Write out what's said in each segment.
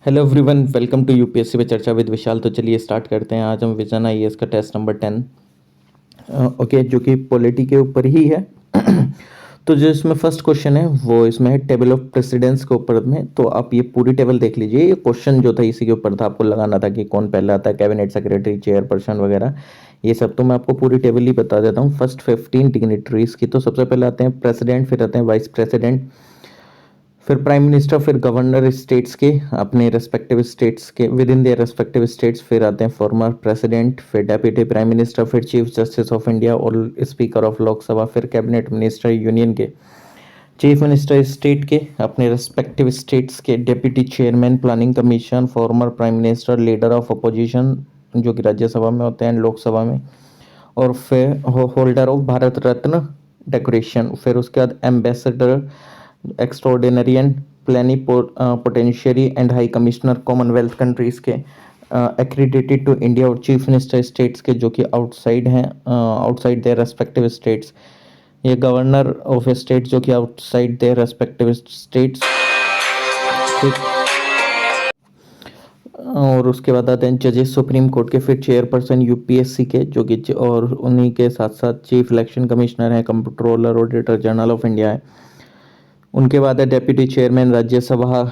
Hello everyone, welcome to UPSC पे चर्चा with विशाल। तो चलिए स्टार्ट करते हैं। आज हम विजन आईएएस का टेस्ट नंबर 10 ओके, जो कि पॉलिटी के ऊपर ही है। तो जो इसमें फर्स्ट क्वेश्चन है वो इसमें है टेबल ऑफ प्रेसिडेंट्स के ऊपर में। तो आप ये पूरी टेबल देख लीजिए। ये क्वेश्चन जो था इसी के ऊपर था, आपको लगाना था कि कौन पहले आता है, कैबिनेट सेक्रेटरी, चेयरपर्सन वगैरह ये सब। तो मैं आपको पूरी टेबल ही बता देता हूँ। फर्स्ट 15 डिग्निटरीज की। तो सबसे पहले आते हैं प्रेसिडेंट, फिर आते हैं वाइस प्रेसिडेंट, फिर प्राइम मिनिस्टर, फिर गवर्नर स्टेट्स के अपने रेस्पेक्टिव स्टेट्स के within their respective states, फिर आते हैं फॉर्मर प्रेसिडेंट, फिर डेप्यूटी प्राइम मिनिस्टर, फिर चीफ जस्टिस ऑफ इंडिया और स्पीकर ऑफ लोकसभा, फिर कैबिनेट मिनिस्टर यूनियन के, चीफ मिनिस्टर स्टेट के अपने रेस्पेक्टिव स्टेट्स के, deputy chairman planning commission, former prime minister, leader of opposition जो कि राज्यसभा में होते हैं, लोकसभा में, और फिर holder of Bharat Ratna decoration. फिर उसके बाद ambassador extraordinary and plenipotentiary and high commissioner commonwealth countries के एक्रीडेटेड टू इंडिया, और चीफ मिनिस्टर स्टेट्स के जो कि आउटसाइड हैं, आउटसाइड देयर रेस्पेक्टिव स्टेट्स। ये गवर्नर ऑफ स्टेट जो कि आउटसाइड देयर रेस्पेक्टिव स्टेट्स। और उसके बाद आते हैं जजेस सुप्रीम कोर्ट के, फिर चेयरपर्सन यूपीएससी के जो कि और उन्हीं के साथ साथ चीफ इलेक्शन कमिश्नर हैं, controller auditor general of India है। उनके बाद है डेप्यूटी चेयरमैन राज्यसभा,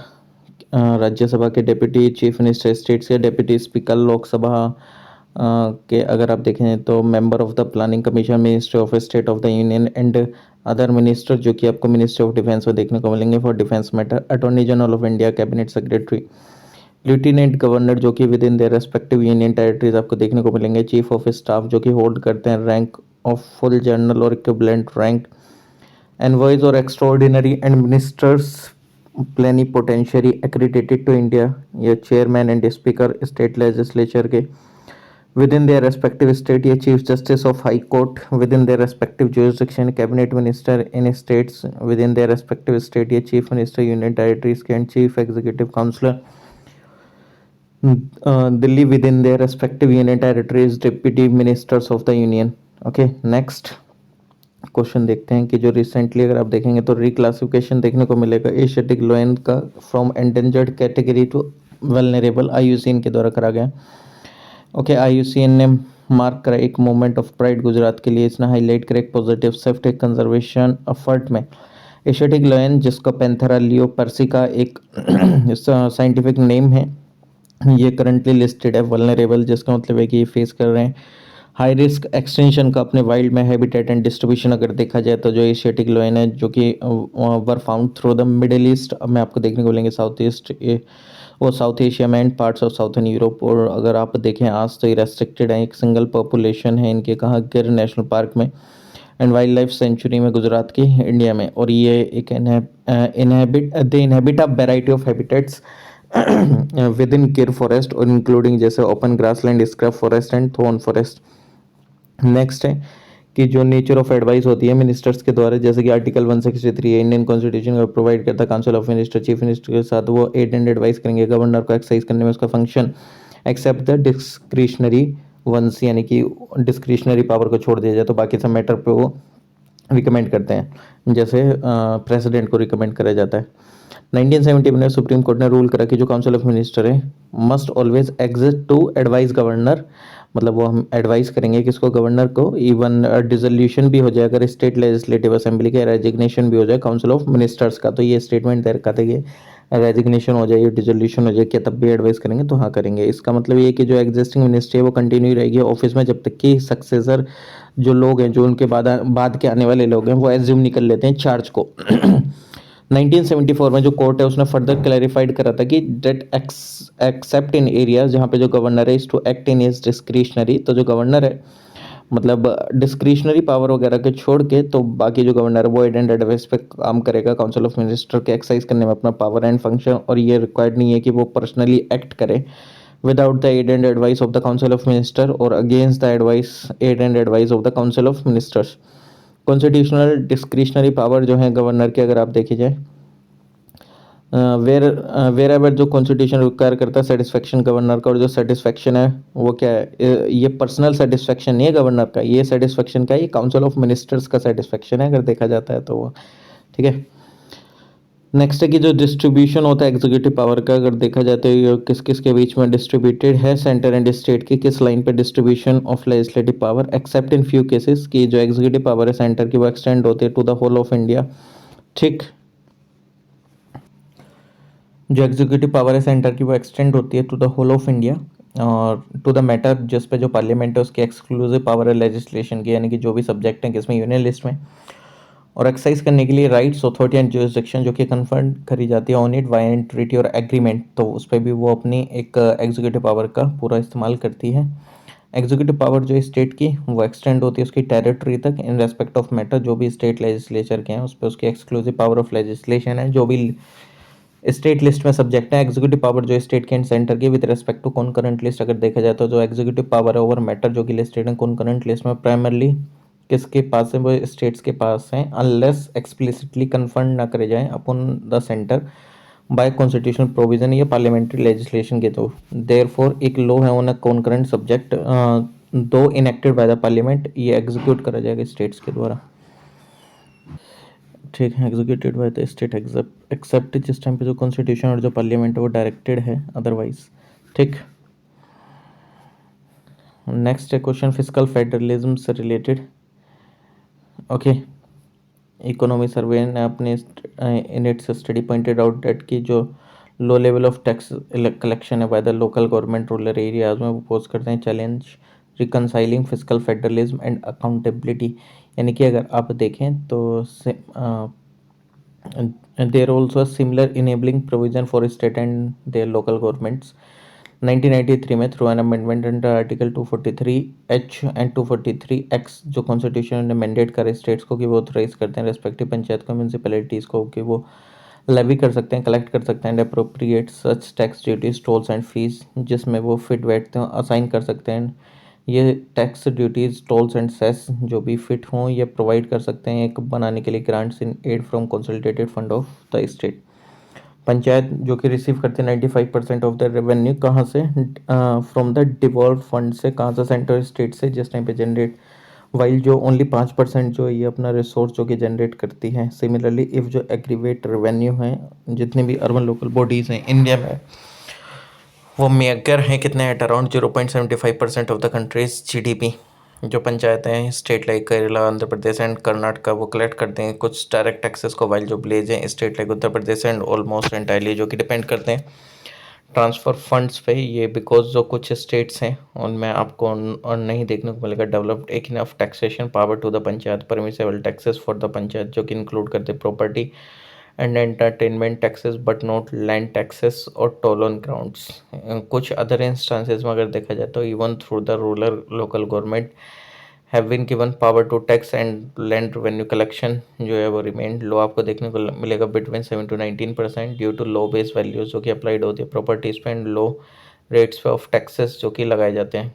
राज्यसभा के डेप्यूटी चीफ मिनिस्टर स्टेट्स के, डेप्यूटी स्पीकर लोकसभा के अगर आप देखें तो member of the planning commission, minister of state of the union and other minister जो कि आपको मिनिस्ट्री ऑफ डिफेंस में देखने को मिलेंगे for defence matter, attorney general of India, cabinet secretary, lieutenant governor जो कि with in their respective union territories आपको देखने को मिलेंगे, चीफ ऑफ स्टाफ जो कि होल्ड करते हैं रैंक ऑफ फुल जनरल और इक्विवेलेंट रैंक, एनवॉयज और extraordinary and ministers plenipotentiary accredited to India, ये chairman and speaker state legislature के within their respective state, ये chief justice of high court within their respective jurisdiction, cabinet minister in states within their respective state, ये chief minister union territories के and chief executive councillor Delhi within their respective union territories, deputy ministers of the union. Okay, next question देखते हैं कि जो recently अगर आप देखेंगे तो रिक्लासिफिकेशन देखने को मिलेगा एशियाटिक लोयन का from endangered category to vulnerable, IUCN के द्वारा करा गया। ओके, आईयूसीएन ने मार्क करा एक मोमेंट ऑफ प्राइड गुजरात के लिए। इसने हाईलाइट करा एक पॉजिटिव सेफ्टी कंजर्वेशन एफर्ट में एशियाटिक लोयन, जिसका पैंथेरा लियो पर्सी का एक साइंटिफिक नेम है, ये करंटली लिस्टेड है वल्नरेबल, जिसका मतलब है कि ये फेस कर रहे हैं हाई रिस्क एक्सटेंशन का अपने वाइल्ड में हैबिटेट एंड डिस्ट्रीब्यूशन। अगर देखा जाए तो जो एशियाटिक लोयन है जो कि were found through the middle east में आपको देखने को मिलेंगे, साउथ ईस्ट वो साउथ एशिया में and parts of southern Europe. और अगर आप देखें आज तो ये रेस्ट्रिक्टेड है, एक सिंगल पॉपुलेशन है इनके, कहाँ, गिर नेशनल पार्क में एंड वाइल्ड लाइफ सेंचुरी में गुजरात की, इंडिया में। और ये एक inhabit a variety of habitats within Gir forest और इंक्लूडिंग जैसे open grassland, scrub forest and thorn forest. Next है कि जो नेचर ऑफ एडवाइस होती है मिनिस्टर्स के द्वारा, जैसे कि आर्टिकल 163 है इंडियन कॉन्स्टिट्यूशन का प्रोवाइड करता है, council of minister chief minister के साथ वो एड एंड एडवाइस करेंगे गवर्नर को एक्सरसाइज करने में उसका function, except the discretionary ones, यानी कि डिस्क्रिशनरी पावर को छोड़ दिया जाए तो बाकी सब मैटर पे वो रिकमेंड करते हैं, जैसे प्रेसिडेंट को रिकमेंड करा जाता है। 1970 में सुप्रीम कोर्ट ने रूल करा कि जो काउंसिल ऑफ मिनिस्टर है must always exist to advice governor, मतलब वो हम एडवाइस करेंगे किसको, गवर्नर को। इवन डिसोल्यूशन भी हो जाए अगर स्टेट लेजिस्लेटिव असेंबली के, रेजिग्नेशन भी हो जाए काउंसिल ऑफ मिनिस्टर्स का, तो ये स्टेटमेंट दे रखा था कि रेजिग्नेशन हो जाए, डिसोल्यूशन हो जाए, क्या तब भी एडवाइस करेंगे, तो हाँ करेंगे। इसका मतलब ये कि जो एग्जिस्टिंग मिनिस्ट्री है वो कंटिन्यू रहेगी ऑफिस में जब तक कि सक्सेसर जो लोग हैं, जो उनके बाद के आने वाले लोग हैं, वो एज्यूम निकल लेते हैं चार्ज को। 1974 में जो कोर्ट है उसने फर्दर क्लैरिफाइड करा था कि डेट एक्सेप्ट इन एरियाज जहाँ पे जो गवर्नर है is to act in is discretionary, तो जो गवर्नर है मतलब डिस्क्रिशनरी पावर वगैरह के छोड़ के, तो बाकी जो गवर्नर है वो एड एंड एडवाइस पे काम करेगा काउंसिल ऑफ मिनिस्टर के एक्सरसाइज करने में अपना पावर एंड फंक्शन। और ये रिक्वायर्ड नहीं है कि वो पर्सनली एक्ट करे without the aid and advice of the council of minister और against the advice aid and advice of the council of ministers. Constitutional discretionary power जो है गवर्नर की अगर आप देखी जाए, वेर एवर जो कॉन्स्टिट्यूशन रिक्वायर करता है सेटिस्फेक्शन गवर्नर का, और जो सेटिस्फेक्शन है वो क्या है, ये पर्सनल सेटिस्फेक्शन नहीं है गवर्नर का, ये सेटिस्फेक्शन का ये काउंसिल ऑफ मिनिस्टर्स का सेटिस्फेक्शन है अगर देखा जाता है तो वो, ठीक है। नेक्स्ट है कि जो डिस्ट्रीब्यूशन होता है एग्जीक्यूटिव पावर का, अगर देखा जाए तो ये किस किस के बीच में डिस्ट्रीब्यूटेड है, सेंटर एंड स्टेट की किस लाइन पे distribution of legislative power, accept in few cases कि जो एग्जीक्यूटिव पावर है सेंटर की वो एक्सटेंड होती है to the whole of India. ठीक, जो एग्जीक्यूटिव पावर है सेंटर की वो एक्सटेंड होती है to the whole of India, और टू द मैटर जिस पे जो पार्लियामेंट है उसकी एक्सक्लूसिव पावर है लेजिस्लेशन की, यानी कि जो भी सब्जेक्ट हैं किसमें यूनियन लिस्ट में, और एक्सरसाइज करने के लिए राइट्स अथॉरिटी एंड जुरिसडिक्शन जो कि कन्फर्म करी जाती है on it why and treaty और एग्रीमेंट, तो उस पर भी वो अपनी एक एग्जीक्यूटिव पावर का पूरा इस्तेमाल करती है। एग्जीक्यूटिव पावर जो स्टेट की वो एक्सटेंड होती है उसकी टेरिटरी तक इन रेस्पेक्ट ऑफ मैटर, जो भी स्टेट लेजिस्लेचर के हैं उस पर उसकी एक्सक्लूसिव पावर ऑफ लेजिस्लेशन है। जो भी स्टेट लिस्ट में सब्जेक्ट है, एग्जीक्यूटिव पावर जो स्टेट के एंड सेंटर की with respect to concurrent list अगर देखा जाए तो जो एग्जीक्यूटिव पावर है ओवर मैटर जो कि लिस्टेड है कॉन्करेंट लिस्ट में प्राइमरली किसके पास है, वो स्टेट्स के पास है, अनलेस एक्सप्लिसिटली कन्फर्म ना करे जाए upon the centre by constitutional provision या पार्लियामेंट्री लेजिस्लेशन के थ्रू। देयरफॉर एक लॉ है on a concurrent subject though enacted by the parliament, ये एग्जीक्यूट करा जाएगा स्टेट्स के द्वारा। ठीक है, executed by the state except जिस टाइम पे जो कॉन्स्टिट्यूशन और जो पार्लियामेंट है वो डायरेक्टेड है अदरवाइज। ठीक, नेक्स्ट है क्वेश्चन फिजिकल फेडरलिज्म से रिलेटेड। ओके, इकोनॉमी सर्वे ने अपने in its study pointed out that की जो low level of tax collection है by the local government rural areas में वो पोज करते हैं challenge reconciling fiscal federalism and accountability, यानी कि अगर आप देखें तो there also similar enabling provision for state and their local governments 1993 में through an amendment under article 243H and 243X जो कॉन्स्टिट्यूशन ने मैंडेट करे स्टेट्स को कि वो ऑथराइज करते हैं रेस्पेक्टिव पंचायत को म्यूनसिपैलिटीज़ को कि वो लेवी कर सकते हैं, कलेक्ट कर सकते हैं and appropriate such tax duties tolls and fees जिसमें वो फिट बैठते हैं असाइन कर सकते हैं। ये tax duties tolls and cess जो भी फिट हों ये प्रोवाइड कर सकते हैं एक बनाने के लिए grants in aid from consolidated fund of the state. Panchayat जो कि रिसीव करते हैं 95% ऑफ द रेवेन्यू कहाँ से, फ्रॉम द डिवॉल्व फंड से, कहाँ से, सेंट्रल स्टेट से जिस टाइम पे जनरेट, वाइल जो ओनली 5% जो ये अपना रिसोर्स जो कि जनरेट करती है। सिमिलरली इफ़ जो एग्रीवेट रेवेन्यू है जितने भी अर्बन लोकल बॉडीज़ हैं इंडिया में वो मेकर हैं कितने, at around 0.75% of the countries GDP। जो पंचायतें हैं state like Kerala Andhra Pradesh and Karnataka वो कलेक्ट करते हैं कुछ डायरेक्ट टैक्सेस को, वाइल जो विलेज हैं state like Uttar Pradesh and almost entirely जो कि डिपेंड करते हैं ट्रांसफ़र फंड्स पे। ये बिकॉज जो कुछ स्टेट्स हैं उनमें आपको और नहीं देखने को मिलेगा डेवलप्ड एक enough taxation power to the panchayat, permissible taxes for the panchayat जो कि इंक्लूड करते property and entertainment taxes but not land taxes और टोल ऑन ग्राउंड्स। कुछ अदर इंस्टांसेस में अगर देखा जाए तो even through the rural local government have been given power to tax and land revenue collection जो है वो रिमेन लो, आपको देखने को मिलेगा between 7 to 19% due to low base values जो कि अप्लाइड होती है प्रॉपर्टीज पे एंड लो रेट्स पे ऑफ टैक्सेस जो कि लगाए जाते हैं।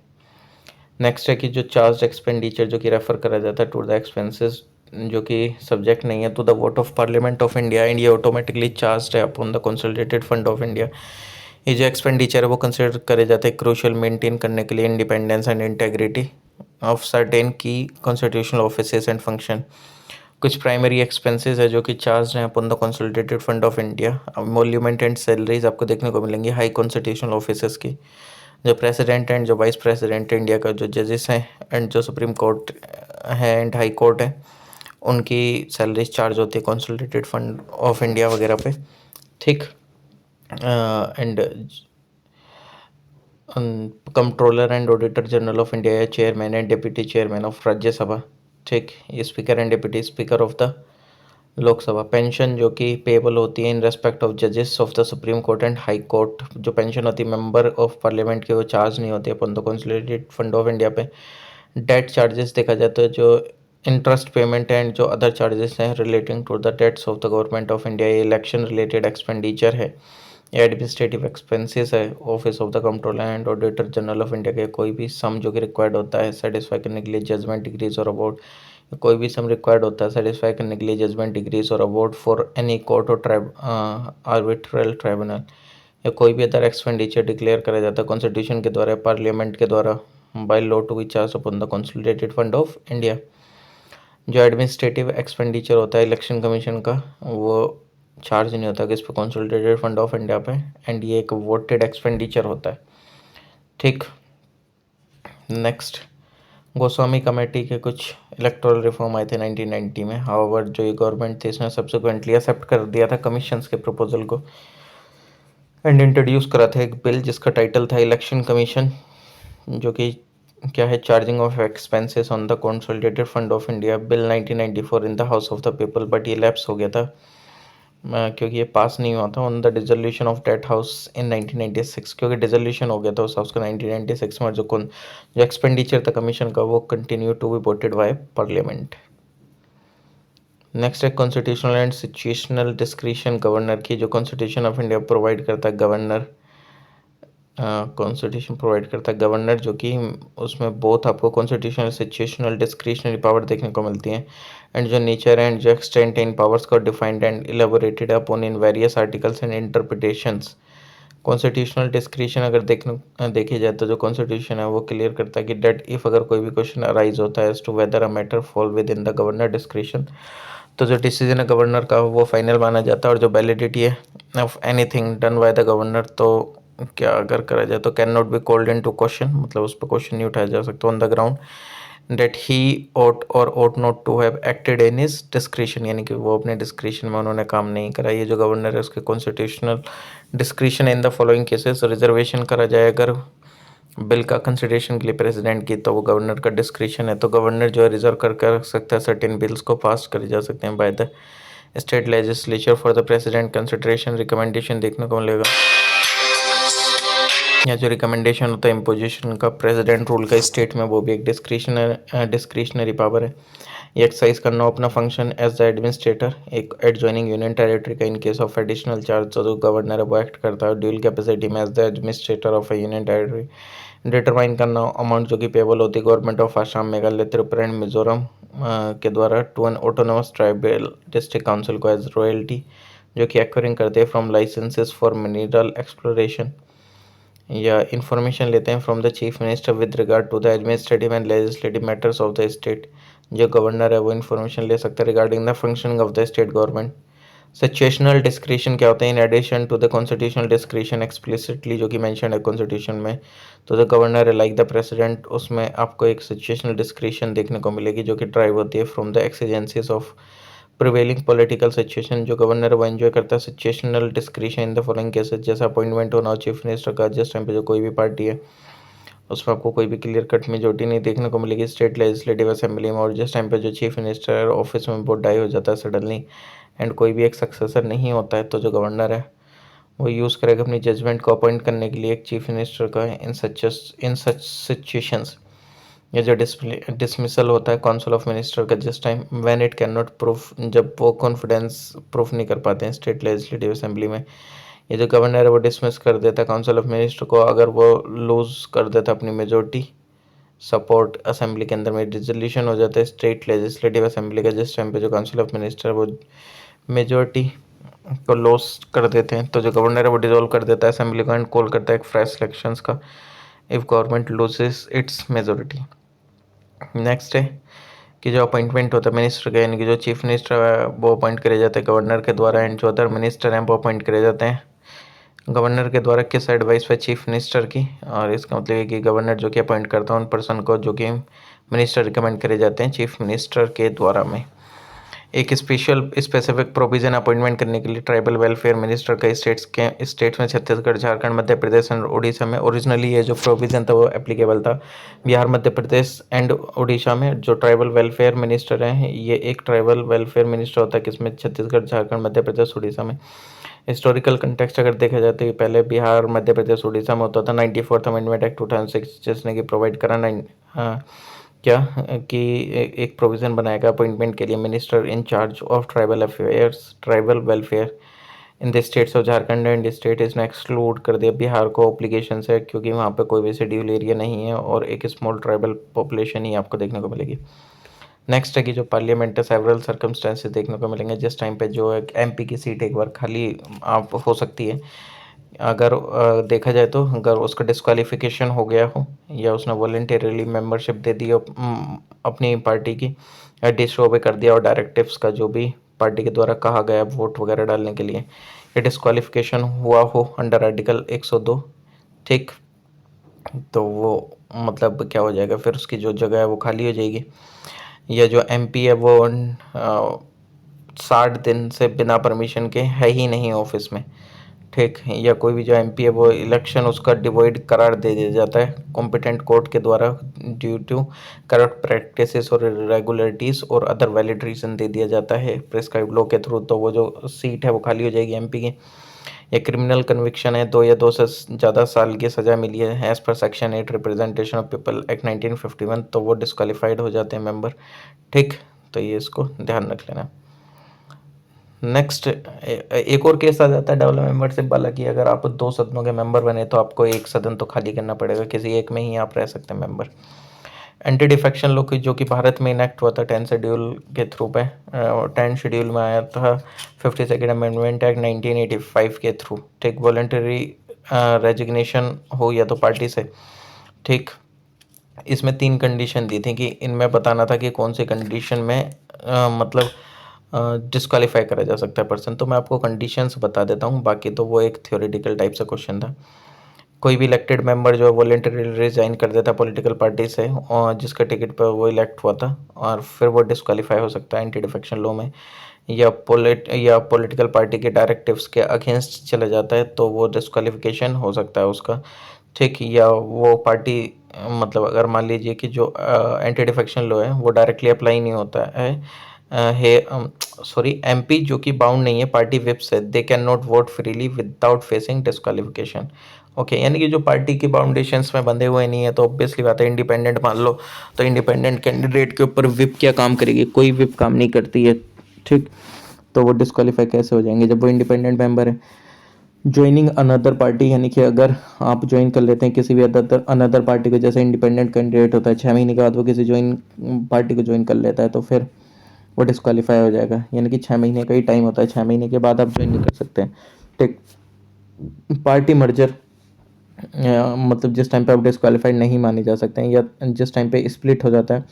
नेक्स्ट है कि जो चार्ज एक्सपेंडिचर जो कि रेफर करा जाता है टू द एक्सपेंसेस जो कि सब्जेक्ट नहीं है to the vote of parliament of India and ये ऑटोमेटिकली चार्ज है upon the consolidated fund of India. ये जो एक्सपेंडिचर है वो कंसिडर करे जाते हैं क्रूशियल मेंटेन करने के लिए independence and integrity of certain की कॉन्स्टिट्यूशनल ऑफिसेस एंड फंक्शन। कुछ प्राइमरी एक्सपेंसेस है जो कि चार्ज हैं upon the consolidated fund of India. Emolument and salaries आपको देखने को मिलेंगी हाई कॉन्स्टिट्यूशनल ऑफिसर्स की, जो प्रेसिडेंट एंड जो वाइस प्रेसिडेंट इंडिया का जो जजेस हैं एंड जो सुप्रीम कोर्ट है एंड हाई कोर्ट है उनकी सैलरीज चार्ज होती है कंसोलिडेटेड फंड ऑफ इंडिया वगैरह पे। ठीक, and controller and auditor general of India या chairman and deputy chairman of Rajya Sabha. ठीक, ये speaker and deputy speaker of the Lok Sabha. Pension जो कि पेबल होती है इन रेस्पेक्ट ऑफ जजेस of the supreme court and high court, जो पेंशन होती है मेंबर ऑफ पार्लियामेंट की वो चार्ज नहीं होती upon the consolidated fund of India पे। डेट चार्जेस देखा जाए तो जो इंटरेस्ट पेमेंट एंड जो अदर चार्जेस हैं relating to the debts of the government of India, ये इलेक्शन रिलेटेड एक्सपेंडिचर है, एडमिनिस्ट्रेटिव एक्सपेंसेस है office of the controller and auditor general of India के कोई भी सम जो कि रिक्वायर्ड होता है सेटिस्फाई करने के लिए जजमेंट डिग्रीज और अवार्ड, कोई भी सम रिक्वायर्ड होता है सेटिस्फाई करने के लिए जजमेंट डिग्रीज और अवार्ड फॉर एनी कोर्ट और आर्बिट्रल ट्राइब्यूनल, या कोई भी अदर एक्सपेंडिचर डिक्लेयर करा जाता है कॉन्स्टिट्यूशन के द्वारा पार्लियामेंट के द्वारा by law to be charge upon the consolidated fund of India. जो एडमिनिस्ट्रेटिव एक्सपेंडिचर होता है इलेक्शन कमीशन का वो चार्ज नहीं होता कि इस पे कंसोलिडेटेड फंड ऑफ इंडिया पे, एंड ये एक वोटेड एक्सपेंडिचर होता है। ठीक, नेक्स्ट, गोस्वामी कमेटी के कुछ इलेक्टोरल रिफॉर्म आए थे 1990 में। हाउएवर जो ये गवर्नमेंट थी इसने सब्सिक्वेंटली एक्सेप्ट कर दिया था कमीशंस के प्रपोजल को एंड इंट्रोड्यूस करा था एक बिल जिसका टाइटल था इलेक्शन कमीशन, जो कि क्या है, charging of expenses on the consolidated fund of India, bill 1994 in the house of the people, but ये लैप्स हो गया था क्योंकि ये पास नहीं हुआ था on the dissolution of that house in 1996, क्योंकि डिसोल्यूशन हो गया था उस हाउस का 1996 में। जो एक्सपेंडिचर था कमीशन का वो continue to be voted by parliament. Next है constitutional and situational discretion governor की, जो कॉन्स्टिट्यूशन ऑफ इंडिया प्रोवाइड करता है गवर्नर, कॉन्स्टिट्यूशन प्रोवाइड करता है गवर्नर, जो कि उसमें बोथ आपको कॉन्स्टिट्यूशनल सिचुएशनल डिस्क्रिशनरी पावर देखने को मिलती हैं, एंड जो नेचर एंड जो एक्सटेंट इन पावर्स को defined and elaborated upon in various articles and interpretations. Constitutional discretion अगर देखी जाए तो जो कॉन्स्टिट्यूशन है वो क्लियर करता है कि डेट इफ अगर कोई भी क्वेश्चन अराइज होता है as to whether a matter fall within the governor discretion, तो जो डिसीजन है गवर्नर का वो फाइनल माना जाता है, और जो वैलिडिटी है of anything done by the governor, तो क्या अगर करा जाए तो can not be called into question, मतलब उस पर क्वेश्चन नहीं उठाया जा सकता on the ground that he ought और ought not to have acted in his discretion, यानी कि वो अपने डिस्क्रिशन में उन्होंने काम नहीं करा। ये जो गवर्नर है उसके constitutional discretion in the following cases, reservation करा जाए अगर बिल का कंसिडरेशन के लिए प्रेसिडेंट की, तो वो गवर्नर का डिस्क्रिशन है, तो गवर्नर जो है रिजर्व कर सकता है, सर्टेन बिल्स को पास करे जा सकते हैं by the state legislature for the president consideration, recommendation देखने को मिलेगा, या जो रिकमेंडेशन होता है इम्पोजिशन का प्रेसिडेंट रूल का स्टेट में, वो भी एक डिस्क्रिशनरी पावर है। ये एक्सरसाइज करना अपना फंक्शन एज द एडमिनिस्ट्रेटर एक एडजॉइनिंग यूनियन टेरिटरी का in case of additional charge, तो जो गवर्नर है वो एक्ट करता है ड्यूल कैपेसिटी में as the administrator of a union territory. Determine करना अमाउंट जो कि पेबल होती है government of Assam, Meghalaya, Tripura and Mizoram के द्वारा to an autonomous tribal district council को एज रॉयल्टी, जो कि एक्वायरिंग करते हैं from licences for mineral exploration, या इंफॉर्मेशन लेते हैं from the chief minister with regard to the administrative and legislative matters of the state. जो गवर्नर है वो इन्फॉर्मेशन ले सकता है regarding the functioning of the state government. Situational discretion क्या होता है, in addition to the constitutional discretion explicitly जो कि मेंशन है कॉन्स्टिट्यूशन में, तो द गवर्नर है लाइक द प्रेसिडेंट, उसमें आपको एक सिचुएशनल डिस्क्रिशन देखने को मिलेगी जो कि ड्राइव होती है from the exigencies of prevailing political situation. जो गवर्नर वो एंजॉय करता है situational discretion in the following cases, जैसा अपॉइंटमेंट होना चीफ मिनिस्टर का, जिस टाइम पे जो कोई भी पार्टी है उसमें आपको कोई भी क्लियर कट मेजोरिटी नहीं देखने को मिलेगी स्टेट लेजिस्लेटिव असेंबली में, और जिस टाइम पे जो चीफ मिनिस्टर ऑफिस में वो डाई हो जाता है सडनली एंड कोई भी एक सक्सेसर नहीं होता है, तो जो गवर्नर है वो यूज़ करेगा अपनी जजमेंट को अपॉइंट करने के लिए एक चीफ मिनिस्टर का इन सच सिचुएशंस। ये जो डिसमिसल होता है काउंसिल ऑफ मिनिस्टर का जिस time when it can not proof, जब वो कॉन्फिडेंस प्रूफ नहीं कर पाते हैं स्टेट लेजिस्लेटिव असेंबली में, ये जो गवर्नर है वो डिसमिस कर देता है काउंसिल ऑफ मिनिस्टर को अगर वो लूज़ कर देता अपनी मेजोरिटी सपोर्ट असेंबली के अंदर में, डिसोल्यूशन हो जाता है स्टेट लेजिस्लेटिव असेंबली का, जिस टाइम पे जो काउंसिल ऑफ मिनिस्टर वो मेजोरिटी को लॉस कर देते हैं, तो जो गवर्नर है वो डिसॉल्व कर देता है असेंबली को एंड कॉल करता है एक फ्रेश इलेक्शंस का if government loses it's majority. Next है कि जो अपॉइंटमेंट होता है मिनिस्टर का, यानी कि जो चीफ मिनिस्टर है वो अपॉइंट करे जाते हैं गवर्नर के द्वारा, एंड जो अदर मिनिस्टर हैं वो अपॉइंट करे जाते हैं गवर्नर के द्वारा किस एडवाइस पे, चीफ मिनिस्टर की। और इसका मतलब है कि गवर्नर जो कि अपॉइंट करता है उन पर्सन को जो कि मिनिस्टर रिकमेंड करे जाते हैं चीफ मिनिस्टर के द्वारा में। एक स्पेसिफिक प्रोविजन अपॉइंटमेंट करने के लिए ट्राइबल वेलफेयर मिनिस्टर का स्टेट्स में छत्तीसगढ़, झारखंड, मध्य प्रदेश एंड उड़ीसा में। ओरिजिनली ये जो प्रोविज़न था वो एप्लीकेबल था बिहार, मध्य प्रदेश एंड उड़ीसा में। जो ट्राइबल वेलफेयर मिनिस्टर हैं ये एक ट्राइबल वेलफेयर मिनिस्टर होता है किसमें, छत्तीसगढ़, झारखंड, मध्य प्रदेश, उड़ीसा में। हिस्टोरिकल कंटेक्स्ट अगर देखा जाए तो ये पहले बिहार, मध्य प्रदेश, उड़ीसा में होता था। 94th अमेंडमेंट एक्ट 2006 जिसने कि प्रोवाइड करा क्या कि एक प्रोविज़न बनाया गया अपॉइंटमेंट के लिए minister in charge of tribal affairs, tribal welfare in the states of Jharkhand and state इसने एक्सक्लूड कर दिया बिहार को ऑब्लिगेशन से, क्योंकि वहाँ पे कोई भी शेड्यूल एरिया नहीं है और एक स्मॉल ट्राइबल पॉपुलेशन ही आपको देखने को मिलेगी। नेक्स्ट है कि जो पार्लियामेंट है सेवरल सर्कमस्टेंसेस देखने को मिलेंगे जिस टाइम पे जो एक एमपी की सीट एक बार खाली आप हो सकती है, अगर देखा जाए तो अगर उसका डिस्क्वालिफिकेशन हो गया हो या उसने वॉलंटरीली मेंबरशिप दे दी हो अपनी पार्टी की, या डिसओबे कर दिया और डायरेक्टिव्स का जो भी पार्टी के द्वारा कहा गया वोट वगैरह डालने के लिए, ये डिस्क्वालिफिकेशन हुआ हो अंडर आर्टिकल 102, ठीक, तो वो मतलब क्या हो जाएगा, फिर उसकी जो जगह है वो खाली हो जाएगी। या जो एमपी है वो 60 दिन से बिना परमिशन के है ही नहीं ऑफिस में, ठीक, या कोई भी जो एमपी है वो इलेक्शन उसका डिवॉइड करार दे दिया जाता है कॉम्पिटेंट कोर्ट के द्वारा ड्यू टू करप्ट प्रैक्टिसेस और इरेगुलरिटीज और अदर वैलिड रीजन दे दिया जाता है प्रिस्क्राइब लॉ के थ्रू, तो वो जो सीट है वो खाली हो जाएगी एमपी की। या क्रिमिनल कन्विक्शन है, 2 या 2 से ज़्यादा साल की सज़ा मिली है as per section 8 representation of people act 1951, तो वो डिस्क्वालीफाइड हो जाते हैं मेंबर, ठीक, तो ये इसको ध्यान रख लेना। नेक्स्ट एक और केस आ जाता है डेवलप मेंबरशिप वाला कि अगर आप 2 सदनों के मेंबर बने तो आपको एक सदन तो खाली करना पड़ेगा, किसी एक में ही आप रह सकते हैं मेंबर। एंटी डिफेक्शन लॉ जो कि भारत में इनेक्ट हुआ था 10 शेड्यूल के थ्रू पे, 10 शेड्यूल में आया था 52nd अमेंडमेंट एक्ट 1985 के थ्रू, ठीक, वॉलंटरी रेजिग्नेशन हो या तो पार्टी से, ठीक, इसमें 3 कंडीशन दी थी कि इनमें बताना था कि कौन सी कंडीशन में मतलब डिस्क्वालीफाई करा जा सकता है पर्सन, तो मैं आपको कंडीशंस बता देता हूँ, बाकी तो वो एक थ्योरेटिकल टाइप से क्वेश्चन था। कोई भी इलेक्टेड मेंबर जो है वॉलेंटरी रिजाइन कर देता है पॉलिटिकल पार्टी से और जिसका टिकट पर वो इलेक्ट हुआ था, और फिर वो डिस्क्वालीफाई हो सकता है एंटी डिफेक्शन लॉ में। या पॉलिटिकल पार्टी के डायरेक्टिव्स के अगेंस्ट चला जाता है तो वो डिस्क्वालिफिकेशन हो सकता है उसका, ठीक, या वो पार्टी मतलब अगर मान लीजिए कि जो एंटी डिफेक्शन लॉ है वो डायरेक्टली अप्लाई नहीं होता है सॉरी एमपी जो कि बाउंड नहीं है पार्टी विप से, they can not vote freely without facing disqualification, okay, यानी कि जो पार्टी की बाउंडेशंस में बंधे हुए नहीं है तो ऑब्वियसली बात है इंडिपेंडेंट मान लो, तो इंडिपेंडेंट कैंडिडेट के ऊपर विप क्या काम करेगी, कोई विप काम नहीं करती है, ठीक, तो वो डिस्क्वालीफाई कैसे हो जाएंगे जब वो इंडिपेंडेंट मेंबर है। ज्वाइनिंग अनदर पार्टी, यानी कि अगर आप ज्वाइन कर लेते हैं किसी भी अनदर पार्टी को, जैसे इंडिपेंडेंट कैंडिडेट होता है 6 महीने के बाद वो किसी पार्टी को ज्वाइन कर लेता है तो फिर वो डिस्क्वालीफाई हो जाएगा, यानी कि 6 महीने का ही टाइम होता है, 6 महीने के बाद आप ज्वाइन नहीं कर सकते, ठीक। पार्टी मर्जर मतलब जिस टाइम पे आप डिस्क्वालीफाइड नहीं माने जा सकते हैं या जिस टाइम पे स्प्लिट हो जाता है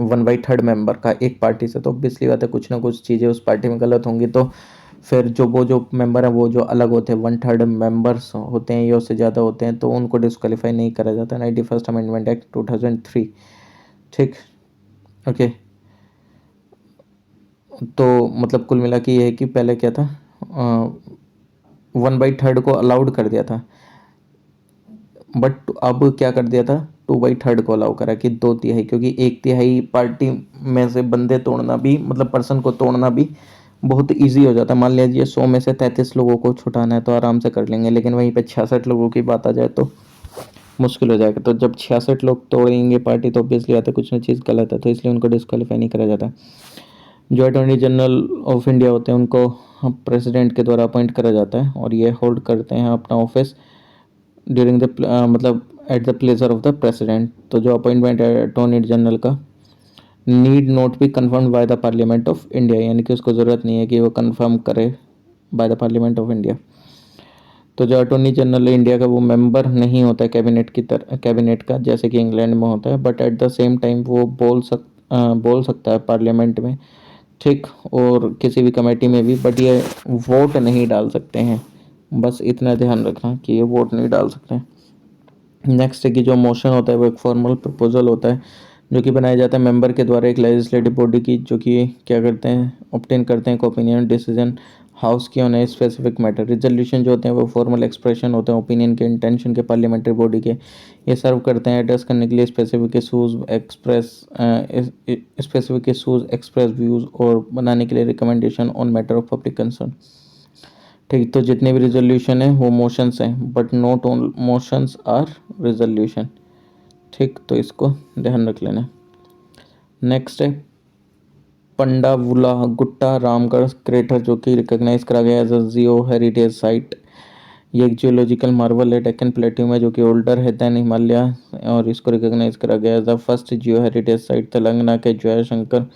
1/3 मेंबर का एक पार्टी से, तो ऑब्वियसली बात है कुछ ना कुछ चीज़ें उस पार्टी में गलत होंगी, तो फिर जो मेंबर हैं वो जो अलग होते हैं 1/3 मेंबर्स होते हैं या उससे ज़्यादा होते हैं तो उनको डिस्क्वालीफाई नहीं करा जाता। 91st अमेंडमेंट एक्ट 2003, ठीक, ओके। तो मतलब कुल मिला के ये है कि पहले क्या था 1/3 को अलाउड कर दिया था, बट अब क्या कर दिया था 2/3 को अलाउ करा कि 2/3, क्योंकि 1/3 पार्टी में से बंदे तोड़ना भी मतलब पर्सन को तोड़ना भी बहुत इजी हो जाता है। मान लीजिए 100 में से 33 लोगों को छुटाना है तो आराम से कर लेंगे, लेकिन वहीं पे 66 लोगों की बात आ जाए तो मुश्किल हो जाएगा। तो जब 66 लोग तोड़ेंगे पार्टी तो ऑब्वियसली बात है कुछ ना चीज़ गलत है, तो इसलिए उनको डिस्क्वालीफाई नहीं करा जाता। जो अटॉर्नी जनरल ऑफ इंडिया होते हैं उनको प्रेसिडेंट के द्वारा अपॉइंट करा जाता है और ये होल्ड करते हैं अपना ऑफिस ड्यूरिंग द मतलब at the pleasure of the president. तो जो अपॉइंटमेंट है अटॉर्नी जनरल का need not be confirmed bye the parliament of India, यानी कि उसको ज़रूरत नहीं है कि वो कन्फर्म करे bye the parliament of India. तो जो अटॉर्नी जनरल इंडिया का वो मेंबर नहीं होता है कैबिनेट का जैसे कि इंग्लैंड में होता है, but at the same time वो बोल सकता है पार्लियामेंट में, ठीक, और किसी भी कमेटी में भी, बट ये वोट नहीं डाल सकते हैं, बस इतना ध्यान रखना कि ये वोट नहीं डाल सकते हैं। नेक्स्ट है कि जो मोशन होता है वो एक फॉर्मल प्रपोजल होता है जो कि बनाया जाता है मेंबर के द्वारा एक लेजिस्लेटिव बॉडी की, जो कि क्या करते हैं ऑब्टेन करते हैं ओपिनियन डिसीजन हाउस की on a specific matter. Resolution जो होते हैं वो फॉर्मल एक्सप्रेशन होते हैं ओपिनियन के इंटेंशन के पार्लियामेंट्री बॉडी के, ये सर्व करते हैं एड्रेस करने के लिए स्पेसिफिक इशूज़ एक्सप्रेस व्यूज़ और बनाने के लिए recommendation on matter of public concern, ठीक। तो जितने भी रिजोल्यूशन है वो मोशंस हैं, but not all motions are resolution, ठीक, तो इसको ध्यान रख लेना। नेक्स्ट है पंडावुला गुट्टा रामगढ़ क्रेटर जो कि रिकॉग्नाइज करा गया as a geo heritage site. ये एक जियोलॉजिकल मार्वल है डेक्कन प्लेट्यू में जो कि ओल्डर है दैन हिमालय, और इसको रिकॉग्नाइज करा गया as the first geo heritage site Telangana के जयशंकर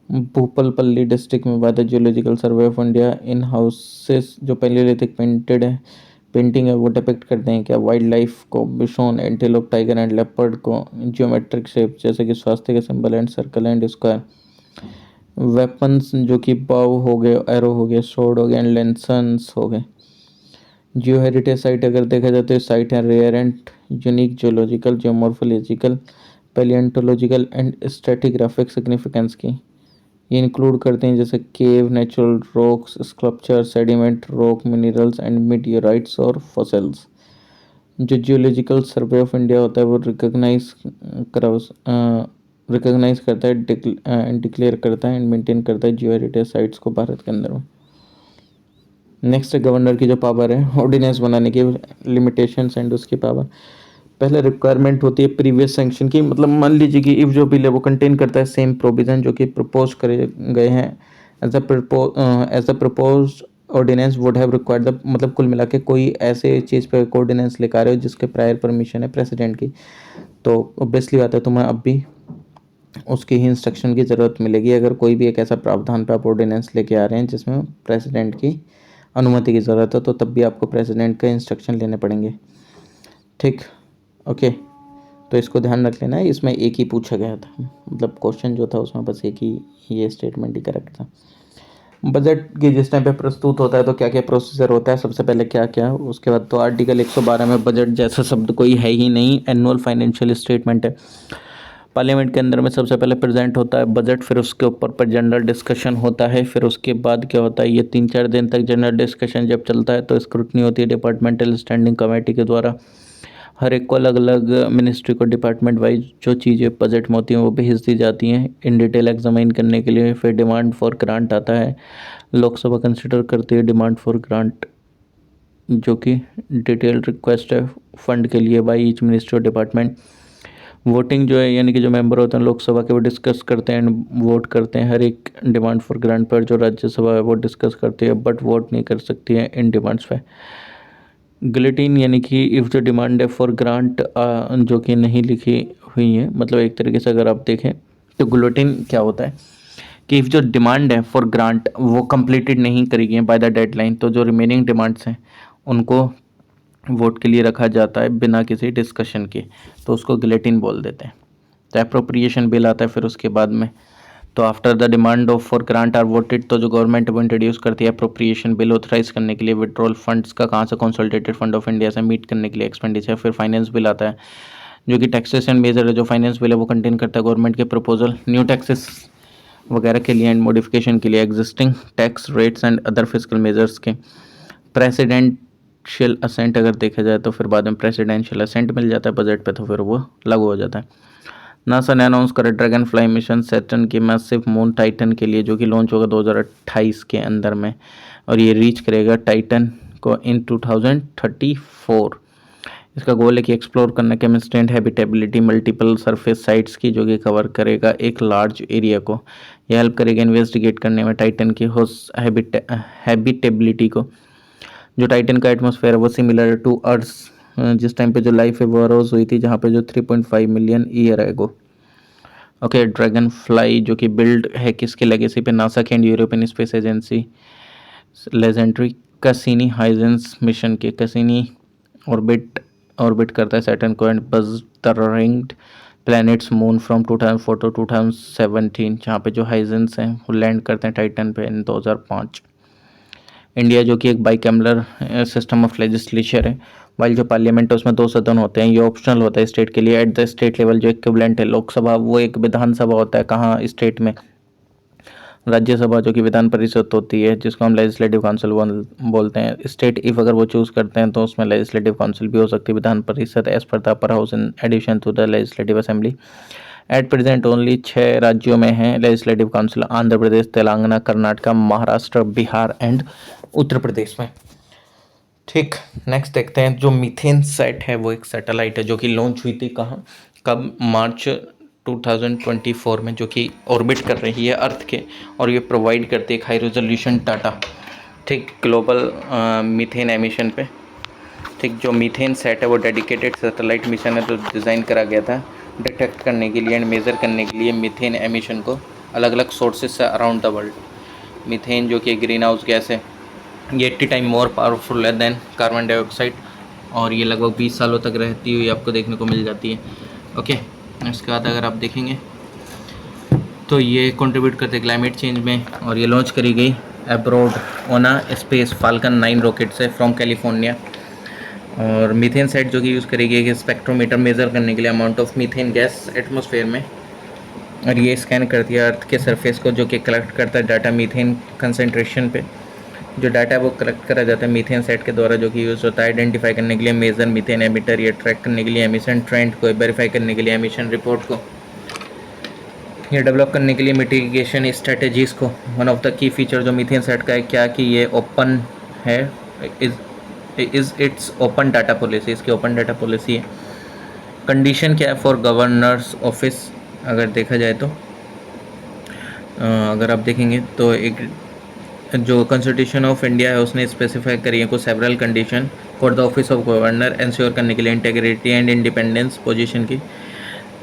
भूपलपल्ली डिस्ट्रिक्ट में by the geological survey of India. इन हाउसेस जो पैलियोलिथिक पेंटिंग है वो डिपिक्ट करते हैं क्या वाइल्ड लाइफ को, bison, antelope, tiger and leopard को जियोमेट्रिक शेप जैसे कि स्वास्थ्य के symbol and circle and square. Weapons जो कि बाव हो गए, एरो हो गए, स्वॉर्ड हो गए एंड लेंसन्स हो गए। जियो हेरिटेज साइट अगर देखा जाए तो साइट है rare and unique geological, geomorphological, palaeontological and stratigraphic significance की। ये इंक्लूड करते हैं जैसे cave, natural rocks, sculpture, sediment rock, minerals and meteorites और फॉसिल्स। जो जियोलॉजिकल सर्वे ऑफ इंडिया होता है वो रिकॉग्नाइज करता है, डिक्लेयर करता है एंड मेंटेन करता है जियो हेरिटेज साइट्स को भारत के अंदर में। नेक्स्ट गवर्नर की जो पावर है ऑर्डिनेंस बनाने की, लिमिटेशंस एंड उसकी पावर। पहले रिक्वायरमेंट होती है प्रीवियस सैंक्शन की, मतलब मान लीजिए कि इफ जो बिल है वो कंटेन करता है सेम प्रोविजन जो कि प्रपोज करे गए हैं as a propose ordinance would have required the, मतलब कुल मिला के कोई ऐसे चीज़ पे ऑर्डिनेंस लेकर आ रहे हो जिसके प्रायर परमिशन है प्रेसिडेंट की, तो ऑब्वियसली बात है तुम्हें अब भी उसकी ही इंस्ट्रक्शन की ज़रूरत मिलेगी। अगर कोई भी एक ऐसा प्रावधान पे आप ऑर्डिनेंस लेके आ रहे हैं जिसमें प्रेसिडेंट की अनुमति की ज़रूरत है, तो तब भी आपको प्रेसिडेंट का इंस्ट्रक्शन लेने पड़ेंगे। ठीक, ओके। तो इसको ध्यान रख लेना है, इसमें एक ही पूछा गया था, मतलब क्वेश्चन जो था उसमें बस एक ही ये स्टेटमेंट ही करेक्ट था। बजट की जिस टाइम पे प्रस्तुत होता है तो क्या क्या प्रोसीजर होता है, सबसे पहले क्या क्या, उसके बाद तो आर्टिकल 112 में बजट जैसा शब्द कोई है ही नहीं, एनुअल फाइनेंशियल स्टेटमेंट है। पार्लियामेंट के अंदर में सबसे पहले प्रेजेंट होता है बजट, फिर उसके ऊपर पर जनरल डिस्कशन होता है, फिर उसके बाद क्या होता है, ये 3-4 दिन तक जनरल डिस्कशन जब चलता है तो स्क्रूटनी होती है डिपार्टमेंटल स्टैंडिंग कमेटी के द्वारा। हर एक को अलग अलग मिनिस्ट्री को डिपार्टमेंट वाइज जो चीज़ें बजट में होती हैं वो भेज दी जाती हैं इन डिटेल एग्जामिन करने के लिए। फिर डिमांड फॉर ग्रांट आता है, लोकसभा कंसिडर करती है डिमांड फॉर ग्रांट जो कि डिटेल्ड रिक्वेस्ट है फंड के लिए बाई ईच मिनिस्ट्री और डिपार्टमेंट। वोटिंग जो है यानी कि जो मेंबर होते हैं लोकसभा के वो डिस्कस करते हैं एंड वोट करते हैं हर एक डिमांड फॉर ग्रांट पर। जो राज्यसभा है वो डिस्कस करती है बट वोट नहीं कर सकती है इन डिमांड्स पे। गिलेटिन यानी कि इफ़ जो डिमांड है फॉर ग्रांट जो कि नहीं लिखी हुई है, मतलब एक तरीके से अगर आप देखें तो गुलेटिन क्या होता है कि इफ़ जो डिमांड है फॉर ग्रांट वो कंप्लीटेड नहीं करी गई बाय द डेडलाइन, तो जो रिमेनिंग डिमांड्स हैं उनको वोट के लिए रखा जाता है बिना किसी डिस्कशन के, तो उसको गिलेटिन बोल देते हैं। तो अप्रोप्रिएशन बिल आता है फिर उसके बाद में, तो after the demand of for grant are voted, तो जो गवर्नमेंट वो इंट्रोड्यूस करती है अप्रोप्रिएशन बिल ऑथराइज करने के लिए विड्रॉल फंड्स का, कहाँ से, कंसोलिडेटेड फंड ऑफ इंडिया से मीट करने के लिए एक्सपेंडिचर। फिर फाइनेंस बिल आता है जो कि टैक्सेशन मेजर है। जो फाइनेंस बिल है वो कंटेन करता है गवर्नमेंट के प्रपोजल न्यू टैक्सेस वगैरह के लिए एंड मॉडिफिकेशन के लिए, existing tax rates and other physical measures के। प्रेसिडेंशियल असेंट अगर देखा जाए तो फिर बाद में प्रेसिडेंशियल असेंट मिल जाता है बजट पे, तो फिर वो लागू हो जाता है। नासा ने अनाउंस करा ड्रैगन फ्लाई मिशन सैटर्न के मैसिव मून टाइटन के लिए जो कि लॉन्च होगा 2028 के अंदर में, और ये रीच करेगा टाइटन को इन 2034। इसका गोल है कि एक्सप्लोर करना chemistry and habitability multiple surface sites की, जो कि कवर करेगा एक लार्ज एरिया को। यह हेल्प करेगा इन्वेस्टिगेट करने में टाइटन की हैबिटेबिलिटी को। जो टाइटन का एटमॉस्फेयर है वो सिमिलर टू अर्थ जिस टाइम पे जो लाइफ है वो अरोज हुई थी, जहाँ पे जो 3.5 million year ago. Okay, Dragonfly जो कि बिल्ड है किसके लेगेसी पे, नासा के and European Space Agency legendary Cassini Huygens mission के। कैसिनी ऑर्बिट करता है सैटर्न को and buzz the ringed planet's moon from 2004 to 2017, जहाँ पे जो हाइजेंस हैं वो लैंड करते हैं टाइटन पे इन 2005। इंडिया जो कि एक बाइकैमलर सिस्टम ऑफ लेजिस्लेचर है, वाइल जो पार्लियामेंट है उसमें 2 सदन होते हैं, ये ऑप्शनल होता है स्टेट के लिए। एट द स्टेट लेवल जो इक्विवेलेंट है लोकसभा वो एक विधानसभा होता है, कहाँ, स्टेट में। राज्यसभा जो कि विधान परिषद होती है जिसको हम लेजिस्लेटिव काउंसिल बोलते हैं। स्टेट इफ अगर वो चूज़ करते हैं तो उसमें लेजिस्लेटिव काउंसिल भी हो सकती है विधान परिषद एज पर the upper house in addition to the legislative assembly. At present only 6 राज्यों में है legislative council, Andhra Pradesh, Telangana, Karnataka, Maharashtra, Bihar and Uttar Pradesh में। ठीक, नेक्स्ट देखते हैं। जो मीथेन सेट है वो एक सैटेलाइट है जो कि लॉन्च हुई थी कहाँ, कब, मार्च 2024 में, जो कि ऑर्बिट कर रही है अर्थ के, और ये प्रोवाइड करती है एक हाई रेजोल्यूशन डाटा, ठीक, ग्लोबल मीथेन एमिशन पे। ठीक, जो मीथेन सेट है वो डेडिकेटेड सैटेलाइट मिशन है जो डिज़ाइन करा गया था डिटेक्ट करने के लिए एंड मेज़र करने के लिए मीथेन एमिशन को अलग अलग सोर्सेज से अराउंड द वर्ल्ड। मीथेन जो कि ग्रीन हाउस गैस है, ये 80 टाइम मोर पावरफुल है देन कार्बन डाइऑक्साइड, और ये लगभग 20 सालों तक रहती हुई आपको देखने को मिल जाती है। ओके, इसके बाद अगर आप देखेंगे तो ये कंट्रीब्यूट करते क्लाइमेट चेंज में, और ये लॉन्च करी गई abroad on a space falcon 9 rocket से फ्रॉम कैलिफोर्निया। और मीथेन सेट जो कि यूज़ करी गई कि स्पेक्ट्रोमीटर मेज़र करने के लिए amount of methane gas atmosphere में, और ये स्कैन करती है अर्थ के सरफेस को, जो कि कलेक्ट करता है डाटा मीथेन कंसनट्रेशन पे। जो डाटा है वो कलेक्ट करा जाता है मीथेन सेट के द्वारा, जो कि यूज़ होता है आइडेंटिफाई करने के लिए मेजर मीथेन एमिटर, या ट्रैक करने के लिए एमिशन ट्रेंड को, वेरीफाई करने के लिए एमिशन रिपोर्ट को, ये डेवलप करने के लिए मिटिगेशन स्ट्रेटजीज़ को। One of the key feature जो मीथेन सेट का है क्या कि ये ओपन है, is it's open data policy, इसकी ओपन डाटा पॉलिसी है। कंडीशन क्या है फॉर गवर्नर्स ऑफिस, अगर देखा जाए तो अगर आप देखेंगे तो एक जो कॉन्स्टिट्यूशन ऑफ इंडिया है उसने स्पेसिफाई करी है कुछ several condition for the office of governor ensure करने के लिए इंटेग्रिटी एंड इंडिपेंडेंस पोजीशन की।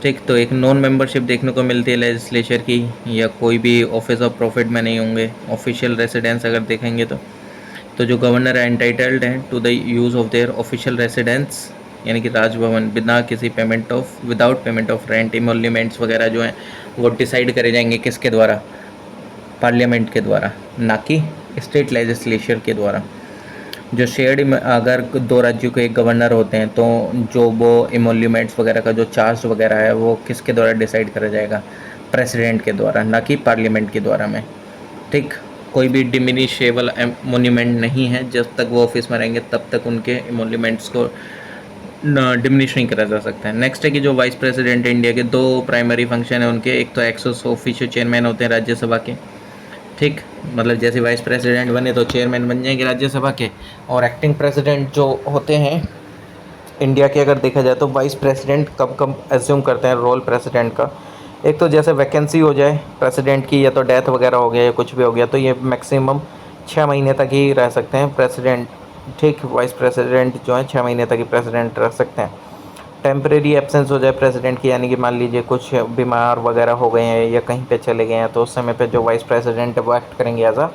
ठीक, तो एक नॉन मेंबरशिप देखने को मिलती है लेजिस्लेचर की, या कोई भी ऑफिस ऑफ प्रॉफिट में नहीं होंगे। ऑफिशियल रेसिडेंस अगर देखेंगे तो जो गवर्नर है एंटाइटल्ड हैं to the use of their official residence, यानी कि राजभवन, बिना किसी payment of, without payment of rent, emoluments वगैरह जो हैं वो डिसाइड करे जाएंगे किसके द्वारा, पार्लियामेंट के द्वारा, ना कि स्टेट लेजिस्लेचर के द्वारा। जो शेयर्ड, अगर दो राज्यों के एक गवर्नर होते हैं तो जो वो इमोल्यूमेंट्स वगैरह का जो चार्ज वगैरह है वो किसके द्वारा डिसाइड करा जाएगा, प्रेसिडेंट के द्वारा, ना कि पार्लियामेंट के द्वारा में। ठीक, कोई भी डिमिनिशेबल मोन्यूमेंट नहीं है, जब तक वो ऑफिस में रहेंगे तब तक उनके इमोल्यूमेंट्स को डिमिनिश नहीं करा जा सकता है। नेक्स्ट है कि जो वाइस प्रेसिडेंट इंडिया के दो प्राइमरी फंक्शन है उनके, एक तो एक्स ऑफिशियो चेयरमैन होते हैं राज्यसभा के। ठीक, मतलब जैसे वाइस प्रेसिडेंट बने तो चेयरमैन बन जाएंगे राज्यसभा के, और एक्टिंग प्रेसिडेंट जो होते हैं इंडिया के, अगर देखा जाए तो वाइस प्रेसिडेंट कब कब एज्यूम करते हैं रोल प्रेसिडेंट का। एक तो जैसे वैकेंसी हो जाए प्रेसिडेंट की, या तो डेथ वगैरह हो गया या कुछ भी हो गया, तो ये मैक्सिमम 6 महीने तक ही रह सकते हैं प्रेसिडेंट। ठीक, वाइस प्रेसिडेंट जो है 6 महीने तक ही प्रेसिडेंट रह सकते हैं। टेम्परेरी एब्सेंस हो जाए प्रेसिडेंट की, यानी कि मान लीजिए कुछ बीमार वगैरह हो गए हैं या कहीं पे चले गए हैं, तो उस समय पे जो वाइस प्रेसिडेंट है वो एक्ट करेंगे एज अ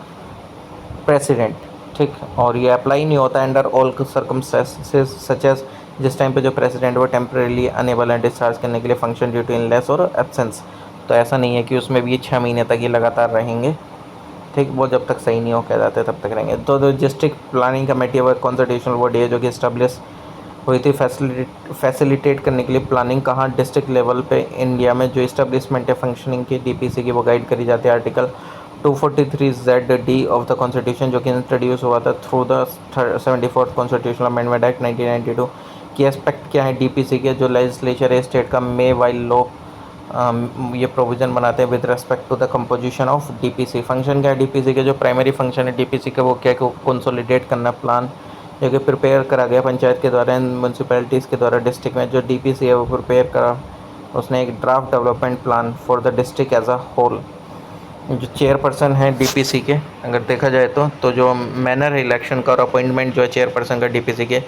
प्रेसिडेंट। ठीक, और ये अप्लाई नहीं होता under all circumstances such as, जिस टाइम पे जो प्रेसिडेंट वो टेम्परेली अनेबल है डिस्चार्ज करने के लिए फंक्शन ड्यू टू इलनेस और एब्सेंस, तो ऐसा नहीं है कि उसमें भी 6 महीने तक ही लगातार रहेंगे। ठीक, वो जब तक सही नहीं हो कह जाते तब तक रहेंगे। तो डिस्ट्रिक्ट प्लानिंग कमेटी और कॉन्स्टिट्यूशनल बॉडी है जो कि इस्टेब्लिश हुई थी फैसिलिटेट करने के लिए प्लानिंग कहाँ, डिस्ट्रिक्ट लेवल पे इंडिया में। जो इस्टेब्लिशमेंट है फंक्शनिंग की डीपीसी की वो गाइड करी जाती है article 243Z(D) of the constitution, जो कि इंट्रोड्यूस हुआ था through the 74th constitutional amendment act 1992 की। एस्पेक्ट क्या है डीपीसी के, जो लेजिस्लेचर है स्टेट का मे वाइल लॉ ये प्रोविज़न बनाते हैं with respect to the composition of DPC. Function क्या है डीपीसी के, जो प्राइमरी फंक्शन है डीपीसी का वो क्या, कंसोलिडेट करना प्लान जो कि प्रिपेयर करा गया पंचायत के द्वारा एंड म्यूनसिपैलिटीज़ के द्वारा डिस्ट्रिक्ट में। जो डीपीसी है वो प्रिपेयर करा, उसने एक draft development plan for the district as a whole. जो चेयरपर्सन है डीपीसी के, अगर देखा जाए तो जो मैनर है इलेक्शन का और अपॉइंटमेंट जो है चेयरपर्सन का डीपीसी के,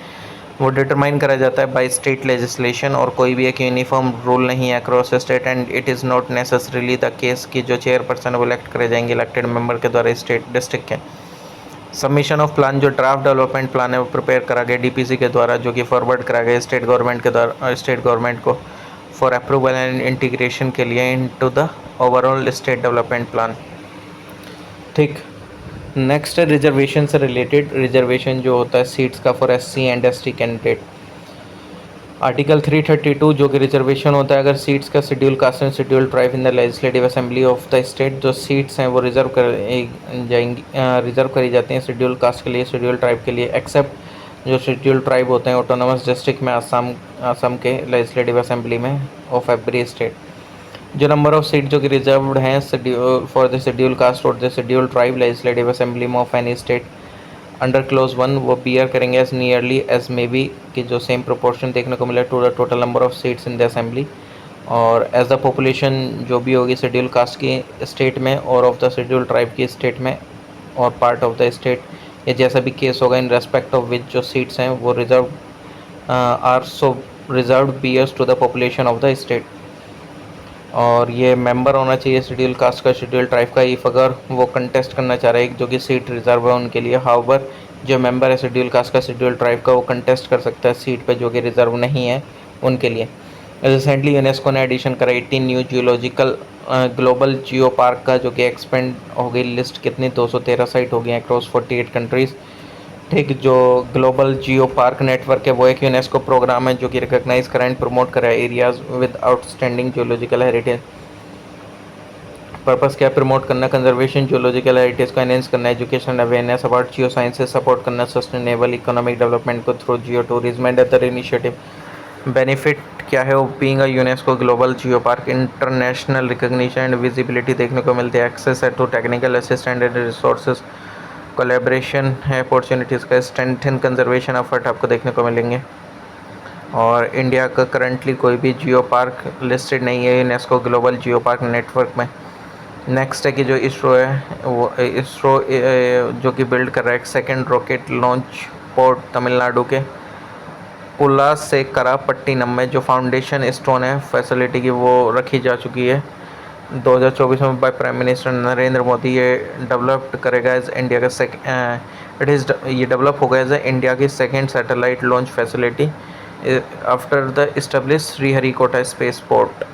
वो डिटरमाइन करा जाता है बाय स्टेट लेजिस्लेशन, और कोई भी एक यूनिफॉर्म रूल नहीं है across state, and it is not necessarily the case कि जो चेयरपर्सन वो इलेक्ट करे जाएंगे इलेक्टेड मेंबर के द्वारा स्टेट डिस्ट्रिक्ट के। सबमिशन ऑफ प्लान, जो ड्राफ्ट डेवलपमेंट प्लान है वो प्रिपेयर करा गया डीपीसी के द्वारा, जो कि फॉरवर्ड करा गया स्टेट गवर्नमेंट के द्वारा, स्टेट गवर्नमेंट को फॉर अप्रूवल एंड इंटीग्रेशन के लिए into the overall state development plan. ठीक, नेक्स्ट है रिजर्वेशन से रिलेटेड। रिजर्वेशन जो होता है सीट्स का for SC and ST candidate. Article 332 जो कि रिजर्वेशन होता है अगर सीट्स का schedule caste and schedule tribe in the legislative assembly of the state, जो सीट्स हैं वो रिजर्व करी जाती हैं शेड्यूल कास्ट के लिए, शेड्यूल ट्राइब के लिए, एक्सेप्ट जो शेड्यूल ट्राइब होते हैं ऑटोनोमस डिस्ट्रिक्ट में, असम के लेजिस्लेटिव असेंबली में ऑफ एवरी स्टेट। जो नंबर ऑफ सीट जो कि रिजर्व्ड हैं फॉर द शेड्यूल कास्ट और the schedule tribe legislative assembly में of any state under clause 1 वो बियर करेंगे as nearly as may be, कि जो सेम प्रोपोर्शन देखने को मिले to the total number of seats in the assembly, और एज द पॉपुलेशन जो भी होगी शेड्यूल कास्ट की स्टेट में और ऑफ द शेड्यूल ट्राइब की स्टेट में और पार्ट ऑफ द स्टेट, या जैसा भी केस होगा इन रेस्पेक्ट ऑफ विच जो सीट्स हैं वो reserve are so reserve bears to the population of the state. और ये मेंबर होना चाहिए शेड्यूल कास्ट का, शेड्यूल ट्राइब का, इफ अगर वो कंटेस्ट करना चाह रहे हैं जो कि सीट रिजर्व है उनके लिए। हाउवर जो मेंबर है शेड्यूल कास्ट का, शेड्यूल ट्राइब का, वो कंटेस्ट कर सकता है सीट पे जो कि रिजर्व नहीं है उनके लिए। रिसेंटली यूनेस्को ने एडिशन करा 18 new geological global geo park का, जो कि एक्सपेंड हो गई लिस्ट कितनी, 213 साइट हो गई अक्रॉस 48 कंट्रीज़। ठीक, जो ग्लोबल जियो पार्क नेटवर्क है वो एक यूनेस्को प्रोग्राम है जो कि रिकॉग्नाइज करा एंड प्रमोट करा areas with outstanding geological heritage. Purpose क्या, प्रमोट करना कंजर्वेशन जियोलॉजिकल हेरिटेज को, एनहेंस करना education awareness about geo sciences, support करना सस्टेनेबल इकोनॉमिक डेवलपमेंट को through geo tourism and other initiative. Benefit क्या है, वो being a UNESCO global geo park, international recognition and visibility देखने को मिलती है, एक्सेस है to technical assistant and resources, collaboration है, अपॉर्चुनिटीज़ का स्ट्रेंथन कंजर्वेशन एफर्ट आपको देखने को मिलेंगे। और इंडिया का करंटली कोई भी जियो पार्क लिस्टेड नहीं है UNESCO global geo park network में। नेक्स्ट है कि जो इसरो है वो इसरो जो कि बिल्ड कर रहा है एक second rocket launch port Tamil Nadu के कुलासेकरापट्टिनम में, जो फाउंडेशन स्टोन है फैसिलिटी की वो रखी जा चुकी है 2024 में by prime minister Narendra Modi. ये डेवलप्ड करेगा एज इंडिया का ये डेवलप होगा एज इंडिया की second satellite launch facility after the establish Sriharikota space port.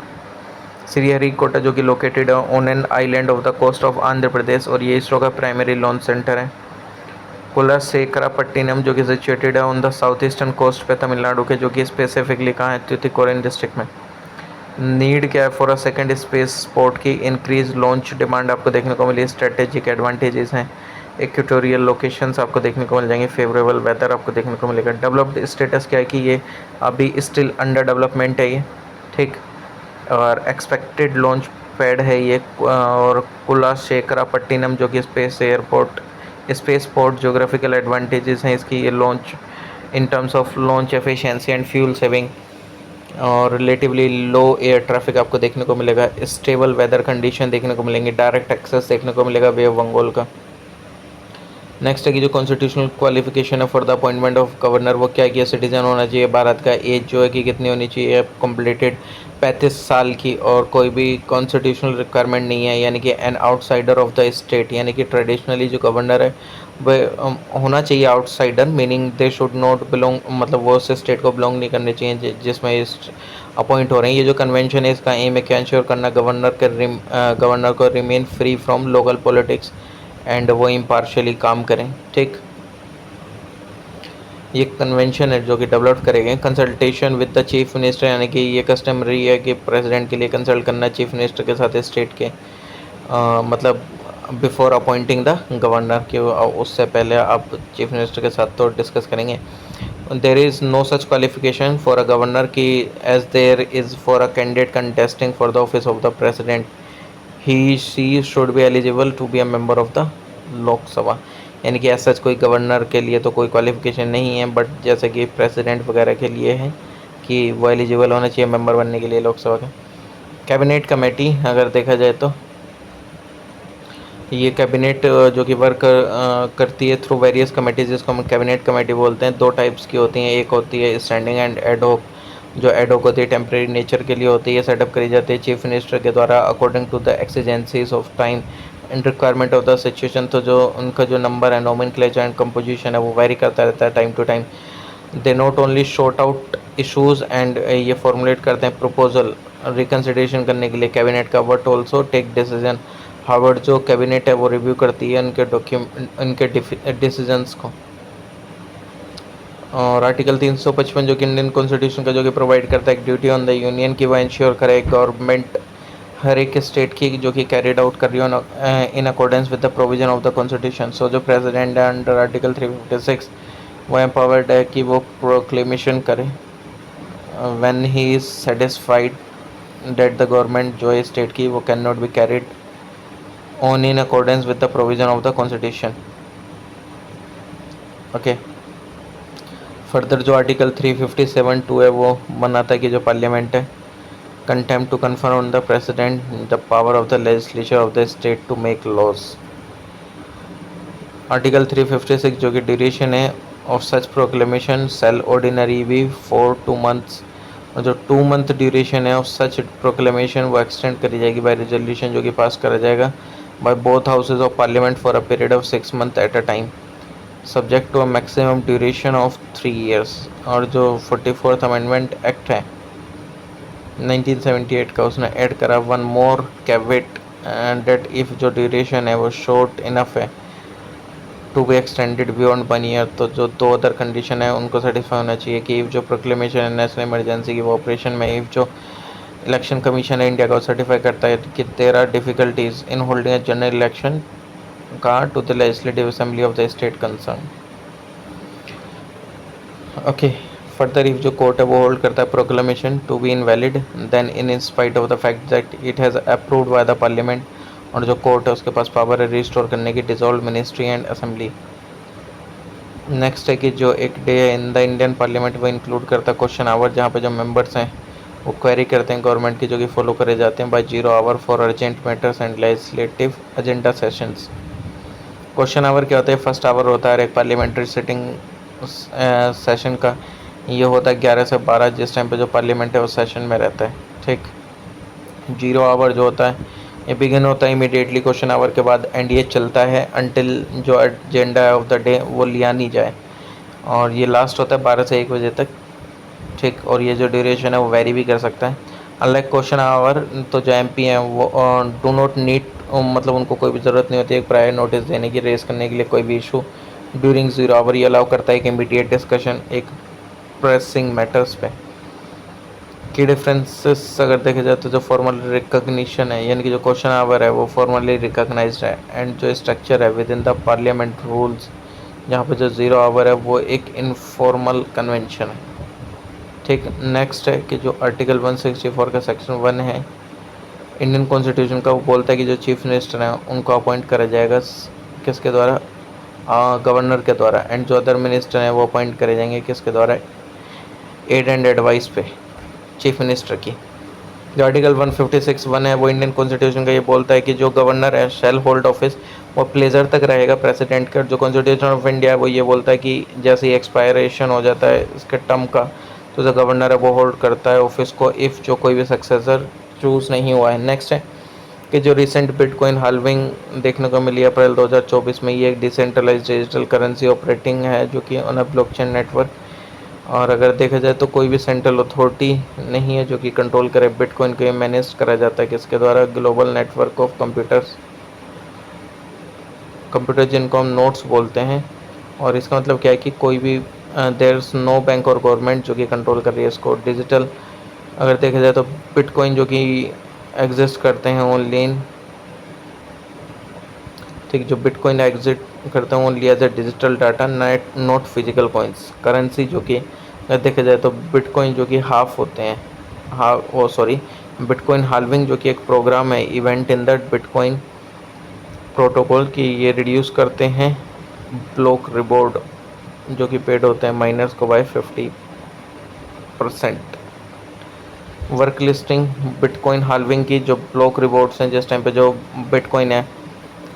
Sriharikota जो कि located on an island of the coast of Andhra Pradesh, और ये इसरो का प्राइमरी लॉन्च सेंटर है। कुलासेकरापट्टिनम जो कि सिचुएटेड है on the south eastern coast पे तमिलनाडु के, जो कि स्पेसिफिकली कहाँ है, तुतिकोरिन डिस्ट्रिक्ट में। नीड क्या है for a second space port की, इंक्रीज लॉन्च डिमांड आपको देखने को मिली, स्ट्रेटेजिक एडवांटेजेस हैं, इक्वेटोरियल लोकेशंस आपको देखने को मिल जाएंगे, फेवरेबल वेदर आपको देखने को मिलेगा। डेवलप्ड स्टेटस क्या है कि ये अभी स्टिल अंडर डेवलपमेंट है ये, ठीक, और एक्सपेक्टेड लॉन्च पैड है ये। और कुलाशेखरापट्टिनम जो कि स्पेस पोर्ट जोग्राफिकल एडवांटेजेस हैं इसकी, ये launch in terms of launch efficiency and fuel saving, और रिलेटिवली लो एयर ट्रैफिक आपको देखने को मिलेगा, स्टेबल वेदर कंडीशन देखने को मिलेंगे, डायरेक्ट एक्सेस देखने को मिलेगा बे ऑफ बंगाल का। नेक्स्ट है कि जो कॉन्स्टिट्यूशनल क्वालिफिकेशन है for the appointment of governor, वो क्या है कि सिटीजन होना चाहिए भारत का, एज जो है कि कितनी होनी चाहिए, कंप्लीटेड 35 साल की, और कोई भी कॉन्स्टिट्यूशनल रिक्वायरमेंट नहीं है, यानी कि an outsider of the state, यानी कि ट्रेडिशनली जो गवर्नर है वह होना चाहिए outsider, meaning they should not belong, मतलब वो उस स्टेट को बिलोंग नहीं करने चाहिए जिसमें इस अपॉइंट हो रहे हैं। ये जो कन्वेंशन है इसका एम है क्या, इंश्योर करना गवर्नर को remain free from local politics and वो इम्पार्शली काम करें, ठीक। ये कन्वेंशन है जो कि डेवलप करेंगे consultation with the chief minister, यानी कि ये कस्टमरी है कि प्रेसिडेंट के लिए कंसल्ट करना चीफ मिनिस्टर के साथ स्टेट के, मतलब बिफोर अपॉइंटिंग द गवर्नर के, उससे पहले आप चीफ मिनिस्टर के साथ तो डिस्कस करेंगे। There is no such qualification for a governor की as there is for a candidate contesting for the office of the president, he she should be eligible to be a member of the Lok Sabha, यानी कि ऐसा कोई governor के लिए तो कोई qualification नहीं है, बट जैसे कि प्रेसिडेंट वगैरह के लिए है कि वो एलिजिबल होना चाहिए मेंबर बनने के लिए लोकसभा का। कैबिनेट कमेटी अगर देखा जाए तो ये कैबिनेट जो कि वर्क करती है थ्रू वेरियस कमेटीज, जिसको हम कैबिनेट कमेटी बोलते हैं। दो टाइप्स की होती हैं, एक होती है स्टैंडिंग एंड एडहोक, जो एडहोक होती है टेम्प्रेरी नेचर के लिए होती है, सेटअप करी जाती है चीफ मिनिस्टर के द्वारा according to the exigencies of time and requirement of the situation. तो जो उनका जो नंबर है, नोमेनक्लेचर एंड कंपोजिशन है, वो वेरी करता रहता है time to time. They not only sort out issues and ये फॉर्मुलेट करते हैं प्रपोजल रिकन्सिडरेशन करने के लिए कैबिनेट का, बट ऑल्सो टेक डिसीजन। हार्वर्ड जो कैबिनेट है वो रिव्यू करती है उनके डिसीजंस को। और आर्टिकल 355 जो कि इंडियन कॉन्स्टिट्यूशन का जो कि प्रोवाइड करता है एक ड्यूटी ऑन द यूनियन की, वो इंश्योर करे गवर्नमेंट हर एक स्टेट की जो कि कैरिड आउट कर रही हो in accordance with the provision of the constitution. So जो प्रेसिडेंट है अंडर आर्टिकल 356 वो एम्पावर्ड है कि वो प्रोक्लेमेशन करे when he is satisfied that the government जो है स्टेट की वो can not be carried on in accordance with the provision of the constitution. Okay, further जो आर्टिकल 357(2) है वो बनाता है कि जो पार्लियामेंट है competent to confer on the president the power of the legislature of the state to make laws. Article 356 जो कि ड्यूरेशन है of such proclamation shall ordinary B for 2 months, और जो 2 month ड्यूरेशन है ऑफ सच प्रोक्लेमेशन वो extend करी जाएगी by resolution जो कि पास करा जाएगा by both houses of parliament for a period of 6 months at a time, subject to a maximum duration of 3 years। और जो 44th अमेंडमेंट एक्ट है 1978 का उसने ऐड करा one more caveat that if जो ड्यूरेशन है वो शॉर्ट इनफ है to be extended beyond 1 year, तो जो दो अदर कंडीशन है उनको सेटिस्फाई होना चाहिए कि इफ़ जो प्रोक्लेमेशन है नेशनल इमरजेंसी की वो ऑपरेशन में, इफ़ जो इलेक्शन कमीशन है इंडिया का सर्टिफाई करता है कि there are difficulties in holding a general election का to the legislative assembly of the state concern. Okay, further if जो कोर्ट है वो होल्ड करता है proclamation to be invalid then in spite of the fact that it has approved by the parliament, और जो court है उसके पास power है रिस्टोर करने की dissolve ministry and assembly. Next है कि जो एक डे है इन द इंडियन पार्लियामेंट वो इंक्लूड करता है क्वेश्चन आवर, जहाँ पे जो मेंबर्स हैं वो क्वेरी करते हैं गवर्नमेंट की जो कि फॉलो करे जाते हैं by 0 hour for urgent matters and legislative agenda sessions. Question hour क्या होता है? फर्स्ट आवर होता है एक पार्लियामेंट्री सिटिंग सेशन का, ये होता है 11 से 12 जिस टाइम पे जो पार्लियामेंट है वो सेशन में रहता है। ठीक, 0 आवर जो होता है ये बिगिन होता है इमीडिएटली क्वेश्चन आवर के बाद एंड ये चलता है अनटिल जो एजेंडा ऑफ द डे वो लिया नहीं जाए, और ये लास्ट होता है 12 से 1 बजे तक। ठीक, और ये जो ड्यूरेशन है वो वेरी भी कर सकता है। अनलाइक क्वेश्चन आवर तो जो एमपी हैं वो डू नॉट नीड, मतलब उनको कोई भी ज़रूरत नहीं होती है प्रायर नोटिस देने की, रेस करने के लिए कोई भी इशू ड्यूरिंग 0 आवर। ये अलाउ करता है कि इमीडिएट डिस्कशन एक प्रेसिंग मैटर्स पे। की डिफरेंसेस अगर देखे जाए तो जो फॉर्मल रिकग्निशन है यानी कि जो क्वेश्चन आवर है वो फॉर्मली रिकग्नाइज्ड है, एंड जो स्ट्रक्चर है with in the parliament rules, जहाँ पे जो 0 आवर है वो एक इनफॉर्मल कन्वेंशन है। ठीक, नेक्स्ट है कि जो आर्टिकल 164 का सेक्शन 1 है इंडियन कॉन्स्टिट्यूशन का, वो बोलता है कि जो चीफ मिनिस्टर हैं उनको अपॉइंट करा जाएगा किसके द्वारा? गवर्नर के द्वारा, एंड जो अदर मिनिस्टर हैं वो अपॉइंट करे जाएंगे किसके द्वारा? एड एंड एडवाइस पे चीफ मिनिस्टर की। जो आर्टिकल 156(1) है वो इंडियन कॉन्स्टिट्यूशन का ये बोलता है कि जो गवर्नर है शैल होल्ड ऑफिस वो प्लेजर तक रहेगा प्रेसिडेंट का। जो कॉन्स्टिट्यूशन ऑफ इंडिया है वो ये बोलता है कि जैसे ही एक्सपायरेशन हो जाता है इसके टर्म का, तो जो गवर्नर है वो होल्ड करता है ऑफिस को इफ़ जो कोई भी सक्सेसर चूज़ नहीं हुआ है। नेक्स्ट है कि जो रिसेंट बिटकॉइन हाल्विंग देखने को मिली अप्रैल 2024 में, ये एक डिसेंट्रलाइज्ड डिजिटल करेंसी ऑपरेटिंग है जो कि ऑन अ ब्लॉकचेन नेटवर्क, और अगर देखा जाए तो कोई भी सेंट्रल अथॉरिटी नहीं है जो कि कंट्रोल करे बिटकॉइन को। ये मैनेज करा जाता है किसके द्वारा? ग्लोबल नेटवर्क ऑफ कंप्यूटर जिनको हम नोड्स बोलते हैं। और इसका मतलब क्या है कि कोई भी देयर इज़ नो बैंक और गवर्नमेंट जो कि कंट्रोल कर रही है इसको। डिजिटल अगर देखा जाए तो बिटकॉइन जो कि एग्जिस्ट करते हैं ऑनलाइन, ठीक, जो बिटकॉइन एग्जिट करते हैं only as a digital data net not physical coins. Currency जो कि अगर देखा जाए तो बिटकॉइन जो कि हाफ होते हैं, बिटकॉइन हाल्विंग जो कि एक प्रोग्राम है event in that bitcoin protocol की, ये रिड्यूस करते हैं ब्लॉक रिवॉर्ड जो कि पेड होते हैं माइनर्स को by 50%। Work listing bitcoin halving की जो ब्लॉक रिवॉर्ड्स हैं जिस टाइम पे जो बिटकॉइन है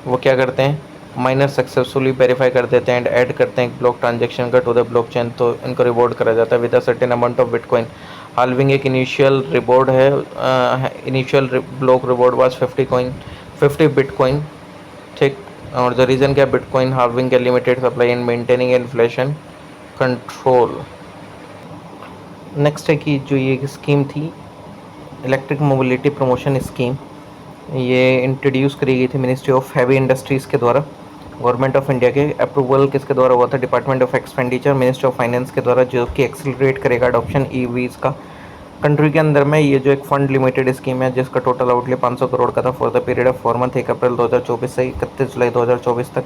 वो क्या करते हैं? माइनर सक्सेसफुली वेरीफाई कर देते हैं एंड ऐड करते हैं एक ब्लॉक ट्रांजेक्शन का टू द ब्लॉकचेन, तो इनको रिवॉर्ड करा जाता है with a certain amount of bitcoin. Halving एक इनिशियल रिवॉर्ड है, initial block reward was 50 bitcoin. ठीक, और द रीज़न क्या? बिटकॉइन हाल्विंग के limited supply and maintaining inflation control. Next है कि जो ये स्कीम थी इलेक्ट्रिक मोबिलिटी प्रमोशन स्कीम, ये इंट्रोड्यूस करी गई थी मिनिस्ट्री ऑफ हैवी इंडस्ट्रीज़ के द्वारा, गवर्नमेंट ऑफ इंडिया के। अप्रूवल किसके द्वारा हुआ था? Department of expenditure ministry of finance के द्वारा, जो कि एक्सेलरेट करेगा अडॉप्शन ईवीज़ का कंट्री के अंदर में। ये जो एक फंड लिमिटेड स्कीम है जिसका टोटल आउटले 500 करोड़ का था for the period of 4 month 1 April 2024 से 31 जुलाई 2024 तक,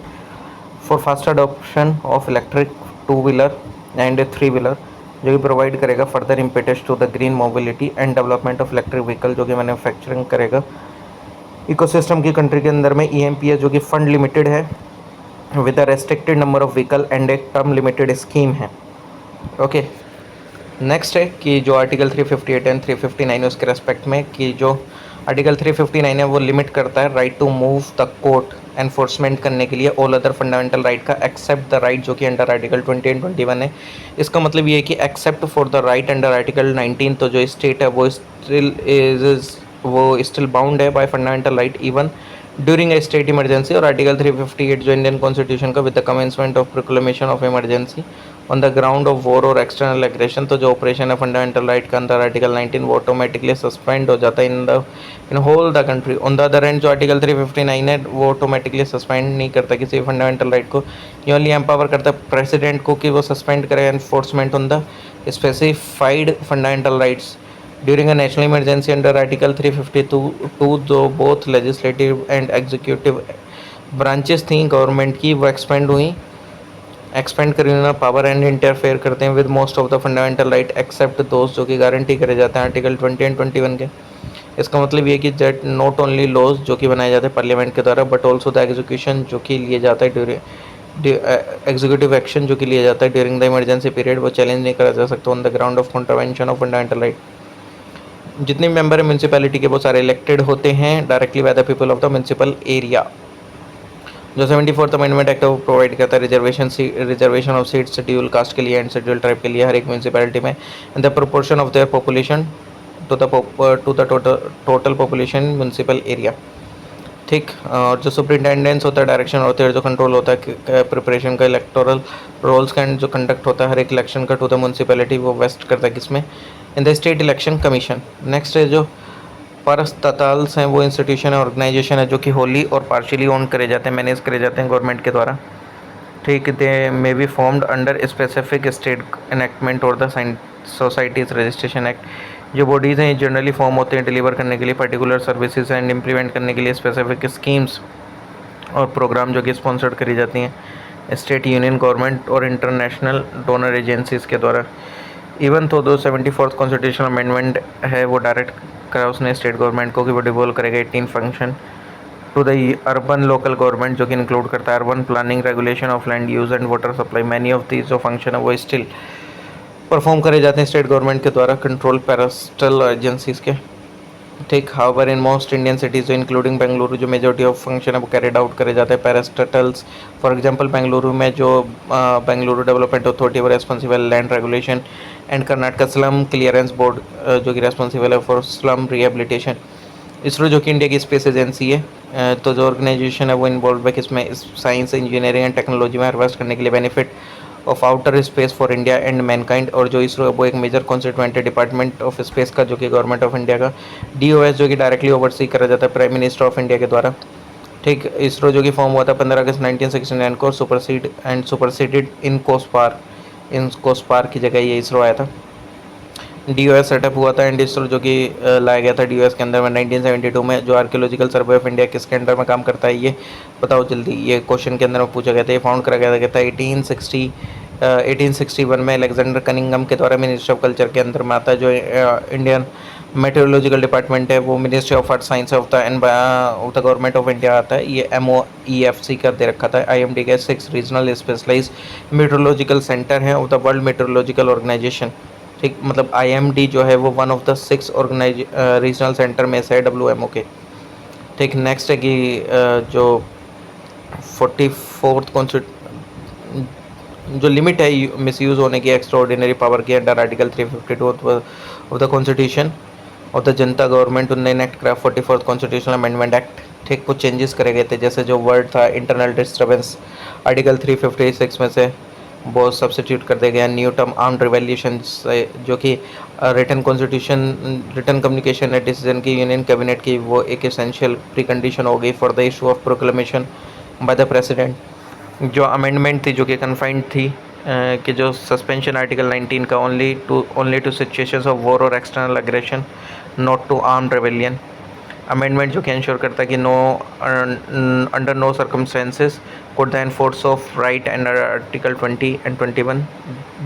for fast adoption of electric 2 wheeler and 3 wheeler, जो कि प्रोवाइड करेगा further impetus to the green mobility and development of electric vehicle, जो कि मैन्युफैक्चरिंग करेगा इकोसिस्टम की कंट्री के अंदर में। ईएमपीएस जो कि फंड लिमिटेड है with a restricted number of vehicle and एक टर्म लिमिटेड स्कीम है। ओके, नेक्स्ट है कि जो आर्टिकल 358 एंड 359 उसके रेस्पेक्ट में, कि जो आर्टिकल 359 है वो लिमिट करता है right to move the court enforcement करने के लिए ऑल अदर फंडामेंटल राइट का एक्सेप्ट द राइट जो कि अंडर आर्टिकल 20 एंड 21 है। इसका मतलब ये है कि except for the right under article 19, तो जो स्टेट है वो स्टिल बाउंड है bye fundamental right even during a state emergency. और आर्टिकल 358 जो इंडियन कॉन्स्टिट्यूशन का with the commencement of proclamation of emergency on the ground of war और external aggression, तो जो ऑपरेशन है फंडामेंटल राइट का अंदर आर्टिकल 19 वो ऑटोमेटिकली सस्पेंड हो जाता है in whole the country. On the other hand जो आर्टिकल 359 है वो ऑटोमेटिकली सस्पेंड नहीं करता किसी फंडामेंटल राइट को, ये ओनली एम्पावर करता है प्रेसिडेंट को कि वो सस्पेंड करे enforcement on the specified fundamental rights during a national emergency under article 352। जो both legislative and executive branches थी गवर्नमेंट की वो एक्सपेंड करी उन्होंने पावर एंड इंटरफेयर करते हैं with most of the fundamental right except दोस्त जो कि गारंटी करे जाते हैं आर्टिकल 20 एंड 21 के। इसका मतलब ये कि दैट नॉट ओनली लॉज जो कि बनाए जाते हैं पार्लियामेंट के द्वारा बट ऑल्सो द एग्जीक्यूशन जो कि लिए जाता है ड्यूरिंग एग्जीक्यूटिव एक्शन जो कि लिया जाता है ड्यूरिंग द इमरजेंसी पीरियड वो चैलेंज नहीं करा जा सकता on the ground of contravention of fundamental right. जितने मेंबर म्यूनसिपैलिटी के वो सारे इलेक्टेड होते हैं directly by the people of the municipal area. जो 74th अमेंडमेंट एक्ट वो प्रोवाइड करता है reservation of seat schedule caste के लिए एंड शेड्यूल ट्राइब के लिए हर एक म्यूनसिपैलिटी में and the proportion of their population to the total population municipal area. ठीक, और जो सुपरिटेंडेंस होता है डायरेक्शन होता है जो कंट्रोल होता है प्रिपरेशन का इलेक्टोरल रोल्स का एंड जो कंडक्ट होता है हर एक इलेक्शन का टू द म्यूनसिपैलिटी वो वेस्ट करता है किसमें इन the state election commission. Next है जो परस्तताल्स हैं वो इंस्टीट्यूशन है ऑर्गेनाइजेशन है जो कि होली और पार्शियली ओन करे जाते हैं मैनेज करे जाते हैं गवर्नमेंट के द्वारा। ठीक, they may be formed under specific state enactment और द सोसाइटीज़ रजिस्ट्रेशन एक्ट। जो बॉडीज़ हैं जनरली फॉर्म होते हैं डिलीवर करने के लिए पर्टिकुलर सर्विसेज एंड इम्प्लीमेंट करने के लिए स्पेसिफिक स्कीम्स और प्रोग्राम जो कि स्पॉन्सर्ड करी जाती हैं स्टेट यूनियन गवर्नमेंट और इंटरनेशनल डोनर एजेंसीज़ के द्वारा। इवन तो 74th कॉन्स्टिट्यूशनल अमेंडमेंट है वो डायरेक्ट करा उसने स्टेट गवर्नमेंट को कि वो डिवोल्व करेगा 18 function to the urban local government जो कि इंक्लूड करता है urban planning regulation of land use and water supply. Many of these जो फंक्शन है वो स्टिल परफॉर्म करे जाते हैं स्टेट गवर्नमेंट के द्वारा कंट्रोल पैरास्टल एजेंसीज के। ठीक, however in most Indian cities including Bengaluru जो मेजोरिटी ऑफ फंक्शन है वो कैरिड आउट करे जाते हैं पैरास्टल्स। फॉर एग्जांपल बेंगलुरु में जो बेंगलुरु डेवलपमेंट अथॉरिटी वो responsible land regulation and Karnataka slum clearance board जो कि रेस्पॉन्सिबल है फॉर स्लम रिहेबिलिटेशन। इसरो जो कि इंडिया की स्पेस एजेंसी है तो जो ऑर्गेनाइजेशन है वो इन्वॉल्व है किसमें साइंस इंजीनियरिंग एंड टेक्नोलॉजी में इन्वेस्ट करने के लिए benefit of outer space for India and Mankind. और जो इसरो वो एक मेजर कॉन्स्टिट्यूएंट है डिपार्टमेंट ऑफ स्पेस का जो कि गवर्नमेंट ऑफ इंडिया का DOS जो कि डायरेक्टली ओवरसी करा जाता है प्राइम मिनिस्टर ऑफ इंडिया के द्वारा। ठीक, इसरो जो कि फॉर्म हुआ था 15 अगस्त 1969 को सुपरसीडेड इन कोस्पार की जगह ये इसरो आया था। DOS सेटअप हुआ था एंड इसरो जो कि लाया गया था DOS के अंदर में 1972 में। जो आर्कियोलॉजिकल सर्वे ऑफ इंडिया किसके अंडर में काम करता है ये बताओ जल्दी, ये क्वेश्चन के अंदर में पूछा गया था। ये फाउंड करा गया था 1861 में अलेक्जेंडर कनिंगम के द्वारा मिनिस्ट्री ऑफ कल्चर के अंदर में आता है। जो इंडियन मेट्रोलॉजिकल डिपार्टमेंट है वो ministry of earth science of the government of India आता है। ये MOEFC का दे रखा था। IMD के 6 रीजनल स्पेशलाइज मेट्रोलॉजिकल सेंटर हैं of the world meteorological organisation. ठीक, मतलब IMD जो है वो one of the 6 regional centre में से है WMO के। ठीक, नेक्स्ट है कि जो 44th जो लिमिट है मिसयूज़ होने की एक्स्ट्राऑर्डिनरी पावर की under article 352 of the constitution of the Janata government उन्होंने इनेक्ट करा 44th कॉन्स्टिट्यूशनल अमेंडमेंट एक्ट। ठीक, कुछ चेंजेस करे गए थे जैसे जो वर्ड था इंटरनल डिस्टर्बेंस आर्टिकल 356 में से वो सब्सिट्यूट कर दिया गया न्यू टर्म आर्म्ड रिवॉल्यूशन जो कि रिटन कम्युनिकेशन है डिसीजन की यूनियन कैबिनेट की वो एक एसेंशियल प्री कंडीशन हो गई for the issue of proclamation by the president. जो अमेंडमेंट थी जो कि कन्फाइंड थी कि जो सस्पेंशन आर्टिकल 19 का only to situations of war और external aggression not to armed rebellion. Amendment जो कि इंश्योर करता है कि under no circumstances could the enforce of right under article 20 and 21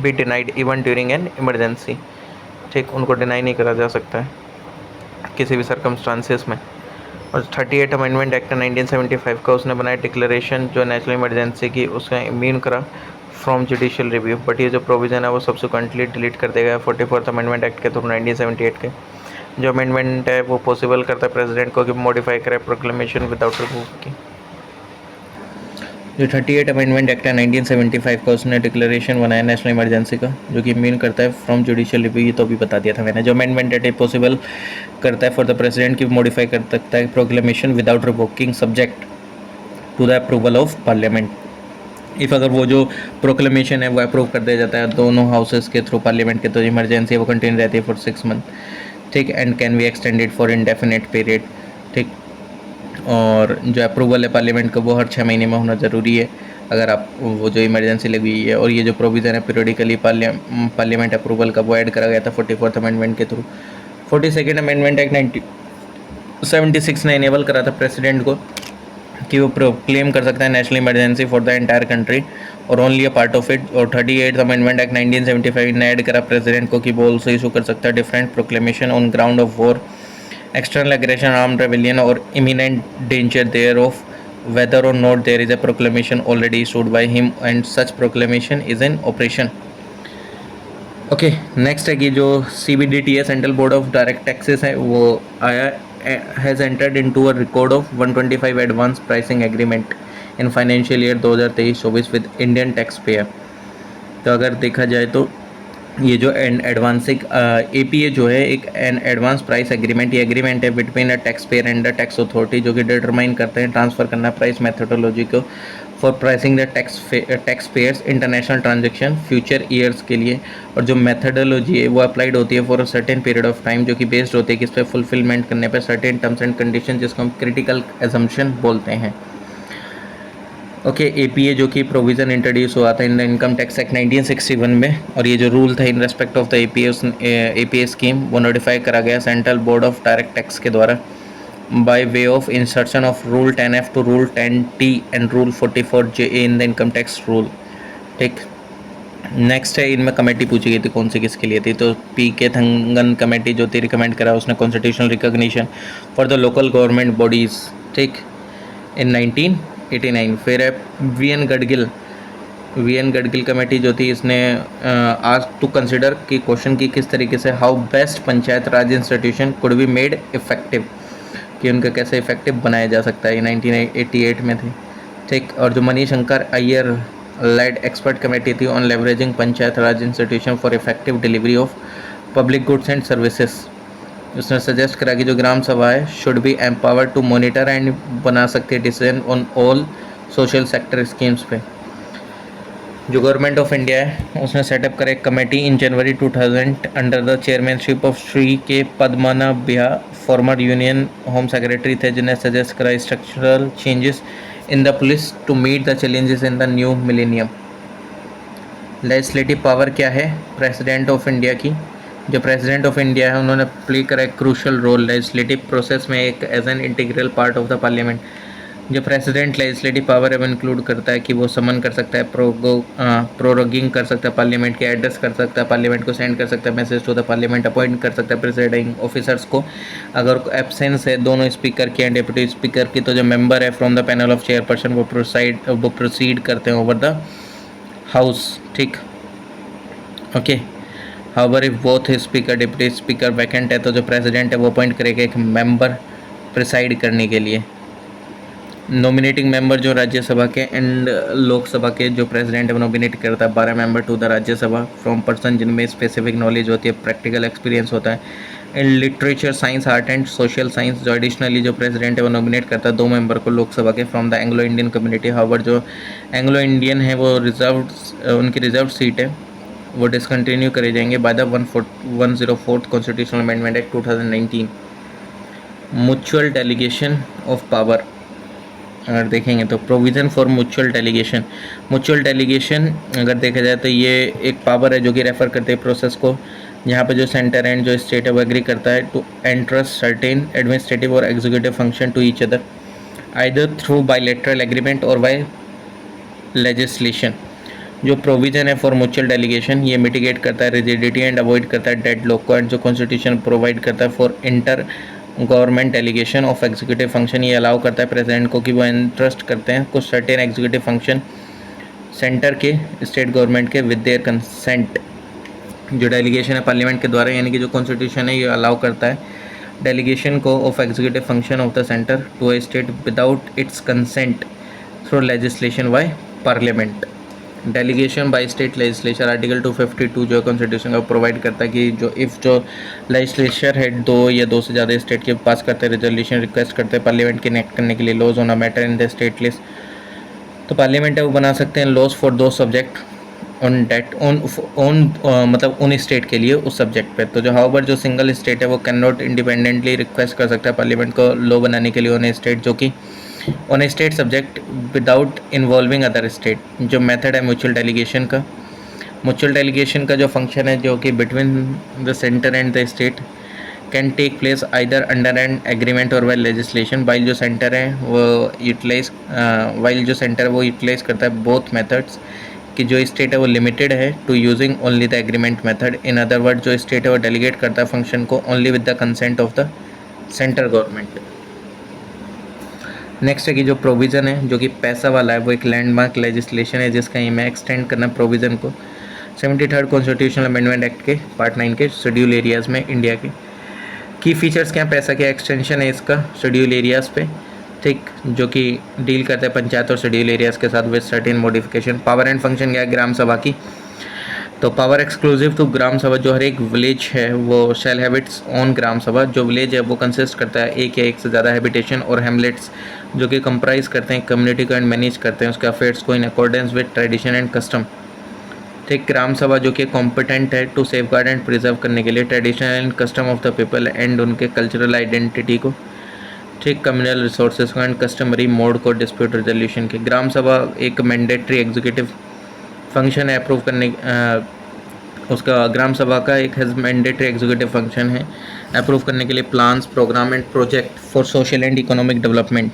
be denied even during an emergency। ठीक, उनको deny नहीं करा जा सकता है किसी भी सर्कमस्टांसेस में। और 38 अमेंडमेंट एक्ट 1975 का उसने बनाया डिक्लेरेशन जो नेशनल इमरजेंसी की उसका इम्यून करा फ्रॉम जुडिशियल रिव्यू बट ये जो प्रोविज़न है वो सब्सिक्वेंटली डिलीट कर दिया गया 44th अमेंडमेंट एक्ट के थ्रू 1978 के। जो अमेंडमेंट है वो पॉसिबल करता है प्रेसिडेंट को कि मॉडिफाई करे प्रोक्लेमेशन विदाउट रिवोक की। जो 38 अमेंडमेंट एक्ट है 1975 का उसने डिक्लेरेशन बनाया नेशनल इमरजेंसी का जो कि मीन करता है फ्रॉम जुडिशियल रिव्यू, ये तो अभी बता दिया था मैंने। जो अमेंडमेंट एक्ट पॉसिबल करता है फॉर द प्रेसिडेंट की मॉडिफाई कर सकता है proclamation without revoking subject to the approval of parliament. If अगर वो जो प्रोक्लेमेशन है वो अप्रूव कर दिया जाता है दोनों हाउसेस के थ्रू पार्लियामेंट के, तो इमरजेंसी वो कंटिन्यू रहती है फॉर 6 मंथ, ठीक, and can be extended for indefinite period, ठीक। और जो अप्रूवल है पार्लियामेंट का वो हर 6 महीने में होना ज़रूरी है अगर आप वो जो इमरजेंसी लगी हुई है। और ये जो प्रोविज़न है पीरियडिकली पार्लियामेंट अप्रूवल का वो ऐड करा गया था 44th अमेंडमेंट के थ्रू। 42nd अमेंडमेंट एक्ट 1976 ने इनेबल करा था प्रेसिडेंट को कि वो प्रोक्लेम कर सकता है national emergency for the entire country और only a part of it. और 38th अमेंडमेंट एक्ट 1975 ने ऐड करा प्रेसिडेंट को कि वो ऑल्सो इशू कर सकता है different proclamation on ground of war, external aggression, armed rebellion, or imminent danger thereof, whether or not there is a proclamation already issued by him and such proclamation is in operation. Okay, next है कि जो CBDT है, central board of direct taxes है, वो आया has entered into a record of 125 advance pricing agreement in financial year 2023-24 with Indian tax payer. तो अगर देखा जाए तो ये जो एडवांसिक APA जो है एक एन एडवांस प्राइस एग्रीमेंट, ये एग्रीमेंट है between a tax payer and the tax authority, जो कि डिटरमाइन करते हैं ट्रांसफ़र करना प्राइस मेथोडोलॉजी को for pricing the tax payers international transaction future years के लिए। और जो मेथोडोलॉजी है वो अप्लाइड होती है for a certain period of time, जो कि बेस्ड होती है कि इस पर फुलफिलमेंट करने पर सर्टेन टर्म्स एंड कंडीशन, जिसको हम क्रिटिकल एजम्पशन बोलते हैं। ओके, APA जो कि प्रोविज़न इंट्रोड्यूस हुआ था in the income tax act 1961 में, और ये जो रूल था in respect of the APA scheme वो नोटिफाई करा गया central board of direct tax के द्वारा by way of insertion of rule 10F to rule 10T and rule 44JA in the income tax rule, ठीक। Next है, इनमें committee पूछी गई थी कौन सी किसके लिए थी, तो PK थंगन कमेटी जो थी रिकमेंड करा उसने constitutional recognition for the local government bodies, ठीक, इन 1989। फिर है VN गडगिल कमेटी जो थी, इसने आज टू कंसिडर की क्वेश्चन की किस तरीके से how best panchayat raj institution could be made effective, कि उनका कैसे इफेक्टिव बनाया जा सकता है, ये 1988 में थी, ठीक। और जो Mani Shankar Aiyar led expert committee थी on leveraging panchayat raj institution for effective delivery of public goods and services, उसने सजेस्ट करा कि जो ग्राम सभा है should be empowered to monitor and बना सकती है decision on all social sector schemes पे। जो गवर्नमेंट ऑफ इंडिया है उसने सेटअप करा एक committee in January 2000 under the chairmanship of Shri K Padmanabhaiah, former union home secretary थे, जिन्हें सजेस्ट करा structural changes in the police to meet the challenges in the new millennium. Legislative power क्या है president of India की, जो president of India है उन्होंने play करा एक क्रूशल रोल लेजिस्लेटिव प्रोसेस में एक as an integral part of the parliament. जो प्रेसिडेंट लेजिस्लेटिव पावर अब इंक्लूड करता है कि वो समन कर सकता है, प्रोरोगिंग कर सकता है पार्लियामेंट के, एड्रेस कर सकता है पार्लियामेंट को, सेंड कर सकता है message to the parliament, appoint कर सकता है प्रेसिडिंग ऑफिसर्स को। अगर एब्सेंस है दोनों स्पीकर की एंड डिप्टी स्पीकर की, तो जो मेंबर है from the panel of chairperson वो प्रोसीड करते हैं ओवर द हाउस, ठीक। Okay, however if both speaker deputy speaker vacant है तो जो प्रेसिडेंट है वो अपॉइंट करेगा एक मेंबर प्रिसाइड करने के लिए। नॉमिनेटिंग मेंबर जो राज्यसभा के एंड लोकसभा के जो प्रेसिडेंट है वो नॉमिनेट करता है 12 member to the Rajya Sabha from person जिनमें स्पेसिफिक नॉलेज होती है, प्रैक्टिकल एक्सपीरियंस होता है in literature, science, art and social science. जो एडिशनली जो प्रेसिडेंट है वो नॉमिनेट करता है 2 मेंबर को लोकसभा के from the Anglo Indian community. However जो एंग्लो इंडियन है वो उनकी रिजर्व सीट है वो डिसकंटिन्यू करे जाएंगे by the 104th constitutional amendment act 2019। Mutual delegation of power अगर देखेंगे तो प्रोविज़न फॉर म्यूचुअल डेलीगेशन अगर देखा जाए तो ये एक पावर है जो कि रेफ़र करते हैं प्रोसेस को, जहाँ पे जो सेंटर एंड जो स्टेट है वो एग्री करता है टू एंट्रस्ट सर्टेन एडमिनिस्ट्रेटिव और executive function to each other either through bilateral agreement और बाय लेजिस्लेशन। जो प्रोविज़न है फॉर म्यूचुअल डेलीगेशन ये मिटिगेट करता है रिजिडिटी एंड अवॉइड करता है डेड लॉक को, एंड जो कॉन्स्टिट्यूशन प्रोवाइड करता है for inter government delegation of executive function, ये अलाउ करता है प्रेसिडेंट को कि वो इंटरेस्ट करते हैं कुछ सर्टेन एग्जीक्यूटिव फंक्शन सेंटर के, स्टेट गवर्नमेंट के विद देयर कंसेंट। जो डेलीगेशन है पार्लियामेंट के द्वारा, यानी कि जो कॉन्स्टिट्यूशन है ये अलाउ करता है डेलीगेशन को of executive function of the centre to a state without its consent through legislation by parliament. Delegation by state legislature article 252 जो कॉन्स्टिट्यूशन का प्रोवाइड करता है कि जो इफ़ जो लेजिस्लेचर है 2 या 2 से ज़्यादा स्टेट के पास करते हैं रेजोल्यूशन रिक्वेस्ट करते हैं पार्लियामेंट के इनेक्ट करने के लिए laws on a matter in the state list तो पार्लियामेंट है वो बना सकते हैं लॉज फॉर दो सब्जेक्ट ऑन डेट ऑन मतलब उन स्टेट के लिए उस सब्जेक्ट पे। तो जो हाउवर जो सिंगल स्टेट है वो कैन नॉट इंडिपेंडेंटली रिक्वेस्ट कर सकता है पार्लियामेंट को लॉ बनाने के लिए ऑन स्टेट, जो कि on state subject without involving other state. जो मेथड है म्यूचुअल डेलीगेशन का, म्यूचुअल डेलीगेशन का जो फंक्शन है जो कि between the centre and the state can take place either under an agreement और वाइल लेजिस्लेशन। वाइल जो सेंटर है वो यूटिलाइज करता है बोथ मेथड्स, कि जो स्टेट है वो लिमिटेड है to using only the agreement method. In other word जो स्टेट है वो डेलीगेट करता है फंक्शन को only with the consent of the central government. Next है कि जो प्रोविज़न है जो कि पैसा वाला है वो एक लैंडमार्क लेजिस्लेशन है जिसका एम है एक्सटेंड करना प्रोविज़न को 73rd कॉन्स्टिट्यूशनल अमेंडमेंट एक्ट के पार्ट 9 के शेड्यूल एरियाज़ में इंडिया के। की फीचर्स क्या, पैसा क्या एक्सटेंशन है इसका शेड्यूल एरियाज़ पे, ठीक, जो कि डील करते हैं पंचायत और शेड्यूल एरियाज़ के साथ with certain modification. Power and function क्या है ग्राम सभा की, तो power exclusive to gram sabha, जो हर एक विलेज है वो शैल हैव इट्स ओन ग्राम सभा। जो विलेज है वो कंसिस्ट करता है एक या एक से ज़्यादा हैबिटेशन और हेमलेट्स जो कि कंप्राइज करते हैं कम्युनिटी को एंड मैनेज करते हैं उसके अफेयर्स को in accordance with tradition and custom. ठीक, ग्राम सभा जो कि कॉम्पिटेंट है to safeguard and preserve करने के लिए tradition and custom of the people and उनके कल्चरल आइडेंटिटी को, ठीक, कम्युनल रिसोर्सेज को एंड कस्टमरी मोड को डिस्प्यूट रेजोल्यूशन के। ग्राम सभा एक मैंडेटरी एग्जीक्यूटिव फंक्शन है अप्रूव करने, उसका ग्राम सभा का एक मैंडेटरी एग्जीक्यूटिव फंक्शन है अप्रूव करने के लिए plans programme and project for social and economic development,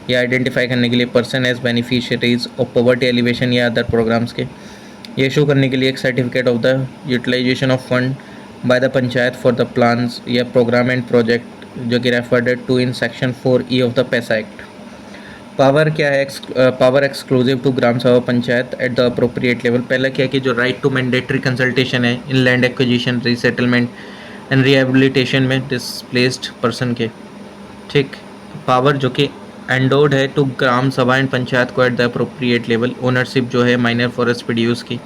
या आइडेंटिफाई करने के लिए person as beneficiaries of poverty alleviation या अदर प्रोग्राम्स के। ये इशू करने के लिए एक certificate of the utilisation of fund by the panchayat for the plans या प्रोग्राम एंड प्रोजेक्ट जो कि referred to in section 4E of the PESA act. Power क्या है, power exclusive to gram sabha panchayat at the appropriate level. पहला क्या है कि जो राइट टू मैंडेटरी कंसल्टेशन है इन land acquisition resettlement and rehabilitation में डिस्प्लेस्ड पर्सन के, ठीक, पावर जो कि एंडोड है टू ग्राम सभा एंड पंचायत को eight the appropriate level. Ownership जो है माइनर फॉरेस्ट प्रोड्यूस की,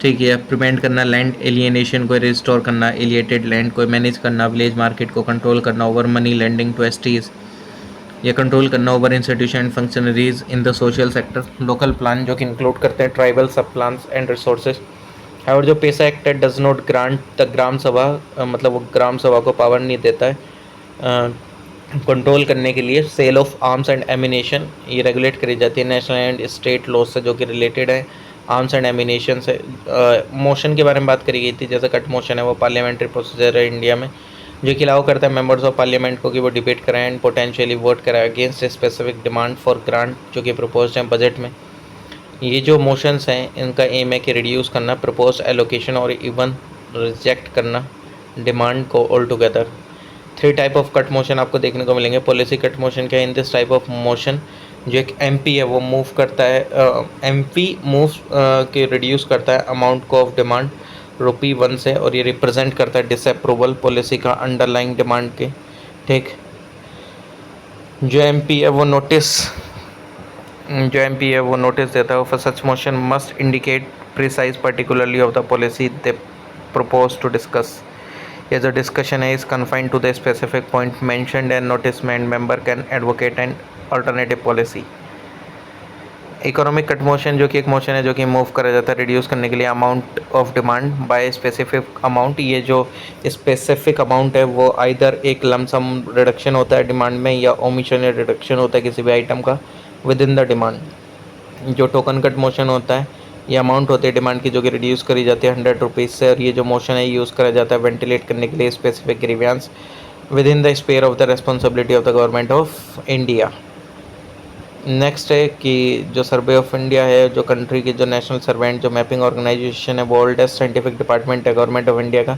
ठीक है, प्रिवेंट करना लैंड एलियनेशन को, रिस्टोर करना एलिएटेड लैंड को, मैनेज करना विलेज मार्केट को, कंट्रोल करना over money lending to STs, या कंट्रोल करना over institution and functionaries in the social sector. Local plan जो कि इंक्लूड करते हैं ट्राइबल सब प्लान्स एंड रिसोर्सेज। और जो PESA act does not grant the gram sabha, मतलब वो ग्राम सभा को पावर नहीं देता है कंट्रोल करने के लिए sale of arms and ammunition, ये रेगुलेट करी जाती है नेशनल एंड स्टेट लॉ से जो कि रिलेटेड है आर्म्स एंड एमिनेशन से। मोशन के बारे में बात करी गई थी, जैसे कट मोशन है वो पार्लियामेंट्री प्रोसीजर है इंडिया में जो कि अलाउ करता है मेंबर्स ऑफ पार्लियामेंट को कि वो डिबेट कराएं एंड पोटेंशियली वोट कराएं against specific demand for grant जो कि प्रपोज्ड हैं बजट में। ये जो मोशंस हैं इनका एम है कि रिड्यूस करना प्रपोज एलोकेशन और इवन रिजेक्ट करना डिमांड को all together. 3 type of cut motion आपको देखने को मिलेंगे। पॉलिसी कट मोशन क्या है, in this type of motion जो एक एमपी है वो मूव करता है, एमपी मूव के रिड्यूस करता है अमाउंट को ऑफ डिमांड ₹1 से, और ये रिप्रेजेंट करता है डिसअप्रूवल पॉलिसी का अंडरलाइंग डिमांड के, ठीक। जो एमपी है वो नोटिस देता है for such motion must indicate precise particularly of the policy they propose to discuss. ये जो डिस्कशन है is confined to the specific point mentioned and notice में and member can advocate and alternative policy. Economic cut motion जो कि एक motion है जो कि मूव करा जाता है रिड्यूस करने के लिए amount of demand by specific amount. ये जो स्पेसिफिक अमाउंट है वो आइदर एक लमसम रिडक्शन होता है डिमांड में या ओमिशन या रिडक्शन होता है किसी भी आइटम का विद इन द डिमांड। जो टोकन कट मोशन होता है ये अमाउंट होती है डिमांड की जो कि रिड्यूस करी जाती है ₹100 से, और ये जो मोशन है यूज़ करा जाता है वेंटिलेट करने के लिए specific grievance with in the sphere of the responsibility of the government of India. Next है कि जो सर्वे ऑफ इंडिया है जो कंट्री की जो नेशनल सर्वेंट जो मैपिंग ऑर्गेनाइजेशन है वो ओल्डेस्ट साइंटिफिक डिपार्टमेंट है गवर्नमेंट ऑफ इंडिया का।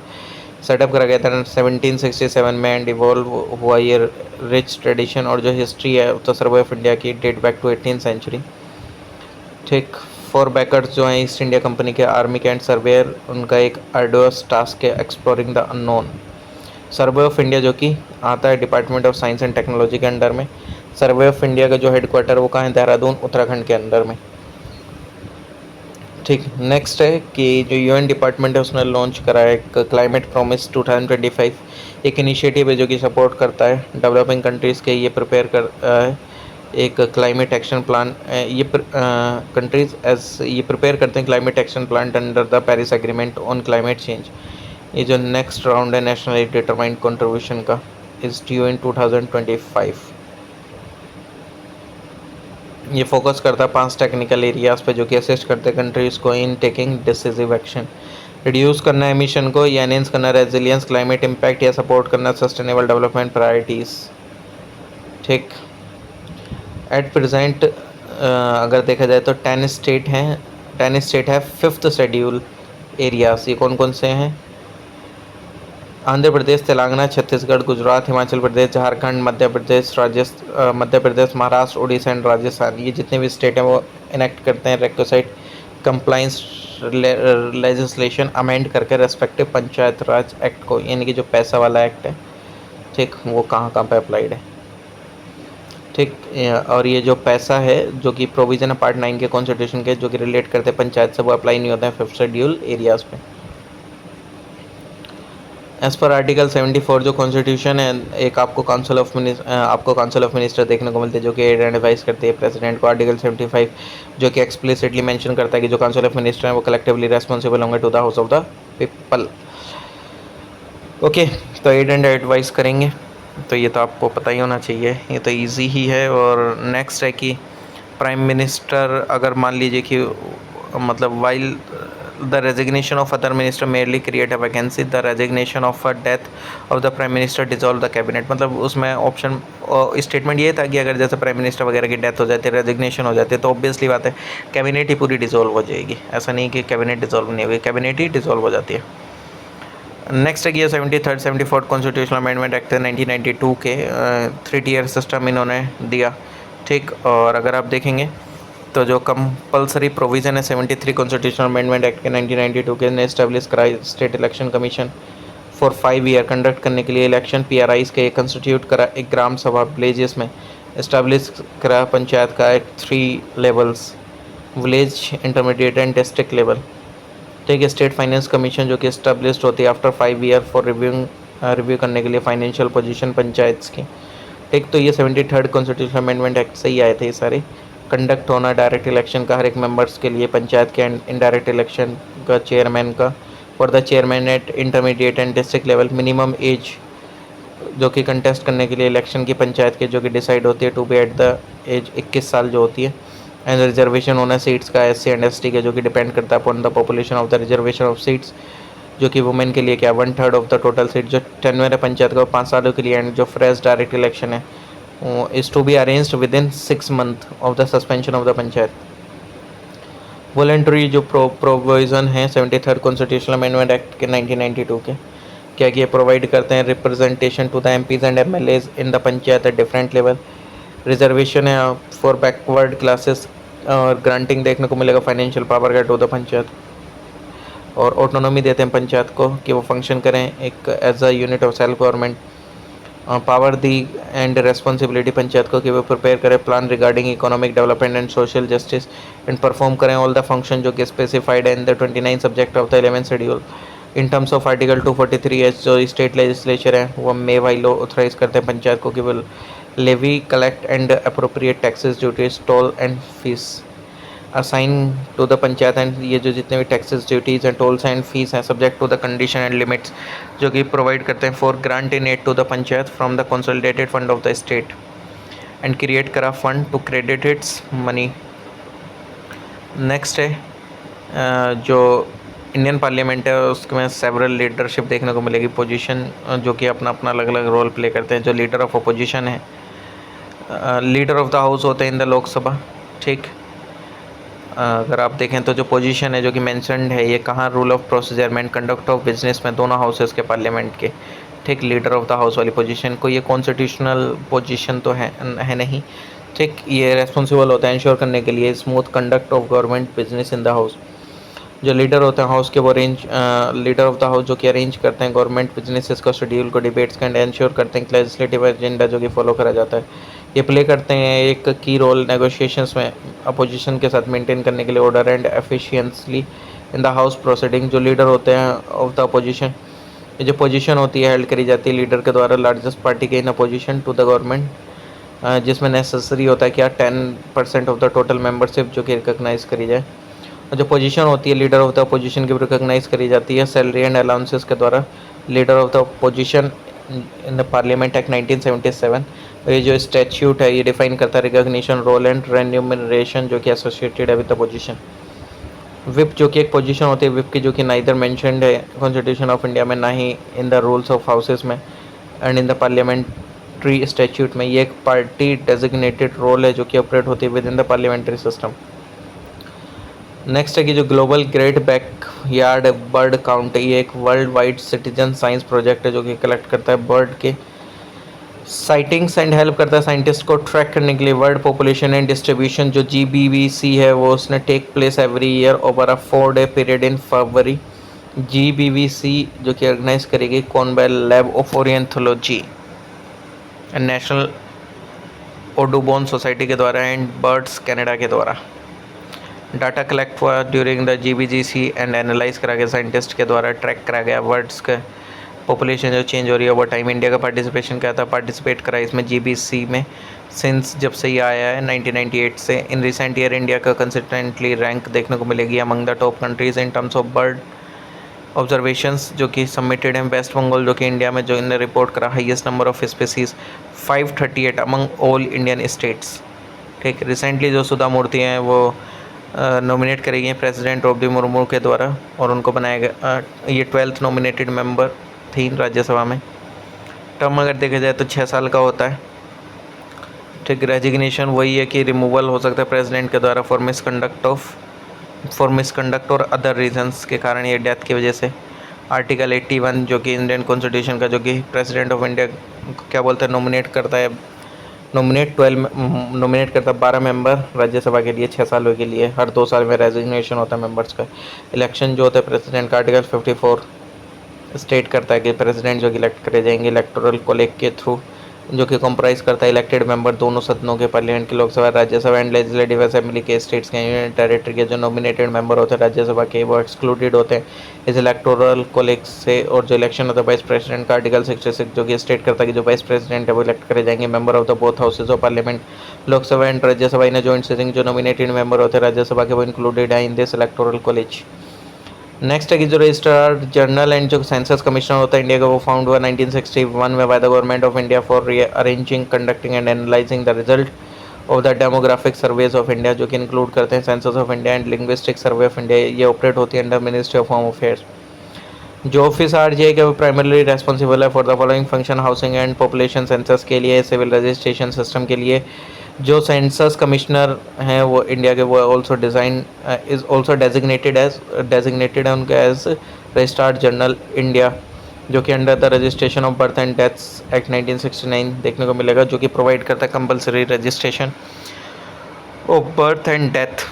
सेटअप करा गया था 1767 में एंड इवॉल्व हुआ ये रिच ट्रेडिशन, और जो हिस्ट्री है तो सर्वे ऑफ इंडिया की date back to 18th century, ठीक। 4 बैकर्स जो हैं ईस्ट इंडिया कंपनी के आर्मी कैंट सर्वेयर, उनका एक आर्डुअस टास्क है exploring the unknown. Survey of India जो कि आता है department of science and technology के अंडर में। सर्वे ऑफ इंडिया का जो हेडक्वार्टर वो कहाँ है, देहरादून उत्तराखंड के अंदर में, ठीक। नेक्स्ट है कि जो यूएन डिपार्टमेंट है उसने लॉन्च करा है एक क्लाइमेट प्रॉमिस 2025, एक इनिशिएटिव है जो कि सपोर्ट करता है डेवलपिंग कंट्रीज़ के ये प्रिपेयर कर एक क्लाइमेट एक्शन प्लान, ये कंट्रीज एज ये प्रिपेयर करते हैं climate action plan under the Paris agreement on climate change. ये जो नेक्स्ट राउंड है नेशनली डिटरमाइंड कंट्रीब्यूशन का इज ड्यू इन 2025। ये फोकस करता है 5 टेक्निकल एरियाज पे जो कि असिस्ट करते हैं कंट्रीज़ को in taking decisive action. Reduce करना एमिशन को या एनहेंस करना रेजिलियंस, क्लाइमेट इम्पैक्ट या सपोर्ट करना सस्टेनेबल डेवलपमेंट प्रायोरिटीज़। ठीक, एट प्रेजेंट अगर देखा जाए तो 10 स्टेट हैं, 10 स्टेट है 5th शेड्यूल एरियाज। ये कौन कौन से हैं? आंध्र प्रदेश, तेलंगाना, छत्तीसगढ़, गुजरात, हिमाचल प्रदेश, झारखंड, मध्य प्रदेश, महाराष्ट्र, उड़ीसा एंड राजस्थान। ये जितने भी स्टेट हैं वो इनेक्ट करते हैं रिक्विसाइट कंप्लाइंस लेजिस्लेशन अमेंड करके रेस्पेक्टिव पंचायत राज एक्ट को, यानी कि जो पैसा वाला एक्ट है, ठीक, वो कहाँ कहाँ पे अप्लाइड है। ठीक, और ये जो पैसा है जो कि प्रोविज़न है पार्ट 9 के कॉन्स्टिट्यूशन के जो कि रिलेट करते हैं पंचायत से, वो अप्लाई नहीं होता है 5th शेड्यूल एरियाज़ पे। एज पर आर्टिकल 74 जो कॉन्स्टिट्यूशन है, एक आपको काउंसिल ऑफ मिनिस्टर देखने को मिलते हैं जो कि एड एंड एडवाइस करते हैं प्रेसिडेंट को। आर्टिकल 75 जो कि एक्सप्लिसिटली मेंशन करता है कि जो काउंसिल ऑफ मिनिस्टर हैं वो कलेक्टिवली रेस्पॉन्सिबल होंगे to the house of the people. Okay, तो एड एंड एडवाइस करेंगे, तो ये तो आपको पता ही होना चाहिए, ये तो ईजी ही है। और नेक्स्ट है कि प्राइम मिनिस्टर अगर मान लीजिए कि मतलब while the resignation of other minister merely create a vacancy, the resignation of a death of the prime minister dissolve the cabinet. मतलब उसमें ऑप्शन स्टेटमेंट ये था कि अगर जैसे प्राइम मिनिस्टर वगैरह की डेथ हो जाती है, रेजिग्नेशन हो जाती है, तो ऑब्वियसली बात है कैबिनेट ही पूरी डिजॉल्व हो जाएगी। ऐसा नहीं कि कैबिनेट डिजॉल्व नहीं होगी, कैबिनेट ही डिजॉल्व हो जाती है। नेक्स्ट है कि 73rd 74th constitutional amendment act 1992 के 3 टियर सिस्टम इन्होंने दिया। ठीक, और अगर आप देखेंगे तो जो कंपलसरी प्रोविज़न है 73 कॉन्स्टिट्यूशनल अमेंडमेंट एक्ट के 1992 के ने इस्टेब्लिश कराई state election commission for 5 year conduct करने के लिए इलेक्शन PRIs के कंस्टिट्यूट करा एक ग्राम सभा विलेजेस में इस्टेब्लिश करा पंचायत का एक 3 levels, village, intermediate and district level. ठीक है, स्टेट फाइनेंस कमीशन जो कि इस्टेब्लिश्ड होती है आफ्टर 5 ईयर फॉर रिव्यू करने के लिए फाइनेंशियल पोजीशन पंचायत्स की। ठीक, तो ये 73rd कॉन्स्टिट्यूशनल अमेंडमेंट एक्ट से ही आए थे ये सारे। कंडक्ट होना डायरेक्ट इलेक्शन का हर एक मेंबर्स के लिए पंचायत के, एंड इनडायरेक्ट इलेक्शन का चेयरमैन का for the chairman eight intermediate and district level. Minimum age जो कि कंटेस्ट करने के लिए इलेक्शन की पंचायत के जो कि डिसाइड होती है to be at the age 21 साल जो होती है। एंड रिजर्वेशन होना सीट्स का SC एंड ST के जो कि डिपेंड करता है upon the population of the reservation of seats, जो कि वुमेन के लिए क्या 1/3 ऑफ द टोटल सीट जो टेनवेर है पंचायत का 5 सालों के लिए। एंड जो फ्रेश डायरेक्ट इलेक्शन है is to be arranged within 6 month of the suspension of the panchayat. Voluntary जो प्रोविज़न है 73rd कॉन्स्टिट्यूशनल अमेंडमेंट एक्ट के 1992 के, क्या कि प्रोवाइड करते हैं representation to the MPs and MLAs in the panchayat at different level. Reservation है for backward classes और ग्रांटिंग देखने को मिलेगा फाइनेंशियल पावर का टू द पंचायत। और ऑटोनॉमी देते हैं पंचायत को कि वो फंक्शन करें एक as a unit of self government. Power दी एंड रेस्पॉन्सिबिलिटी पंचायत को कि वो प्रिपेयर करें plan regarding economic development and social justice and perform करें ऑल द फंक्शन जो कि स्पेसिफाइड है in the 29 subject of the 11th schedule. In terms of article 243H जो स्टेट लेजिस्लेचर है वो मे बाई लॉ ऑथराइज करते हैं पंचायत को कि वो levy, collect and appropriate taxes, duties, toll and fees assign to the panchayat. And ये जो जितने भी taxes, duties and tolls and fees हैं subject to the condition and limits जो कि प्रोवाइड करते हैं for grant in aid to the panchayat from the consolidated fund of the state and create करा fund to credit its money. Next है जो Indian parliament है उसमें सेवरल लीडरशिप देखने को मिलेगी पोजीशन जो कि अपना अपना अलग अलग रोल प्ले करते हैं। जो लीडर ऑफ अपोजिशन है, लीडर ऑफ द हाउस होते हैं इन द लोकसभा। ठीक, अगर आप देखें तो जो पोजीशन है जो कि मेंशनड है ये कहाँ, rule of procedure and conduct of business में दोनों हाउसेस के पार्लियामेंट के। ठीक, लीडर ऑफ द हाउस वाली पोजीशन को ये कॉन्स्टिट्यूशनल पोजीशन तो है नहीं। ठीक, ये रेस्पॉन्सिबल होता है इंश्योर करने के लिए smooth conduct of government business in the house. जो लीडर होते हैं हाउस के वो लीडर ऑफ द हाउस जो कि अरेंज करते हैं गवर्नमेंट बिजनेसेस का शेड्यूल को, डिबेट्स का, एंड इंश्योर करते हैं लेजिस्लेटिव एजेंडा जो कि फॉलो करा जाता है। ये प्ले करते हैं एक की रोल नेगोशिएशंस में अपोजिशन के साथ मेंटेन करने के लिए order and efficiently in the house proceeding. जो लीडर होते हैं ऑफ द अपोजिशन, ये जो पोजीशन होती है हेल्ड करी जाती है लीडर के द्वारा लार्जेस्ट पार्टी के in opposition to the government जिसमें नेसेसरी होता है कि यार 10% ऑफ द टोटल मेंबरशिप जो कि रिकॉग्नाइज करी जाए। और जो पोजीशन होती है लीडर ऑफ द पोजीशन की रिकॉग्नाइज करी जाती है सैलरी एंड अलाउंसेस के द्वारा। Leader of the position in the parliament act 1977। ये जो स्टैट्यूट है ये डिफाइन करता है रिकॉग्निशन रोल एंड रेन्यूमरेशन जो कि एसोसिएटेड है विद द पोजीशन। विप जो कि एक पोजीशन होती है विप की, जो कि नाइदर मेंशनड है कॉन्स्टिट्यूशन ऑफ इंडिया में, ना ही in the rules of houses में and in the parliamentary statute में। ये एक पार्टी डेजिग्नेटेड रोल है जो कि ऑपरेट होती है with in the parliamentary system. Next है कि जो global great back yard bird count है, ये एक world wide citizen science project है जो कि कलेक्ट करता है बर्ड के साइटिंग्स एंड हेल्प करता है साइंटिस्ट को ट्रैक करने के लिए वर्ल्ड पॉपुलेशन एंड डिस्ट्रीब्यूशन। जो GBVC है वो उसने take place every year over a 4-day period in February. GBVC जो कि ऑर्गेनाइज करेगी Cornell lab of ornithology and national Audubon society के द्वारा एंड बर्ड्स कनाडा के द्वारा। डाटा कलेक्ट हुआ during the GBGC and analyse करा गया साइंटिस्ट के द्वारा, ट्रैक करा गया बर्ड्स का पॉपुलेशन जो चेंज हो रही है ओवर टाइम। इंडिया का पार्टिसिपेशन क्या था, पार्टिसिपेट करा इसमें GBC में सिंस जब से ये आया है 1998 से। इन रिसेंट ईयर इंडिया का कंसिस्टेंटली रैंक देखने को मिलेगी among the top countries in terms of bird observations जो कि सबमिटेड हैं। वेस्ट बंगाल जो कि इंडिया में जो इन्हें रिपोर्ट करा highest number of species 538 among all Indian states. ठीक, रिसेंटली जो सुधा मूर्ति हैं वो नॉमिनेट करी गई प्रेसिडेंट द्रौपदी मुर्मू के द्वारा और उनको बनाया गया ये 12th नॉमिनेटेड मेंबर थी राज्यसभा में। टर्म अगर देखा जाए तो 6 साल का होता है। ठीक, रेजिग्नेशन वही है कि रिमूवल हो सकता है प्रेसिडेंट के द्वारा फॉर मिसकंडक्ट और अदर रीजंस के कारण, ये डेथ की वजह से। आर्टिकल 81 जो कि इंडियन कॉन्स्टिट्यूशन का जो कि प्रेसिडेंट ऑफ इंडिया क्या बोलते हैं नॉमिनेट करता है 12 मेंबर राज्यसभा के लिए 6 सालों के लिए। हर 2 साल में रेजिग्नेशन होता है मेंबर्स का। इलेक्शन जो होता है प्रेसिडेंट का आर्टिकल 54 स्टेट करता है कि प्रेसिडेंट जो कि इलेक्ट करे जाएंगे इलेक्टोरल कॉलेज के थ्रू, जो कि कंप्राइज करता है इलेक्टेड मेंबर दोनों सदनों के, पार्लियामेंट की, Lok Sabha, Rajya Sabha and legislative assembly के, स्टेट्स के, यूनियन टेरिटरी के। जो नॉमिनेटेड मेंबर होते हैं राज्यसभा के वो एक्सक्लूडेड होते हैं इस इलेक्टोरल कॉलेज से। और जो इलेक्शन होता है वाइस प्रेसिडेंट का आर्टिकल 66 जो कि स्टेट करता है कि जो वाइस प्रेसिडेंट है वो इलेक्ट करे जाएंगे member of the both houses of parliament, Lok Sabha and Rajya Sabha in joint sitting. जो नॉमिनेटेड मेंबर होते हैं राज्यसभा के वो इंक्लूडेड है in this electoral college. Next है कि जो रजिस्ट्रार जनरल एंड जो सेंसस कमिश्नर होता है इंडिया का वो फाउंड हुआ 1961 में by the government of India for arranging, conducting and analysing the result of the demographic surveys of India, जो कि इंक्लूड करते हैं census of India and linguistic survey of India. ये ऑपरेट होती है under ministry of home affairs. जो office RGA के वो प्राइमरली रेस्पॉन्सिबल है for the following function, housing and population census के लिए, सिविल रजिस्ट्रेशन सिस्टम के लिए। जो सेंसस कमिश्नर हैं वो इंडिया के वो also design is also designated है उनका एज रजिस्ट्रार जनरल इंडिया, जो कि under the registration of birth and deaths act 1969 देखने को मिलेगा, जो कि प्रोवाइड करता है compulsory registration of birth and death.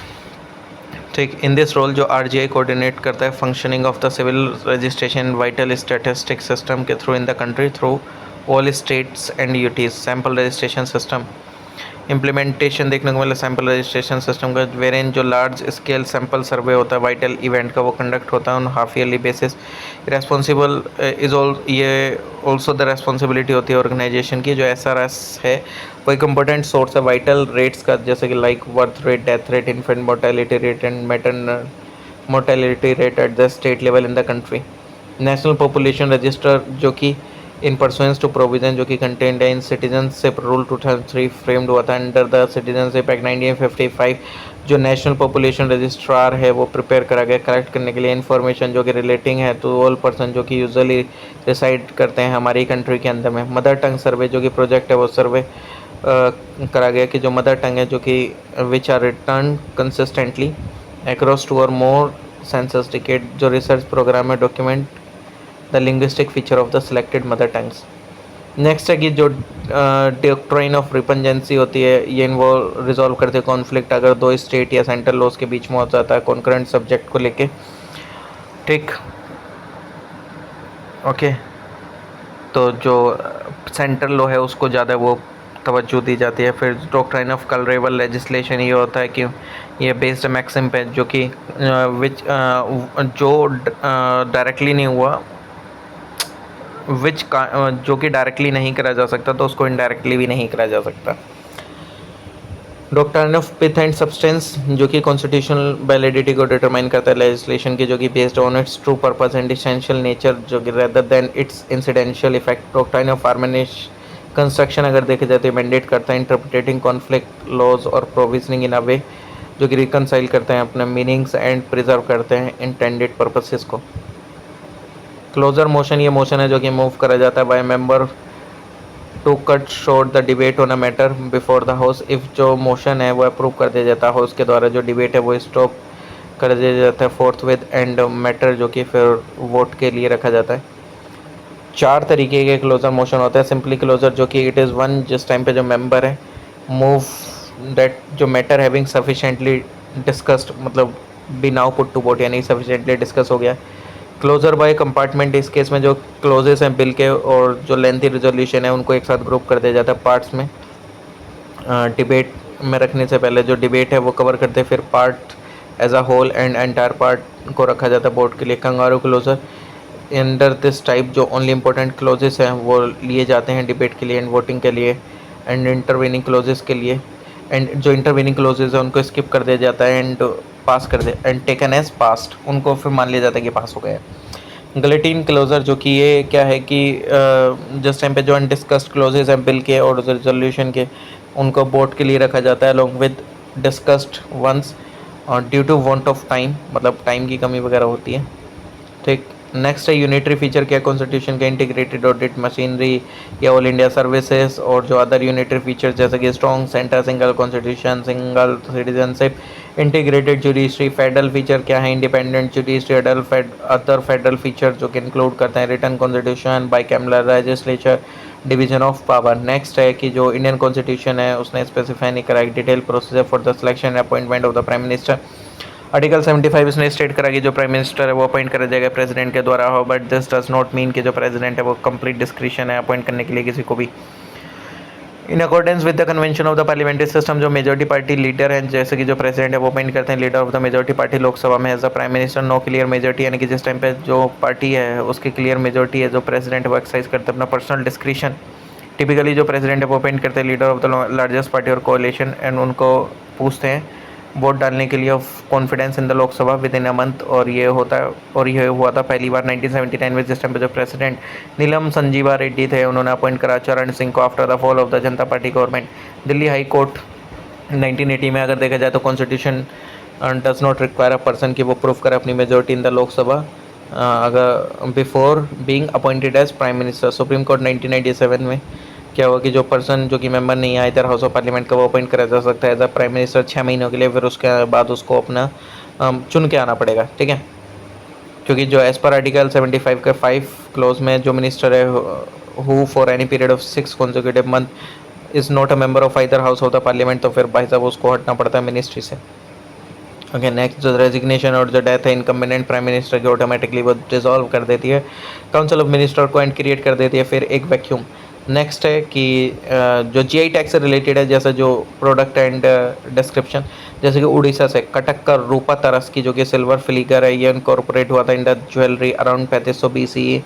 ठीक, इन दिस रोल जो RGA कोऑर्डिनेट करता है functioning of the civil registration vital statistic system के through in the country through all states and UTs. Sample registration system implementation देखने को मिला sample registration system का, वेरेन जो लार्ज स्केल सैम्पल सर्वे होता है वाइटल इवेंट का वो कंडक्ट होता है on half yearly basis. Responsible is all ये ऑल्सो द रेस्पॉन्सिबिलिटी होती है ऑर्गेनाइजेशन की। जो SRS है वो एक इम्पोर्टेंट सोर्स है वाइटल रेट्स का, जैसे कि like birth rate, death rate, infant mortality rate and maternal mortality rate at the state level in the country. National population register जो कि इन परसुएंस टू प्रोविजन जो कि कंटेंट है इन सिटीजनशिप रूल 2003 फ्रेम्ड हुआ था अंडर द सिटीजनशिप एक्ट 1955। जो national population registrar है वो प्रिपेयर करा गया कलेक्ट करने के लिए इन्फॉर्मेशन जो कि रिलेटिंग है टू ऑल पर्सन जो कि यूजुअली रिसाइड करते हैं हमारी कंट्री के अंदर में। मदर टंग सर्वे जो कि प्रोजेक्ट है वो सर्वे करा गया कि जो मदर टंग है जो कि which are return consistently across 2 और मोर सेंसस डिकेड। जो रिसर्च प्रोग्राम है document the linguistic feature of the selected mother tongues. Next है कि जो डॉक्ट्राइन ऑफ रिपंजेंसी होती है ये इन्वॉल्व रिजॉल्व करते हैं कॉन्फ्लिक्ट अगर 2 स्टेट या सेंट्रल लॉज के बीच में हो जाता है कॉन्करेंट सब्जेक्ट को लेके। ठीक, ओके, तो जो सेंट्रल लॉ है उसको ज़्यादा वो तवज्जो दी जाती है। फिर डॉक्ट्राइन ऑफ कलरेबल लेजिस्लेशन ये होता है कि ये बेस्ड मैक्सिम पे जो कि विच जो डायरेक्टली नहीं हुआ जो कि डायरेक्टली नहीं करा जा सकता तो उसको इनडायरेक्टली भी नहीं करा जा सकता। Doctrine of pith and substance जो कि कॉन्स्टिट्यूशनल वैलिडिटी को डिटरमाइन करता है लेजिस्लेशन की, जो कि based on it's true purpose and essential nature जो कि rather than it's incidental effect. Doctrine of harmonious construction अगर देखे जाए तो मैंडेट करता है इंटरप्रिटेटिंग कॉन्फ्लिक्ट लॉज और प्रोविजनिंग इन अ वे जो कि रिकनसाइल करते हैं अपने मीनिंग्स एंड प्रिजर्व करते हैं इंटेंडेड पर्पसेस को। क्लोजर मोशन ये मोशन है जो कि मूव करा जाता है by member to cut short the debate on a matter before the house. If जो मोशन है वो अप्रूव कर दिया जाता है हाउस के द्वारा, जो डिबेट है वो स्टॉप कर दिया जाता है फोर्थ विद एंड मैटर जो कि फिर वोट के लिए रखा जाता है। 4 तरीके के क्लोजर मोशन होता है। सिंपली क्लोजर जो कि इट इज़ वन जिस टाइम पे जो मेंबर है मूव दैट जो मैटर हैविंग सफिशेंटली डिस्कस्ड, मतलब be now put to vote, यानी सफिशेंटली डिस्कस हो गया। क्लोजर बाय कंपार्टमेंट इस केस में जो क्लोजेस हैं बिल के और जो लेंथी रिजोल्यूशन है उनको एक साथ ग्रुप कर दिया जाता है पार्ट्स में। डिबेट में रखने से पहले जो डिबेट है वो कवर करते हैं, फिर part as a whole and entire part को रखा जाता है बोर्ड के लिए। Kangaroo closure under this type जो ओनली इंपॉर्टेंट क्लोजेस हैं वो लिए जाते हैं डिबेट के लिए एंड वोटिंग के लिए एंड इंटरवीनिंग क्लोजेस के लिए, एंड जो इंटरवीनिंग क्लोजेस है उनको स्किप कर दिया जाता है एंड पास कर दे एंड टेकन एज पास्ट, उनको फिर मान लिया जाता है कि पास हो गया। गलेटिन क्लोजर जो कि ये क्या है कि जिस टाइम पे जो अनडिस्कस्ड क्लोजेस हैं बिल के और रेजोल्यूशन के उनको वोट के लिए रखा जाता है along with discussed once due to want of time, मतलब टाइम की कमी वगैरह होती है। ठीक, नेक्स्ट है यूनिटरी फीचर क्या कॉन्स्टिट्यूशन का, इंटीग्रेटेड ऑडिट मशीनरी या ऑल इंडिया सर्विसेज और जो अदर यूनिटरी फीचर जैसे कि strong centre, single constitution, single citizenship, integrated judiciary. Federal feature क्या है, independent judiciary, other federal feature जो कि इंक्लूड करते हैं written constitution, bicameral legislature, division of power. Next है कि जो इंडियन कॉन्स्टिट्यूशन है उसने स्पेसिफाई नहीं करा detail procedure for the selection and appointment of the prime minister. Article 75 इसने स्टेट करा कि जो प्राइम मिनिस्टर है वो अपॉइंट करा जाएगा प्रेसिडेंट के द्वारा हो, but this does not mean कि जो प्रेसिडेंट है वो कंप्लीट डिस्क्रिशन है अपॉइंट करने के लिए किसी को भी। इन accordance with the convention of the parliamentary system जो मेजोरिटी पार्टी लीडर हैं जैसे कि जो प्रेसिडेंट है वो अपॉइंट करते हैं leader of the majority party Lok Sabha में as the prime minister. No clear majority, यानी कि जिस टाइम पे जो पार्टी है उसकी क्लियर मेजोरिटी है जो प्रेसिडेंट है वो एक्सरसाइज करते हैं अपना पर्सनल डिस्क्रिशन। टिपिकली जो प्रेसिडेंट है वो अपॉइंट करते हैं leader of the largest party और कोalition एंड उनको पूछते हैं वोट डालने के लिए of confidence in the Lok Sabha with in a month, और ये हुआ था पहली बार 1979 में जिस टाइम पे जो प्रेसिडेंट नीलम संजीवा रेड्डी थे उन्होंने अपॉइंट करा चरण सिंह को after the fall of the Janata party government. Delhi high court 1980 में अगर देखा जाए तो constitution does not require a person कि वो प्रूफ करे अपनी मेजोरिटी इन द लोकसभा अगर before being appointed as prime minister. Supreme court 1997 में क्या हुआ कि जो पर्सन जो कि मेंबर नहीं है इधर हाउस ऑफ पार्लियामेंट का वो अपॉइंट करा जा सकता है एज अ प्राइम मिनिस्टर 6 महीनों के लिए, फिर उसके बाद उसको अपना चुन के आना पड़ेगा। ठीक है, क्योंकि जो एज पर आर्टिकल 75 के 5 क्लोज में जो मिनिस्टर है who for any period of 6 consecutive month is not a member of either house of the parliament, तो फिर भाई साहब उसको हटना पड़ता है मिनिस्ट्री से। ओके, नेक्स्ट जो रेजिग्नेशन और जो डेथ है इनकम्बिनेंट प्राइम मिनिस्टर की ऑटोमेटिकली वो डिसॉल्व कर देती है काउंसिल ऑफ मिनिस्टर को एंड क्रिएट कर देती है फिर एक वैक्यूम। नेक्स्ट है कि जो जीआई टैक्स से रिलेटेड है जैसे जो प्रोडक्ट एंड डिस्क्रिप्शन, जैसे कि उड़ीसा से कटक का रूपा तरस की जो कि सिल्वर फिलीगर है ये इनकॉर्पोरेट हुआ था in the jewellery around 3500 BCE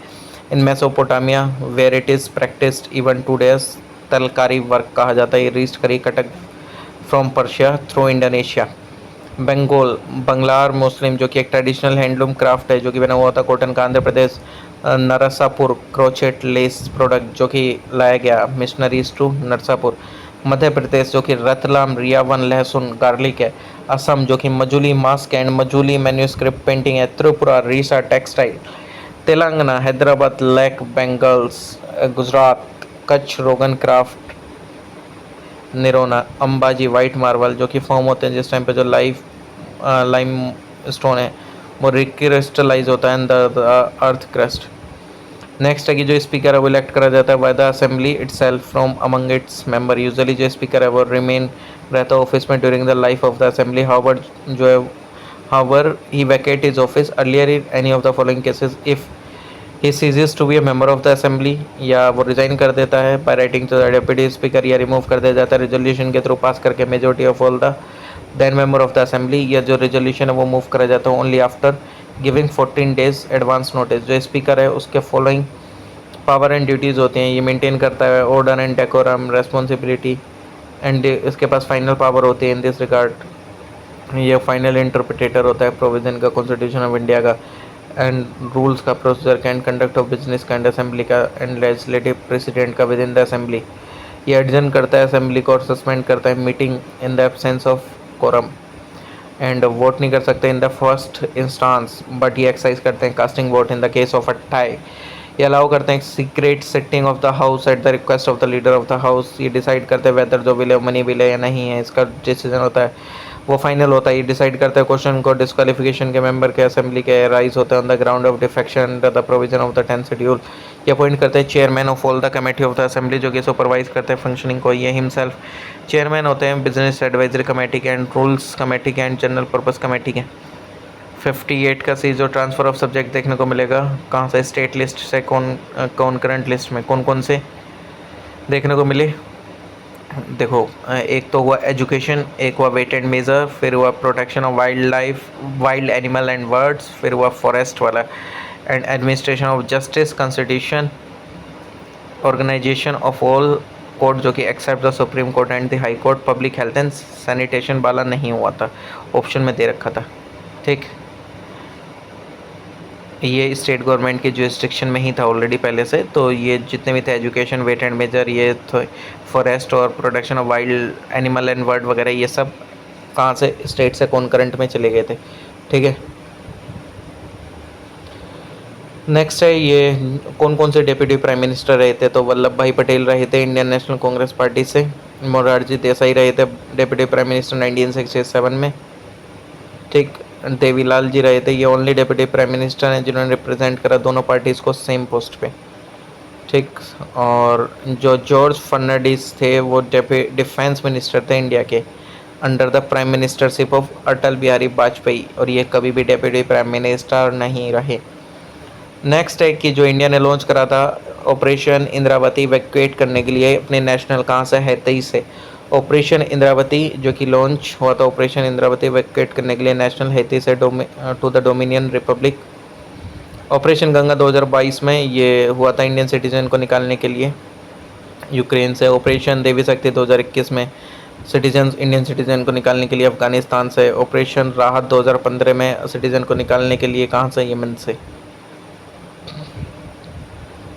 in Mesopotamia where it is practised even todays. तलकारी वर्क कहा जाता है, ये रीच करी Cuttack from Persia through Indonesia. बंगोल बंगलार मुस्लिम जो कि एक ट्रेडिशनल हैंडलूम क्राफ्ट है जो कि बना हुआ था कॉटन का। Andhra Pradesh Narsapur crochet less product जो कि लाया गया मिशनरीज टू नरसापुर। मध्य प्रदेश जो कि रतलाम रियावन लहसुन गार्लिक है। असम जो कि Majuli mask and Majuli manuscript painting है। Tripura Risa textile. Telangana Hyderabad lac bangles. Gujarat Kutch Rogan craft Nirona. Ambaji white marble जो कि फॉर्म होते हैं जिस टाइम पे जो लाइम स्टोन है वो रिक्रिस्टलाइज होता है in the earth crust. Next है कि जो स्पीकर है वो इलेक्ट करा जाता है by the assembly itself from among its member. Usually जो स्पीकर है वो रिमेन रहता है ऑफिस में during the life of the assembly. However he vacate his office earlier in any of the following cases if he ceases to be a member of the assembly, या वो resign कर देता है by writing to the deputy speaker, या remove कर दिया जाता है रेजोल्यूशन के थ्रू पास करके majority of all the then member of the assembly, या जो रेजोल्यूशन है वो मूव करा जाता है only after giving 14 days advance notice. जो स्पीकर है उसके फॉलोइंग पावर एंड ड्यूटीज़ होती हैं, ये मेंटेन करता है order and decorum, responsibility and इसके पास फाइनल पावर होती है इन दिस रिगार्ड। ये फाइनल इंटरप्रिटेटर होता है प्रोविज़न का, कॉन्स्टिट्यूशन ऑफ इंडिया का एंड रूल्स का, प्रोसीजर का एंड कंडक्ट ऑफ बिजनेस का एंड असेंबली का एंड लेजिस्लेटिव प्रेसिडेंट का विद इन द असेंबली। ये एडजन करता है असेंबली को और सस्पेंड करता है meeting in the absence of quorum and vote नहीं कर सकते in the first instance, but ये एक्सरसाइज करते हैं casting vote in the case of a tie. ये अलाउ करते हैं secret sitting of the house at the request of the leader of the house. ये डिसाइड करते हैं वेदर जो बिल है मनी बिल है या नहीं है, इसका डिसीजन होता है वो फाइनल होता है। ये डिसाइड करता है क्वेश्चन को डिस्क्वालिफिकेशन के मेंबर के असेंबली के राइज होते हैं on the ground of defection under the provision of the 10th schedule. ये अपॉइंट करते हैं chairman of all the committee of the assembly, जो कि सुपरवाइज करते हैं फंक्शनिंग को। ये हिमसेल्फ चेयरमैन होते हैं बिजनेस एडवाइजरी कमेटी के एंड रूल्स कमेटी के एंड जनरल पर्पस कमेटी के। 58 का सी जो ट्रांसफ़र ऑफ सब्जेक्ट देखने को मिलेगा, कहाँ से, स्टेट लिस्ट से कौन करंट लिस्ट में कौन कौन से देखने को मिले। देखो एक तो हुआ एजुकेशन, एक हुआ वेट एंड मेज़र, फिर हुआ protection of wildlife, wild animal and birds, फिर हुआ फॉरेस्ट वाला and administration of justice, constitution, organisation of all court जो कि except the supreme court and the high court, public health and sanitation वाला नहीं हुआ था, ऑप्शन में दे रखा था। ठीक, ये स्टेट गवर्नमेंट के जुरिस्डिक्शन में ही था ऑलरेडी पहले से। तो ये जितने भी थे एजुकेशन, वेट एंड मेजर, ये फॉरेस्ट और protection of wild animal and bird वगैरह, ये सब कहाँ से, स्टेट से कॉन्करेंट में चले गए थे। ठीक है, नेक्स्ट है ये कौन कौन से डेप्यूटी प्राइम मिनिस्टर रहे थे। तो वल्लभ भाई पटेल रहे थे इंडियन नेशनल कांग्रेस पार्टी से। मोरारजी देसाई रहे थे डेप्यूटी प्राइम मिनिस्टर 1967 में। ठीक, देवीलाल जी रहे थे, ये ओनली डेप्यूटी प्राइम मिनिस्टर हैं जिन्होंने रिप्रेजेंट करा दोनों पार्टीज़ को सेम पोस्ट पे। ठीक, और जो जॉर्ज फर्नांडिस थे वो डिफेंस मिनिस्टर थे इंडिया के under the prime ministership of Atal Bihari Vajpayee, और ये कभी भी डेप्यूटी प्राइम मिनिस्टर नहीं रहे। नेक्स्ट है कि जो इंडिया ने लॉन्च करा था ऑपरेशन इंद्रावती इवैक्यूएट करने के लिए अपने नेशनल कहाँ से है, 23 से। ऑपरेशन इंद्रावती जो कि लॉन्च हुआ था ऑपरेशन इंद्रावती इवैक्यूएट करने के लिए नेशनल हैती से to the Dominion Republic. Operation Ganga 2022 में ये हुआ था इंडियन सिटीजन को निकालने के लिए यूक्रेन से। ऑपरेशन देवी शक्ति 2021 में इंडियन सिटीजन को निकालने के लिए अफगानिस्तान से। ऑपरेशन राहत 2015 में सिटीजन को निकालने के लिए कहाँ से, यमन से।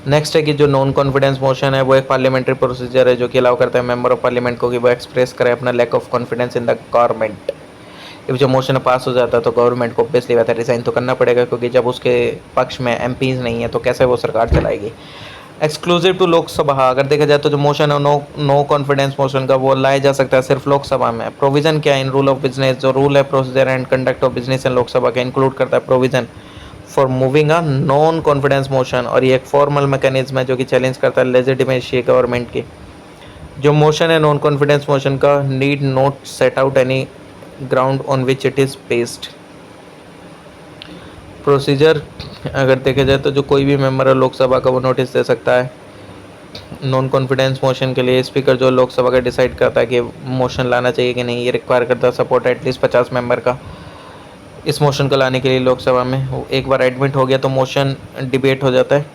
नेक्स्ट है कि जो नॉन कॉन्फिडेंस मोशन है वो एक पार्लियामेंट्री प्रोसीजर है जो कि अलाउ करता है मेंबर ऑफ पार्लियामेंट को कि वो एक्सप्रेस करे अपना lack of confidence in the government. If जो मोशन पास हो जाता है तो गवर्नमेंट को ऑब्वियसली बात है रिज़ाइन तो करना पड़ेगा, क्योंकि जब उसके पक्ष में एमपीज़ नहीं है तो कैसे वो सरकार चलाएगी। एक्सक्लूसिव टू लोकसभा, अगर देखा जाए तो जो मोशन है नो कॉन्फिडेंस मोशन का वो लाया जा सकता है सिर्फ लोकसभा में। प्रोविज़न क्या है इन रूल ऑफ बिजनेस, जो रूल है procedure and conduct of business in Lok Sabha का इंक्लूड करता है provision for moving a non confidence motion, और ये एक फॉर्मल मैकेनिज्म है जो कि चैलेंज करता है लेजिटिमेसी गवर्नमेंट की। जो मोशन है नॉन कॉन्फिडेंस मोशन का need not set out any ground on which it is based. Procedure अगर देखा जाए तो जो कोई भी मेंबर है लोकसभा का वो नोटिस दे सकता है नॉन कॉन्फिडेंस मोशन के लिए। स्पीकर जो लोकसभा का डिसाइड करता है कि मोशन लाना चाहिए कि नहीं, ये रिक्वायर करता है सपोर्ट एटलीस्ट 50 मेंबर का इस मोशन को लाने के लिए लोकसभा में। एक बार एडमिट हो गया तो मोशन डिबेट हो जाता है,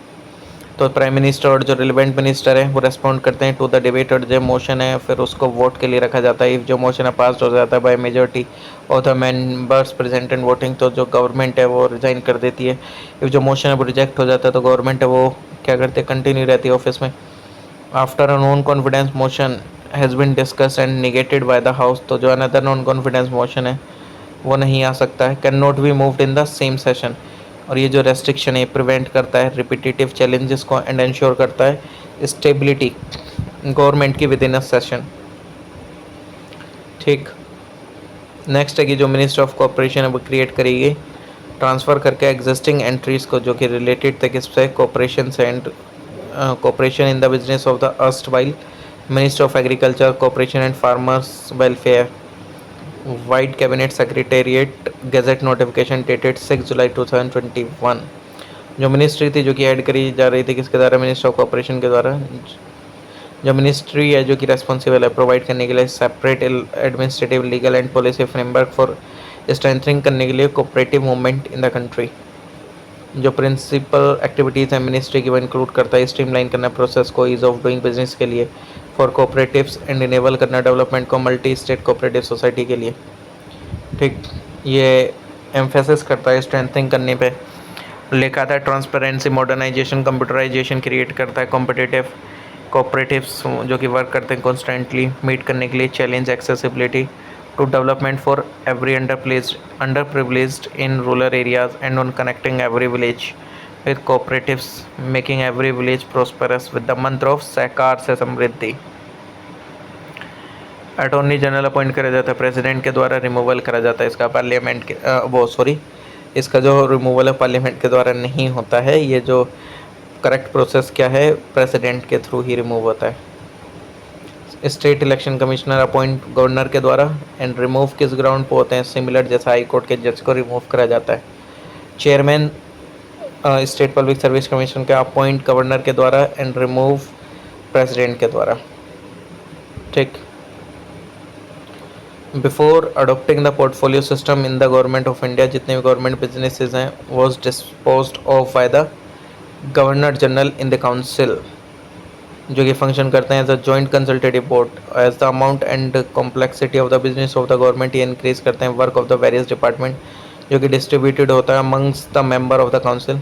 तो प्राइम मिनिस्टर और जो रिलेवेंट मिनिस्टर है वो रेस्पॉन्ड करते हैं टू द डिबेट, और जो मोशन है फिर उसको वोट के लिए रखा जाता है। इफ जो मोशन है पास हो जाता है bye majority of the members present and voting, तो जो गवर्नमेंट है वो रिजाइन कर देती है। इफ जो मोशन है वो रिजेक्ट हो जाता है तो गवर्नमेंट है वो क्या करते हैं, कंटिन्यू रहती है ऑफिस में। After a non confidence motion has been discuss and negated by the house, तो जो अनदर नॉन कॉन्फिडेंस मोशन है वो नहीं आ सकता है। Can not be moved in the same session, और ये जो रेस्ट्रिक्शन है प्रिवेंट करता है रिपीटेटिव चैलेंजेस को एंड इंश्योर करता है स्टेबिलिटी गवर्नमेंट की विद इन अ सेशन। ठीक, नेक्स्ट है कि जो मिनिस्टर ऑफ कॉपरेशन है वो क्रिएट करेगी ट्रांसफ़र करके एग्जिस्टिंग एंट्रीज़ को जो कि रिलेटेड थे किससे, कॉपरेशन से and cooperation in the business of the erst while minister of agriculture cooperation and farmers welfare. White cabinet secretariat gadget notification dated 6 जुलाई 2021। जो मिनिस्ट्री थी जो कि ऐड करी जा रही थी किसके द्वारा, मिनिस्टर ऑफ कॉपरेशन के द्वारा। जो मिनिस्ट्री है जो कि रेस्पॉन्सिबल है प्रोवाइड करने के लिए separate administrative legal and policy framework for strengthening करने के लिए cooperative movement in the country. जो प्रिंसिपल एक्टिविटीज़ हैं मिनिस्ट्री की वो इंक्लूड करता है स्ट्रीमलाइन करना प्रोसेस को, ईज़ ऑफ डूइंग बिजनेस के लिए, फॉर कोऑपरेटिव्स एंड इनेबल करना डेवलपमेंट को मल्टी स्टेट कोऑपरेटिव सोसाइटी के लिए। ठीक, ये एम्फेसिस करता है स्ट्रेंथनिंग करने पे। लिखा था ट्रांसपेरेंसी, मॉडर्नाइजेशन, कंप्यूटराइजेशन क्रिएट करता है कॉम्पिटिटिव कोऑपरेटिव्स जो कि वर्क करते हैं कॉन्स्टेंटली मीट करने के लिए challenge accessibility to development for every underprivileged in rural areas and on connecting every village with cooperatives making every village prosperous with the mantra of सहकार से समृद्धि। अटॉर्नी जनरल अपॉइंट करा जाता है प्रेसिडेंट के द्वारा, रिमूवल करा जाता है इसका पार्लियामेंट के इसका जो रिमूवल है पार्लियामेंट के द्वारा नहीं होता है। ये जो करेक्ट प्रोसेस क्या है, प्रेसिडेंट के थ्रू ही रिमूव होता है। State election commissioner appoint governor के द्वारा एंड रिमूव किस ग्राउंड पे होते हैं, सिमिलर जैसा हाई कोर्ट के जज को रिमूव करा जाता है। Chairman state public service commission का अपॉइंट गवर्नर के द्वारा एंड रिमूव प्रेसिडेंट के द्वारा। ठीक, before adopting the portfolio system in the government of India जितने भी गवर्नमेंट बिजनेसेस हैं was disposed of by the governor general in the council जो कि फंक्शन करते हैं as a joint consultative board. As the amount and complexity of the business of the government ये increase करते हैं work of the various department जो कि distributed होता है amongst the member of the council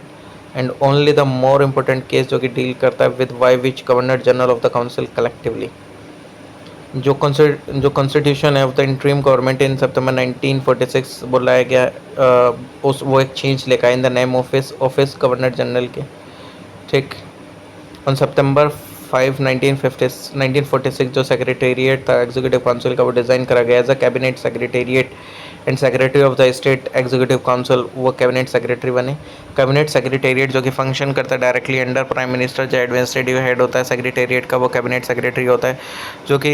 and only the more important case जो कि deal करता है with why which governor general of the council collectively. जो कॉन्स्टिट्यूशन है of the interim government in September 1946 बुलाया गया उस वो एक चेंज लेकर आया in the name office governor general के। ठीक, ऑन सितंबर 5 1946 जो सेक्रेटेरिएट था एग्जीक्यूटिव काउंसिल का वो डिज़ाइन करा गया as a cabinet secretariat and secretary of the state executive council वो कैबिनेट सेक्रेटरी बने। कैबिनेट सेक्रेटेरिएट जो कि फंक्शन करता है डायरेक्टली अंडर प्राइम मिनिस्टर, जो एडमिनिस्ट्रेटिव हेड होता है सेक्रेटेरिएट का वो कैबिनेट सेक्रेटरी होता है जो कि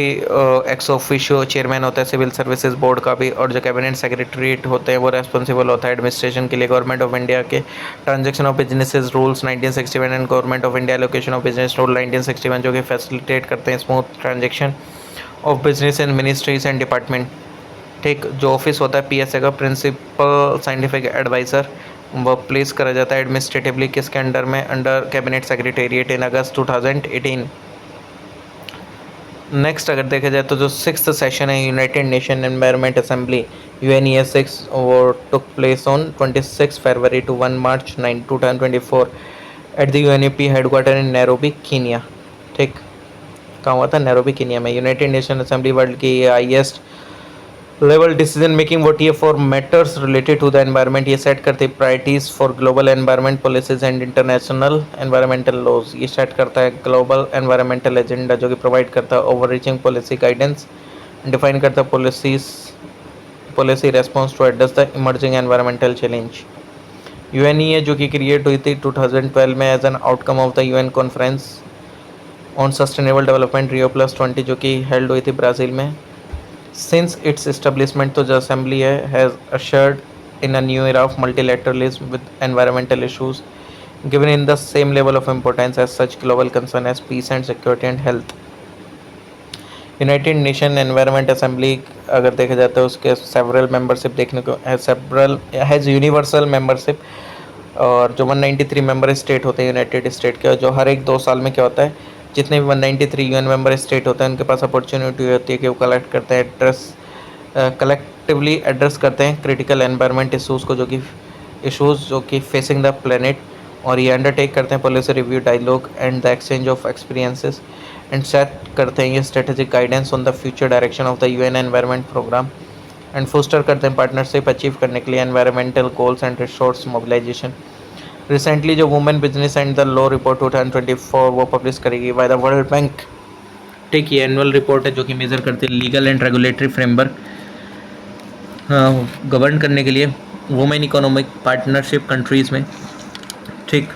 एक्स ऑफिशियो चेयरमैन होता है सिविल सर्विसेज बोर्ड का भी। और जो कैबिनेट सेक्रेटरीट होते हैं वो रेस्पॉन्सिबल होता है एडमिनिस्ट्रेशन के लिए गवर्नमेंट ऑफ इंडिया के। Transaction of businesses rules 1961 and government of India allocation of business rule 1961 जो कि फैसिलिटेट करते हैं smooth transaction of business and ministries and department. ठीक, जो ऑफिस होता है पीएसए का प्रिंसिपल साइंटिफिक एडवाइज़र वो प्लेस करा जाता है एडमिनिस्ट्रेटिवली किसके अंडर में, अंडर कैबिनेट सेक्रेटेरिएट इन अगस्त 2018। नेक्स्ट अगर देखा जाए तो जो 6th सेशन है United nation environment assembly UNES6 वो took place on 26 February to 1 March 2024 at the UNEP headquarter in Nairobi Kenya. ठीक, कहाँ हुआ था, नैरोबी कीनिया में। यूनाइटेड नेशन असेंबली वर्ल्ड की highest level decision making body है for matters related to the environment. ये set करती है priorities for global environment policies and international environmental laws. ये सेट करता है ग्लोबल एनवायरमेंटल एजेंडा जो कि प्रोवाइड करता है overreaching policy guidance, define करता है policy response to address the emerging environmental challenge. UNEA जो कि क्रिएट हुई थी 2012 में as an outcome of the UN conference on sustainable development Rio+20 जो कि हेल्ड हुई थी ब्राज़ील में। Since its establishment, तो जो assembly है has ushered in a new era of multilateralism with environmental issues given in the same level of importance as such global concern as peace and security and health. United nation environment assembly अगर देखा जाता है उसके several membership देखने को several has universal membership और जो 193 member state होते हैं यूनाइटेड स्टेट के, जो हर एक 2 साल में क्या होता है जितने भी 193 UN मेंबर स्टेट होते हैं उनके पास अपॉर्चुनिटी होती है कि वो कलेक्टिवली एड्रेस करते हैं क्रिटिकल एनवायरनमेंट इशूज़ को जो कि फेसिंग द प्लेनेट। और ये अंडरटेक करते हैं policy review dialogue and the exchange of experiences and set करते हैं ये strategic guidance on the future direction of the UN environment programme and foster करते हैं पार्टनरशिप अचीव करने के लिए environmental goals and resource mobilisation. Recently जो women business and the law report 2024 वो पब्लिश करेगी बाय द वर्ल्ड बैंक। ठीक, ये एनुअल रिपोर्ट है जो कि मेजर करती है legal and regulatory framework govern करने के लिए वुमेन इकोनॉमिक पार्टनरशिप कंट्रीज़ में। ठीक,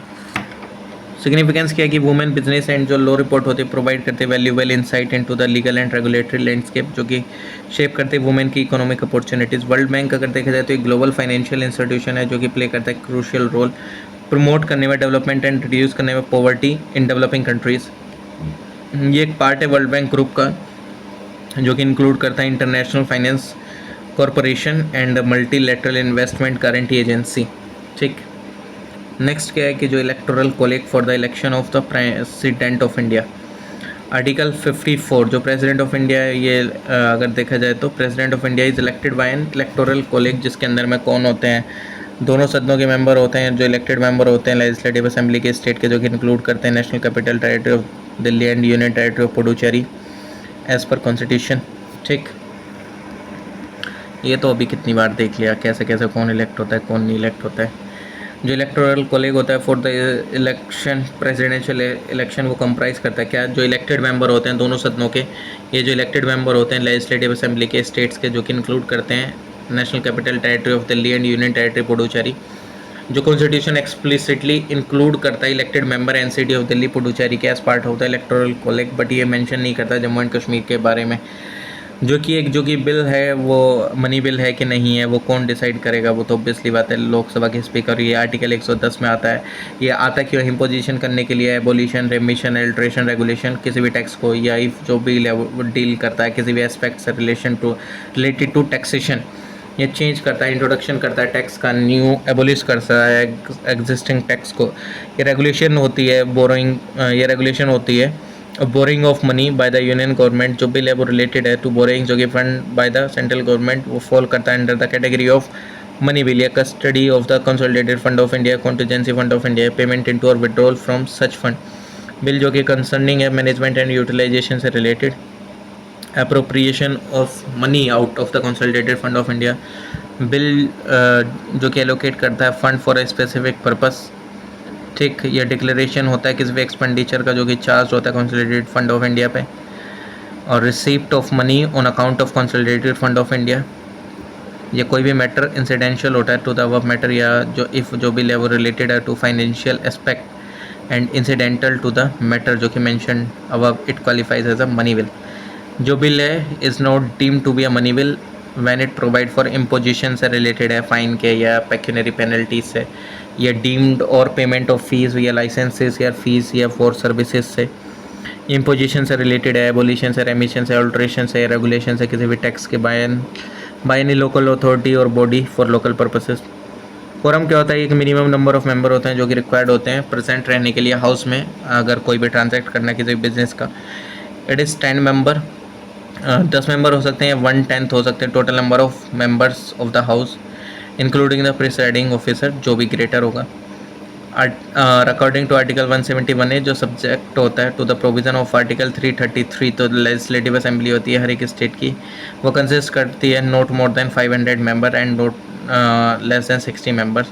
सिग्निफिकेंस क्या है कि वुमेन बिजनेस एंड जो लॉ रिपोर्ट होती है प्रोवाइड करते हैं valuable insight into the legal and regulatory landscape जो कि शेप करते हैं वुमेन की इकोनॉमिक अपॉर्चुनिटीज़। वर्ल्ड बैंक अगर देखा जाए तो एक ग्लोबल फाइनेंशियल इंस्टीट्यूशन है जो कि प्ले करता है क्रूशियल रोल प्रमोट करने में डेवलपमेंट एंड रिड्यूस करने में पॉवर्टी इन डेवलपिंग कंट्रीज़। ये एक पार्ट है वर्ल्ड बैंक ग्रुप का जो कि इंक्लूड करता है international finance corporation and multilateral investment guarantee agency. ठीक, नेक्स्ट क्या है कि जो electoral college for the election of the president of India, article 54 जो प्रेसिडेंट ऑफ इंडिया है, ये अगर देखा जाए तो president of India is elected by N electoral college, जिसके अंदर में कौन होते हैं, दोनों सदनों के मेंबर होते हैं जो इलेक्टेड मेंबर होते हैं लेजिस्लेटिव असेंबली के स्टेट के, जो कि इंक्लूड करते हैं national capital territory of Delhi and union territory of Puducherry as per constitution. ठीक, ये तो अभी कितनी बार देख लिया कैसे कैसे कौन इलेक्ट होता है कौन नहीं इलेक्ट होता है। जो इलेक्टोरल कॉलेज होता है for the election presidential election, वो कंप्राइज करता है क्या, जो इलेक्टेड मेंबर होते हैं दोनों सदनों के, ये जो इलेक्टेड मेंबर होते हैं लेजिस्लेटिव असेंबली के स्टेट्स के, जो कि इंक्लूड करते हैं national capital territory of Delhi and union territory Puducherry, जो कॉन्स्टिट्यूशन एक्सप्लिसिटली इंक्लूड करता है elected member NCT of Delhi Puducherry के एज पार्ट होता है इलेक्टोरल कॉलेज, बट ये मेंशन नहीं करता जम्मू एंड कश्मीर के बारे में। जो कि बिल है वो मनी बिल है कि नहीं है, वो कौन डिसाइड करेगा, वो तो ऑब्वियसली बात है लोकसभा के स्पीकर। ये आर्टिकल 110 में आता है। ये आता क्यों, इम्पोजिशन करने के लिए, एबोलिशन, रेमिशन, अल्ट्रेशन, रेगुलेशन किसी भी टैक्स को, या इफ जो बिल है वो डील करता है किसी भी एस्पेक्ट से रिलेटेड टू टैक्सेशन, ये चेंज करता है, इंट्रोडक्शन करता है टैक्स का, न्यू एबोलिश करता है एग्जिस्टिंग टैक्स को। ये रेगुलेशन होती है बोरोइंग, ये रेगुलेशन होती है borrowing of money by the union government. जो बिल है वो रिलेटेड है टू बोरिंग, जो कि fund by the central government, वो फॉल करता है under the category of money bill या custody of the consolidated fund of India, contingency fund of India, payment into और withdrawal from such fund. Bill जो कि concerning है management and utilisation से related, appropriation of money out of the consolidated fund of India. Bill जो कि allocate करता है fund for a specific purpose. ठीक, ये डिक्लेरेशन होता है किसी भी एक्सपेंडिचर का जो कि चार्ज होता है कंसोलिडेटेड फंड ऑफ इंडिया पे। और receipt of money on account of consolidated fund of India, ये कोई भी मैटर इंसिडेंशियल होता है टू द अबव मैटर, या जो बिल है वो रिलेटेड है to financial aspect and incidental to the matter जो कि mentioned above, it qualifies as a money bill. जो बिल है is not deemed to be a money bill when it provide for imposition से related है, fine के या pecuniary penalties से, या डीम्ड और पेमेंट ऑफ फीस या लाइसेंसेस या फीस या फॉर सर्विसेज से, इम्पोजिशन से रिलेटेड है, एबोलिशन से, रेमिशन से, अल्ट्रेशन से, रेगुलेशन से, किसी भी टैक्स के बाय एनी लोकल अथॉरिटी और body for local purposes. Quorum क्या होता है, एक मिनिमम नंबर ऑफ मेंबर होते हैं जो कि रिक्वायर्ड होते हैं प्रेजेंट रहने के लिए हाउस में, अगर कोई भी ट्रांजैक्ट करना है किसी बिजनेस का। इट इज़ 10 मेंबर, 10 मेंबर हो सकते हैं, 1/10 हो सकते हैं total number of members of the house including the presiding officer, जो भी ग्रेटर होगा। अकॉर्डिंग टू आर्टिकल 171 है जो सब्जेक्ट होता है to the provision of article 333, तो लेजिस्लेटिव असेंबली होती है हर एक स्टेट की, वो कंसिस्ट करती है not more than 500 member and not less than 60 members,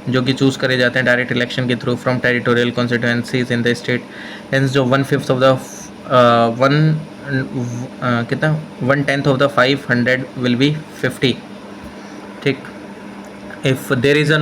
जो कि चूज़ करे जाते हैं डायरेक्ट इलेक्शन के through from territorial constituencies in the state. Hence जो 1/5 of the 1/10 of the 500 will be 50। ठीक, इफ़ देर इज़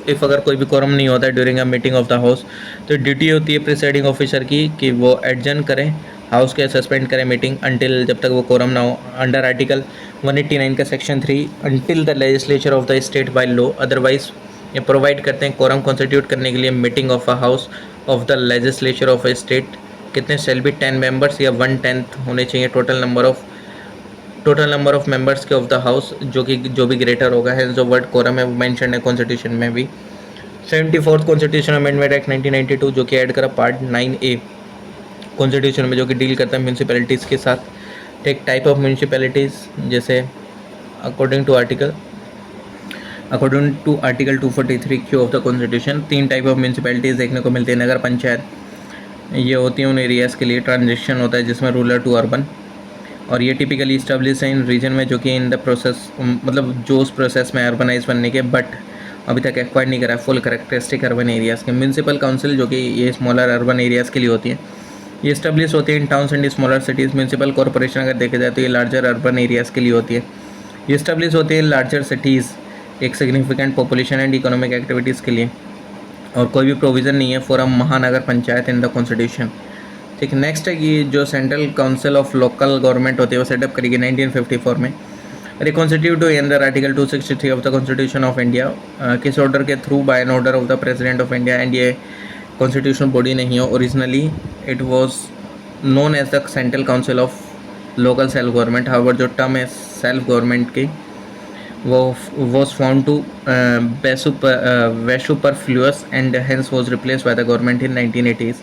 इफ़ अगर कोई भी कोरम नहीं होता है during a meeting of the house, तो ड्यूटी होती है प्रिसाइडिंग ऑफिसर की कि वो एडजर्न करें हाउस के, सस्पेंड करें मीटिंग अंटिल, जब तक वो कोरम ना हो, अंडर आर्टिकल 189 का section 3, until the legislature of the state by law. Otherwise ये प्रोवाइड करते हैं कोरम कॉन्स्टिट्यूट करने के लिए meeting of a house of the legislature of a state, कितने शेल बी 10 मेंबर्स या 1/10 होने चाहिए टोटल नंबर ऑफ मेंबर्स के ऑफ द हाउस, जो भी ग्रेटर होगा है। जो वर्ड कोरम है वो मेंशन है कॉन्स्टिट्यूशन में भी। 74th कॉन्स्टिट्यूशन अमेंडमेंट एक्ट 1992 जो कि ऐड करा पार्ट 9A कॉन्स्टिट्यूशन में, जो कि डील करता है म्यूनसिपैलिटीज़ के साथ। एक टाइप ऑफ म्यूनसिपैलिटीज़, जैसे according to article 243Q of the constitution 3 type of municipalities देखने को मिलती है। नगर पंचायत, ये होती है उन एरियाज़ के लिए, ट्रांजिशन होता है जिसमें रूरल टू अर्बन, और ये टिपिकली इस्टेब्लिश है इन रीजन में जो कि इन द प्रोसेस, मतलब जो उस प्रोसेस में अर्बनाइज बनने के, बट अभी तक एक्वायर नहीं करा फुल करेक्टरिस्टिक अर्बन एरियाज़ के। म्यूनसिपल काउंसिल जो कि ये स्मॉलर अर्बन एरियाज़ के लिए होती है, ये इस्टेब्लिश होती है इन towns and smaller cities. Municipal corporation अगर देखा जाए तो ये लार्जर अर्बन एरियाज़ के लिए होती है। ये इस्टेब्लिश होती है लार्जर सिटीज़, एक significant population and economic activities के लिए, और कोई भी प्रोविज़न नहीं है फॉर अ महानगर पंचायत इन द कॉन्स्टिट्यूशन। ठीक, नेक्स्ट है कि जो central council of local government होती है वो सेटअप करेगी 1954 में, रिकॉन्स्टिट्यूट हुई under article 263 of the constitution of India, किस ऑर्डर के through, by an order of the president of India. And ये कॉन्स्टिट्यूशन बॉडी नहीं है, originally it was known as the central council of local self government. However जो term है self government की was found to be superfluous and hence was replaced by the government in 1980s.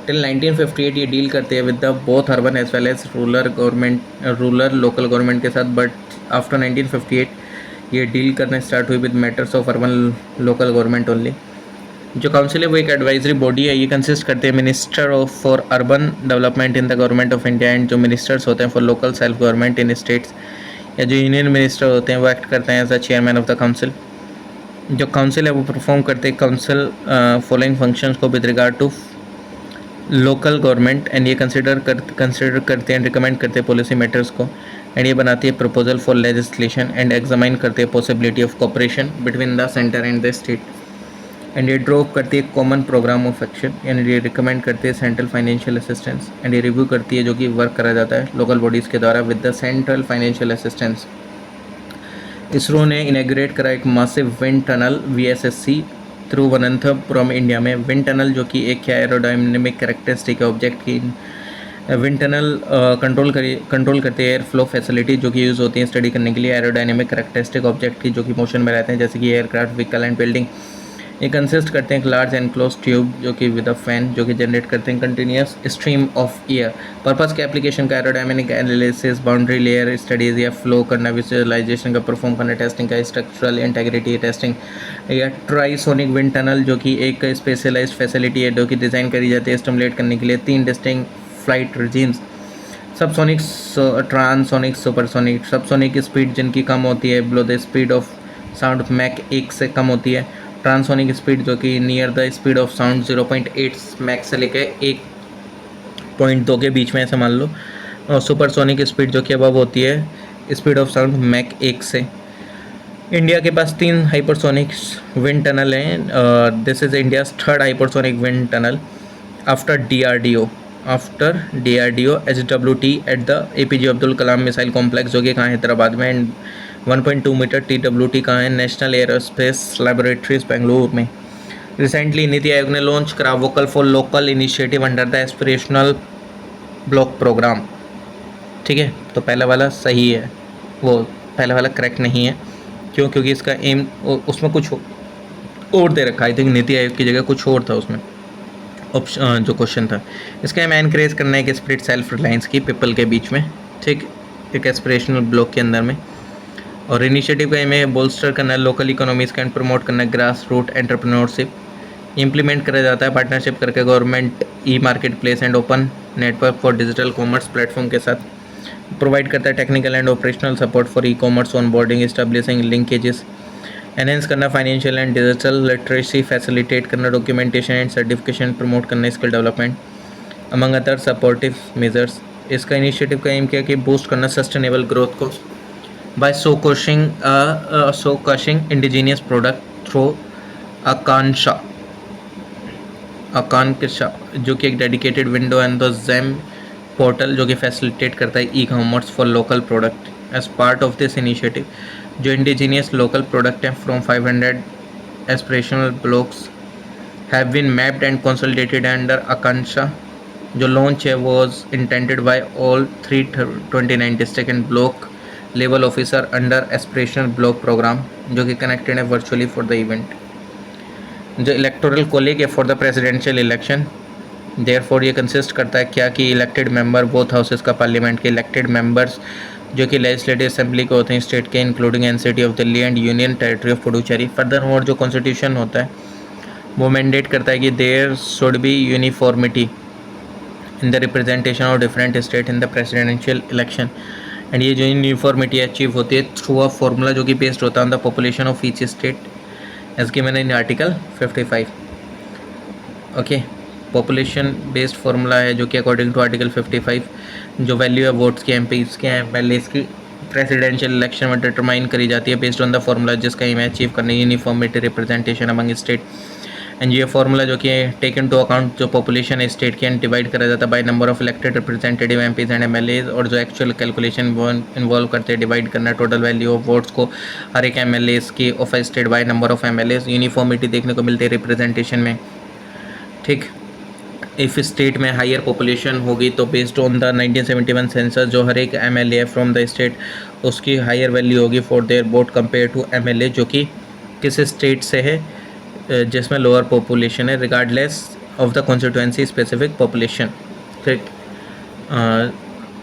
Till 1958 ये deal करते हैं with the both urban as well as rural local government के साथ, but after 1958 ये deal करने start हुई with matters of urban local government only. जो council है वो एक एडवाइजरी बॉडी है. ये कंसिस्ट करते हैं minister of for urban development in the government of India and जो मिनिस्टर्स होते हैं for local self government in states या जो यूनियन मिनिस्टर होते हैं वो एक्ट करते हैं as the chairman of the council. जो काउंसिल है वो परफॉर्म करते हैं काउंसिल फॉलोइंग फंक्शंस को with regard to local government and ये कंसिडर करते हैं, रिकमेंड करते हैं पॉलिसी मैटर्स को एंड ये बनाती है proposal for legislation and examine करते हैं possibility of cooperation between the centre and the state and ये ड्रॉ करती है common programme of action and ये रिकमेंड करती है सेंट्रल फाइनेंशियल असिस्टेंस एंड ये रिव्यू करती है जो कि वर्क करा जाता है लोकल बॉडीज़ के द्वारा with the central financial assistance. ISRO ने इनेग्रेट करा एक massive wind tunnel VSSC Thiruvananthapuram India में. विंड टनल जो कि एक एरोडायनेमिक कैरेक्टरिस्टिक है ऑब्जेक्ट की. विंड टनल कंट्रोल करती है एयर फ्लो फैसिलिटी जो कि यूज़ होती है स्टडी करने के लिए एरोडायनेमिक कैरेक्टरिस्टिक ऑब्जेक्ट की जो कि मोशन में रहते हैं जैसे कि एयरक्राफ्ट, व्हीकल एंड बिल्डिंग. ये कंसिस्ट करते हैं एक लार्ज एनक्लोज ट्यूब जो कि विद अ फैन जो कि जनरेट करते हैं continuous stream of air. Purpose के एप्लीकेशन का aerodynamic analysis, boundary layer studies या फ्लो करना, विजुअलाइजेशन का परफॉर्म करना, टेस्टिंग का स्ट्रक्चरल इंटेग्रिटी टेस्टिंग. या ट्राइसोनिक विंड टनल जो कि एक स्पेशलाइज्ड फैसिलिटी है जो कि डिज़ाइन करी जाती है स्टिमुलेट करने के लिए 3 distinct flight regimes: subsonic, transonic, supersonic. Subsonic speed जिनकी कम होती है below the speed of sound Mach 1 से कम होती है. ट्रांसोनिक स्पीड जो कि near the speed of sound 0.8 Mach से लेकर 1.2 के बीच में ऐसे मान लो. और सुपरसोनिक स्पीड जो कि अबव होती है स्पीड ऑफ साउंड मैक 1 से. इंडिया के पास 3 हाइपरसोनिक विंड टनल हैं. This is India's 3rd hypersonic wind tunnel after DRDO HWT at the APJ Abdul Kalam missile complex जो कि कहाँ हैदराबाद में. एंड 1.2 मीटर TWT कहाँ है? नेशनल एयरोस्पेस लैबोरेटरीज बेंगलुरु में. रिसेंटली नीति आयोग ने लॉन्च करा vocal for local initiative under the aspirational block programme. ठीक है, तो पहला वाला सही है, वो पहला वाला करेक्ट नहीं है. क्यों? क्योंकि इसका एम उसमें कुछ और दे रखा है. आई थिंक नीति आयोग की जगह कुछ और था उसमें ऑप्शन जो क्वेश्चन था. इसका एम एनकरेज करना है कि स्प्रिट सेल्फ रिलायंस की पीपल के बीच में. ठीक, एक एस्पिरेशनल ब्लॉक के अंदर में. और इनिशिएटिव का एम है बोल्स्टर करना लोकल इकोनॉमीज़ का एंड प्रमोट करना ग्रास रूट एंटरप्रेन्योरशिप. इम्प्लीमेंट करा जाता है पार्टनरशिप करके government market place and open network for digital commerce platform के साथ. प्रोवाइड करता है technical and operational support for commerce on boarding, establishing linkages. Enhance करना financial and digital literacy, facilitate करना डॉक्यूमेंटेशन एंड सर्टिफिकेशन, प्रमोट करना skill development among other supportive measures. इसका initiative का aim क्या कि बूस्ट करना सस्टेनेबल ग्रोथ को by showcasing indigenous product through Aakanksha जो कि एक dedicated window and the GeM portal जो कि फैसिलिटेट करता है e-commerce for local product. As part of this initiative जो इंडिजीनियस लोकल प्रोडक्ट हैं from 500 aspirational blocks have been mapped and consolidated under Aakanksha. जो लॉन्च है was intended by all 329 district and block level officer under aspirational block programme जो कि connected है virtually for the event. जो electoral college है for the presidential election therefore ये consist करता है क्या कि इलेक्टेड मेंबर बोथ हाउसेस का पार्लियामेंट के इलेक्टेड मेंबर्स जो कि लेजिस्लेटिव असेंबली के होते हैं स्टेट के including NCT of Delhi and union territory of Puducherry. Furthermore जो कॉन्स्टिट्यूशन होता है वो मैंडेट करता है कि there should be uniformity in the representation of different state in the presidential election. And ये जो यूनिफॉर्मिटी अचीव होती है थ्रू अ फॉर्मूला जो कि बेस्ड होता है on the population of each state as given in article 55. Okay, population based formula है जो कि अकॉर्डिंग टू आर्टिकल 55 जो वैल्यू है वोट्स के MPs के MLAs की प्रेसिडेंशियल इलेक्शन में डिटरमाइन करी जाती है बेस्ड ऑन द फार्मूला जिसका एम अचीव करने uniformity representation among state. And ये फार्मूला जो कि टेकन टू अकाउंट जो पॉपुलेशन है स्टेट के डिवाइड करा जाता है by number of elected representative MPs and MLAs. और जो एक्चुअल कैलकुलेशन इन्वॉल्व करते हैं डिवाइड करना टोटल वैल्यू ऑफ वोट्स को हर एक MLAs की of state by number of MLAs. Uniformity देखने को मिलती है रिप्रेजेंटेशन में. ठीक, इफ़ स्टेट में हायर पॉपुलेशन होगी तो बेस्ड ऑन द 1971 सेंसस जो हर एक एमएलए फ्रॉम द स्टेट उसकी हायर वैल्यू होगी for their vote compare to MLA जो कि किस स्टेट से है जिसमें लोअर पॉपुलेशन है regardless of the constituency specific population. ठीक,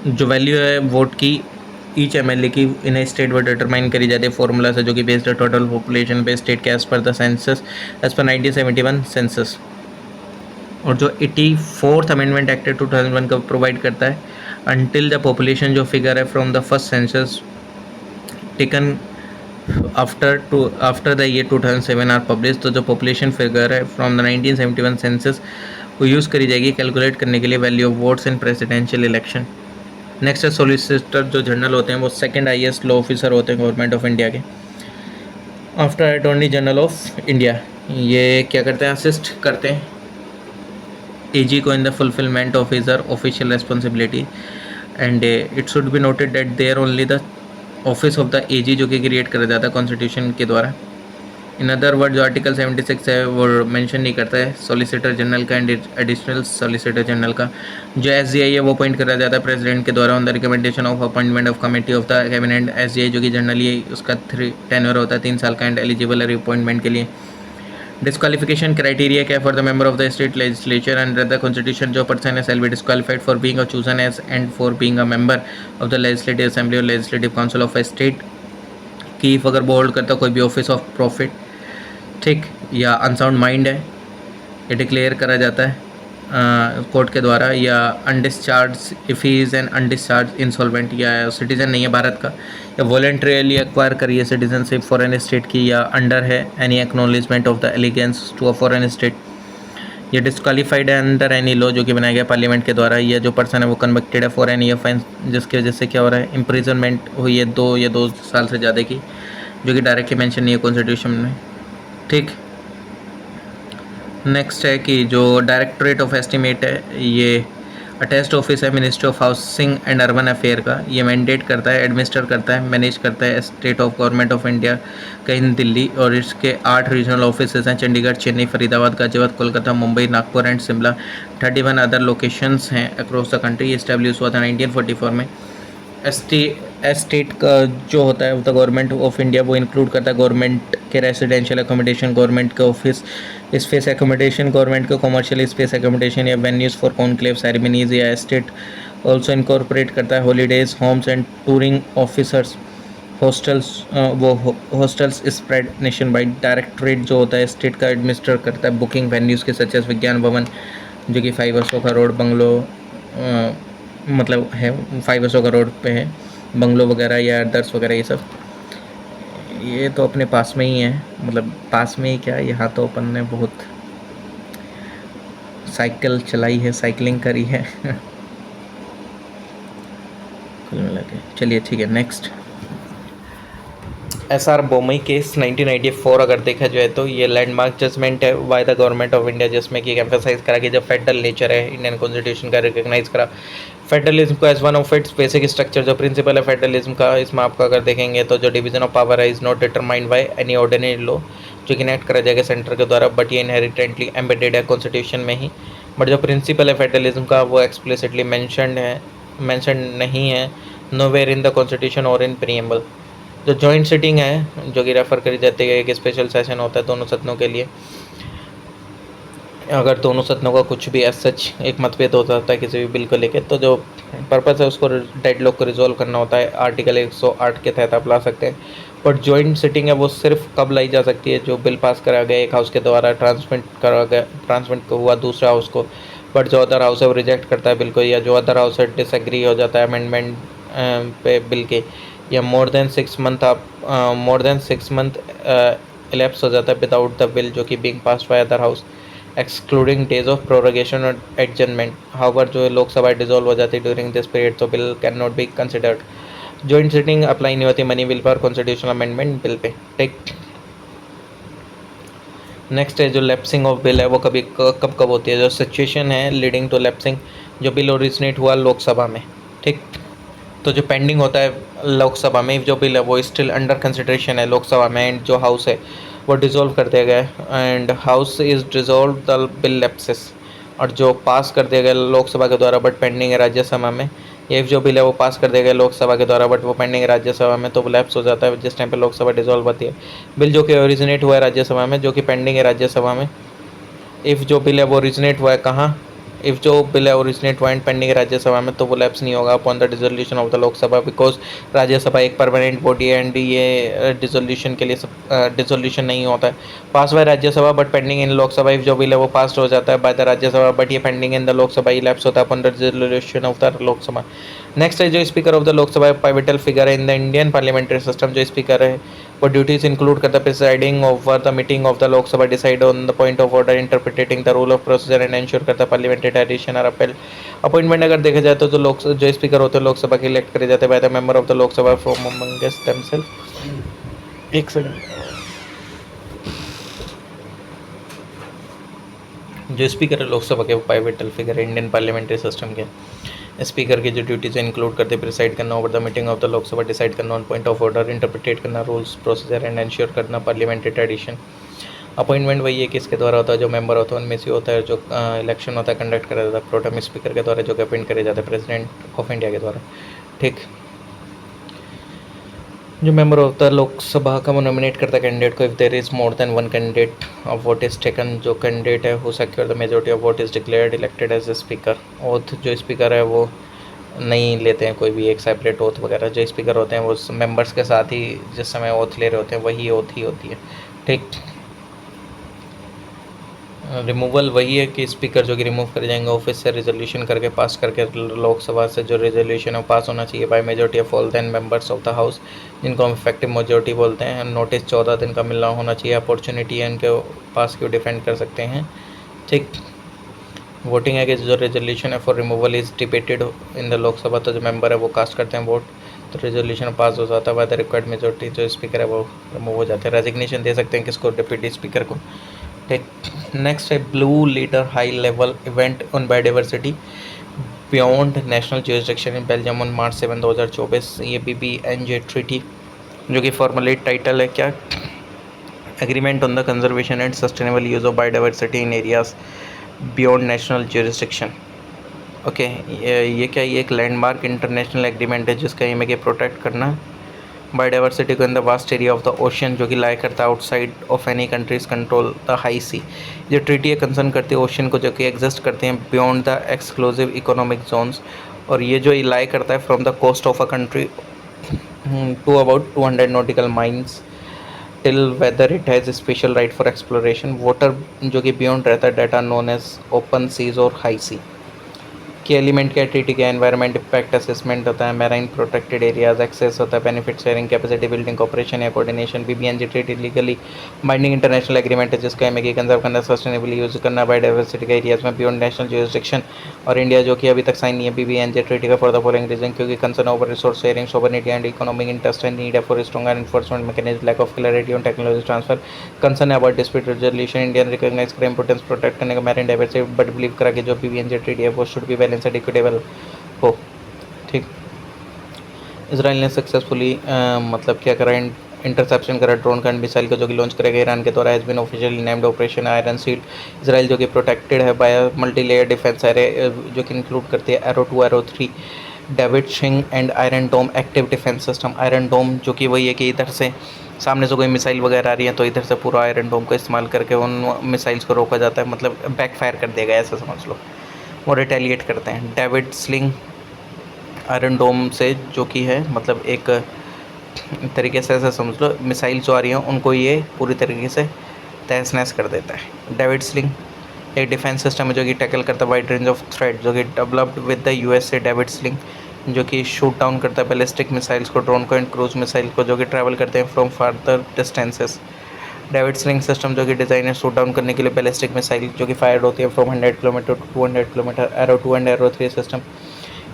जो वैल्यू है वोट की ईच एमएलए की इन स्टेट वो डिटरमाइन करी जाती है फॉर्मूला से जो कि बेस्ड टोटल पॉपुलेशन पे स्टेट के एज पर the census as per 1971 census. और जो 84th अमेंडमेंट एक्ट 2001 का प्रोवाइड करता है अनटिल द पॉपुलेशन जो फिगर है from the first census taken after the year 2007 are publish, तो जो पॉपुलेशन फिगर है फ्रॉम द 1971 सेंसस वो यूज़ करी जाएगी कैलकुलेट करने के लिए value of votes in presidential election. Next है सोलिसिटर जो जनरल होते हैं वो सेकंड हाईएस्ट लॉ ऑफिसर होते हैं गवर्नमेंट ऑफ इंडिया के after attorney general of India. ये क्या करते हैं, असिस्ट करते हैं एजी को in the fulfilment of his her official responsibility and it should be noted that there only the office of the AG जो कि क्रिएट करा जाता है कॉन्स्टिट्यूशन के द्वारा। इन अदर वर्ड जो आर्टिकल 76 है वो मेंशन नहीं करता है सॉलिसिटर जनरल का एंड एडिशनल सॉलिसिटर जनरल का। जो एसजीआई है वो अपॉइंट करा जाता है प्रेसिडेंट के द्वारा on the recommendation of appointment of committee of the cabinet. SGI जो कि जनरली उसका 3 टेन्योर होता है 3 साल का एंड एलिजिबल है रिअपॉइंटमेंट के लिए। डिस्क्वालिफिकेशन क्राइटेरिया क्या for the member of the state legislature under the constitution जो पर्सन है shall be disqualified for being chosen as and for being a member of the legislative assembly और legislative council of a state की अगर वो hold करता कोई भी office of profit, ठीक, या अनसाउंड माइंड है ये डिक्लेयर करा जाता है कोर्ट के द्वारा, या undischarge if he is an undischarge insolvent या सिटीज़न नहीं है भारत का, या वॉलेंट्रियली एक्वायर करिए सिटीजनशिप फॉरेन स्टेट की, या अंडर है any acknowledgement of the allegiance to a foreign state, ये डिस्क्वालीफाइड है अंडर एनी लॉ जो कि बनाया गया पार्लियामेंट के द्वारा, या जो पर्सन है वो कन्विक्टेड है फॉर एनी ऑफेंस जिसकी वजह से क्या हो रहा है इम्प्रिजनमेंट हुई है 2 या 2 साल से ज़्यादा की, जो कि डायरेक्टली मेंशन नहीं है कॉन्स्टिट्यूशन में। ठीक, नेक्स्ट है कि जो डायरेक्टोरेट ऑफ एस्टिमेट है ये अटैच्ड ऑफिस है ministry of housing and urban affair का। ये मैंडेट करता है, एडमिनिस्टर करता है, मैनेज करता है state of government of India का इन दिल्ली, और इसके 8 रीजनल ऑफिस हैं Chandigarh, Chennai, Faridabad, Ghaziabad, Kolkata, Mumbai, Nagpur and Shimla. 31 other locations हैं अक्रॉस द कंट्री। इस्टेब्लिश हुआ था 1944 में। एस्टेट का जो होता है द गवर्नमेंट ऑफ इंडिया वो इंक्लूड करता है गवर्नमेंट के रेसिडेंशियल अकोमोडेशन, गवर्नमेंट के ऑफिस स्पेस अकोमोडेशन, गवर्नमेंट के कमर्शियल स्पेस अकोमोडेशन या वेन्यूज़ फॉर कॉन्क्लेव सेरेमनीज, या एस्टेट ऑल्सो इनकॉर्पोरेट करता है holidays homes and touring officers hostels, वो hostels spread nationwide. Directorate जो होता है स्टेट का एडमिनिस्टर करता है बुकिंग वेन्यूज़ के सच एस विज्ञान भवन जो कि 500 करोड़ बंगलो मतलब है 500 करोड़ पे है, बंगलो वगैरह या अदर्स वगैरह ये सब, ये तो अपने पास में ही है, मतलब पास में ही क्या, यहाँ तो अपन ने बहुत साइकिल चलाई है, साइकिलिंग करी है कुल मिला के। चलिए ठीक है, नेक्स्ट एसआर बोमई केस 1994 अगर देखा जाए तो ये लैंडमार्क जजमेंट है by the government of India, जिसमें कि एम्फेसाइज करा कि जब फेडरल नेचर है इंडियन कॉन्स्टिट्यूशन का रिकॉग्नाइज करा फेडरलिज्म को as one of its basic structure. जो प्रिंसिपल है फेडरलिज्म का इसमें आपका अगर देखेंगे तो जो डिवीजन ऑफ पावर है is not determined by any ordinary law जो कि इनेक्ट करा जाएगा सेंटर के द्वारा, बट ये इनहेरिटेंटली एम्बेडेड है कॉन्स्टिट्यूशन में ही। बट जो प्रिंसिपल है फेडरलिज्म का वो एक्सप्लिसिटली मैंशन नहीं है नोवेयर इन द कॉन्स्टिट्यूशन और इन प्रीएम्बल। जो जॉइंट सिटिंग है जो कि रेफ़र करी जाती है, एक स्पेशल सेशन होता है दोनों सदनों के लिए, अगर दोनों सदनों का कुछ भी एज सच एक मतभेद होता है किसी भी बिल को लेकर, तो जो पर्पस है उसको डेडलॉक को रिजॉल्व करना होता है, आर्टिकल 108 के तहत आप ला सकते हैं। बट जॉइंट सिटिंग है वो सिर्फ कब लाई जा सकती है, जो बिल पास करा गया एक हाउस के द्वारा ट्रांसमिट हुआ दूसरा हाउस को, बट जो अदर हाउस है वो रिजेक्ट करता है बिल को, या जो अदर हाउस है डिसएग्री हो जाता है अमेंडमेंट पे बिल के, या मोर देन 6 मंथ इलेप्स हो जाता है विदाउट द बिल जो कि being passed by other house excluding days of prorogation और एडजमेंट। हाउवर जो लोकसभा डिजोल्व हो जाती है ड्यूरिंग दिस पीरियड तो bill can not be considered. Joint sitting apply नहीं होती मनी बिल पर, कॉन्स्टिट्यूशनल अमेंडमेंट बिल पे। ठीक, नेक्स्ट है जो लैप्सिंग ऑफ बिल है वो कब होती है, जो सिचुएशन है लीडिंग टू लैप्सिंग, जो बिल ओरिजिनेट हुआ लोकसभा में, ठीक, तो जो पेंडिंग होता है लोकसभा में जो बिल है वो स्टिल अंडर कंसिडरेशन है लोकसभा में, एंड जो हाउस है वो डिसॉल्व कर दिया गया है, and house is dissolve the bill lapses और जो पास कर दिया गया लोकसभा के द्वारा बट पेंडिंग है राज्यसभा में, ये जो बिल है वो पास कर दिया गया लोकसभा के द्वारा बट वो पेंडिंग है राज्यसभा में, तो लैप्स हो जाता है जिस टाइम पे लोकसभा डिसॉल्व होती है। बिल जो कि ओरिजिनेट हुआ है राज्यसभा में, जो कि पेंडिंग है राज्यसभा में, इफ़ जो बिल है वो ओरिजिनेट हुआ है कहाँ, इफ़ जो बिल है ओरिजिनेट हुआ एंड पेंडिंग राज्यसभा में, तो वो लैप्स नहीं होगा upon the dissolution of the Lok Sabha, because Rajya Sabha एक परमानेंट बॉडी है एंड ये डिसोल्यूशन के लिए डिसोल्यूशन नहीं होता है। Pass by Rajya Sabha but pending in Lok Sabha, if जो बिल है वो पास हो जाता है बाय द राज्यसभा बट ये पेंडिंग इन द लोकसभा, ये लैप्स होता है upon the dissolution of the Lok Sabha. Next है जो speaker of the Lok Sabha pivotal figure है in the Indian parliamentary system. जो स्पीकर है वो ड्यूटीज इंक्लूड करता है presiding over the meeting of the Lok Sabha, decide on the point of order, interpreting the rule of procedure and ensure करता है parliamentary tradition और appeal. Appointment अगर देखा जाए तो जो स्पीकर होते हैं लोकसभा के इलेक्ट करे जाते हैं by the member of the Lok Sabha from amongst themself. एक सेकंड। जो स्पीकर है लोकसभा के वो पाइवेटल फिगर है इंडियन पार्लियामेंट्री सिस्टम के। स्पीकर की जो ड्यूटीज इंक्लूड करते हैं प्रिसाइड करना over the meeting of the Lok Sabha, decide करना on point of order, interpret करना रूल्स प्रोसीजर एंड एंश्योर करना पार्लियामेंट्री ट्रेडिशन। अपॉइंटमेंट वही है कि इसके द्वारा होता है, जो मेंबर होता है उनमें से होता है, जो इलेक्शन होता है कंडक्ट करा जाता है प्रोटेम स्पीकर के द्वारा, जो कि अपॉइंट करे जाते हैं प्रेसिडेंट ऑफ इंडिया के द्वारा। ठीक, जो मेंबर ऑफ द लोकसभा का वो नॉमिनेट करता है कैंडिडेट को, if there is more than one candidate of vote is taken, जो कैंडिडेट है who secure the majority of vote is declared elected as a speaker. Oath जो स्पीकर है वो नहीं लेते हैं कोई भी एक सेपरेट ओथ वगैरह, जो स्पीकर होते हैं वो मेंबर्स के साथ ही जिस समय ओथ ले रहे होते हैं वही ओथ ही होती है। ठीक, रिमूवल वही है कि स्पीकर जो कि रिमूव कर जाएंगे ऑफिस से रेजोल्यूशन करके पास करके, लोकसभा से जो रेजोल्यूशन है पास होना चाहिए by majority of all then members of the house, जिनको हम इफेक्टिव मेजॉरिटी बोलते हैं। नोटिस 14 दिन का मिलना होना चाहिए, अपॉर्चुनिटी है इनके पास क्यों डिफेंड कर सकते हैं। ठीक, वोटिंग है कि जो रेजोल्यूशन है for removal is debated in the Lok Sabha, तो जो मेंबर है वो कास्ट करते हैं वोट, तो रेजोल्यूशन पास हो जाता है बाय द रिक्वायर्ड मेजॉरिटी, जो स्पीकर है वो रिमूव हो जाते हैं। रेजिग्नेशन दे सकते हैं किसको, डिप्टी स्पीकर को। ठीक, नेक्स्ट है blue leader high level event on biodiversity beyond national jurisdiction in Belgium on March 7, 2024। ये BBNJ ट्रीटी, जो कि फॉर्मली टाइटल है क्या, agreement on the conservation and sustainable use of biodiversity in areas beyond national jurisdiction. Okay, ये क्या, ये एक landmark international agreement है जिसका एम है कि प्रोटेक्ट करना बायोडाइवर्सिटी को in the vast area of the ocean, जो कि लाई करता है outside of any countries control the high sea. ये ट्रीटी कंसर्न करती है ओशन को जो कि एग्जिस्ट करते हैं beyond the exclusive economic zones, और ये जो लाई करता है from the coast of a country to about 200 nautical miles till whether it has special right for exploration water, जो कि बियॉन्ड रहता है data known as open seas और हाई सी। के एलिमेंट क्या ट्रीटी का, एनवायरमेंट इम्पैक्ट असेसमेंट होता है, मैराइन प्रोटेक्टेड एरियाज एक्सेस होता है, benefit sharing, capacity building, cooperation या coordination. BBNJ treaty legally binding international agreement है जिसका एम है कि कंजर्व करना, सस्टेनेबली यूज करना बायोडाइवर्सिटी के एरियाज में बियॉन्ड नेशनल ज्यूरिसडिक्शन। और इंडिया जो कि अभी तक साइन नहीं है BBNJ ट्रीटी का फॉर द फॉलोइंग रीजन, क्योंकि concern over resource sharing, sovereignty and economic interest and need for stronger enforcement mechanism, lack of clarity on technology transfer, concern about dispute resolution, Indian recognize कर importance protect करने का marine diversity, but believe करा कि जो BBNJ treaty है वो should be balance and equitable हो। ठीक, इसराइल ने सक्सेसफुली मतलब क्या करा, इंटरसेप्शन करा ड्रोन का मिसाइल का, जो कि लॉन्च करेगा ईरान के द्वारा, has been officially named Operation Iron Shield. Israel जो कि प्रोटेक्टेड है by multi layer defence array, जो कि इंक्लूड करती है Arrow 2, Arrow 3, David Sling and Iron Dome active defence system. Iron Dome जो कि वही है कि इधर से सामने से कोई मिसाइल वगैरह आ रही है तो इधर से पूरा आयरन डोम का इस्तेमाल करके उन मिसाइल्स को रोका जाता है, मतलब बैक फायर कर देगा ऐसा समझ लो, वो रिटेलिएट करते हैं। डेविड स्लिंग आयरन डोम से जो कि है मतलब एक तरीके से ऐसा समझ लो मिसाइल जो आ रही हैं उनको ये पूरी तरीके से तहस नहस कर देता है। डेविड स्लिंग एक डिफेंस सिस्टम है जो कि टैकल करता है वाइड रेंज ऑफ थ्रेट, जो कि developed with the USA। David sling जो कि शूट डाउन करता है बैलिस्टिक मिसाइल्स को, ड्रोन को एंड क्रूज मिसाइल को, जो कि ट्रैवल करते हैं from farther distances. David sling system जो कि डिज़ाइन है शूट डाउन करने के लिए बैलिस्टिक मिसाइल जो कि फायर्ड होती है from 100 kilometre to 200 kilometre. Arrow 2 and Arrow 3 system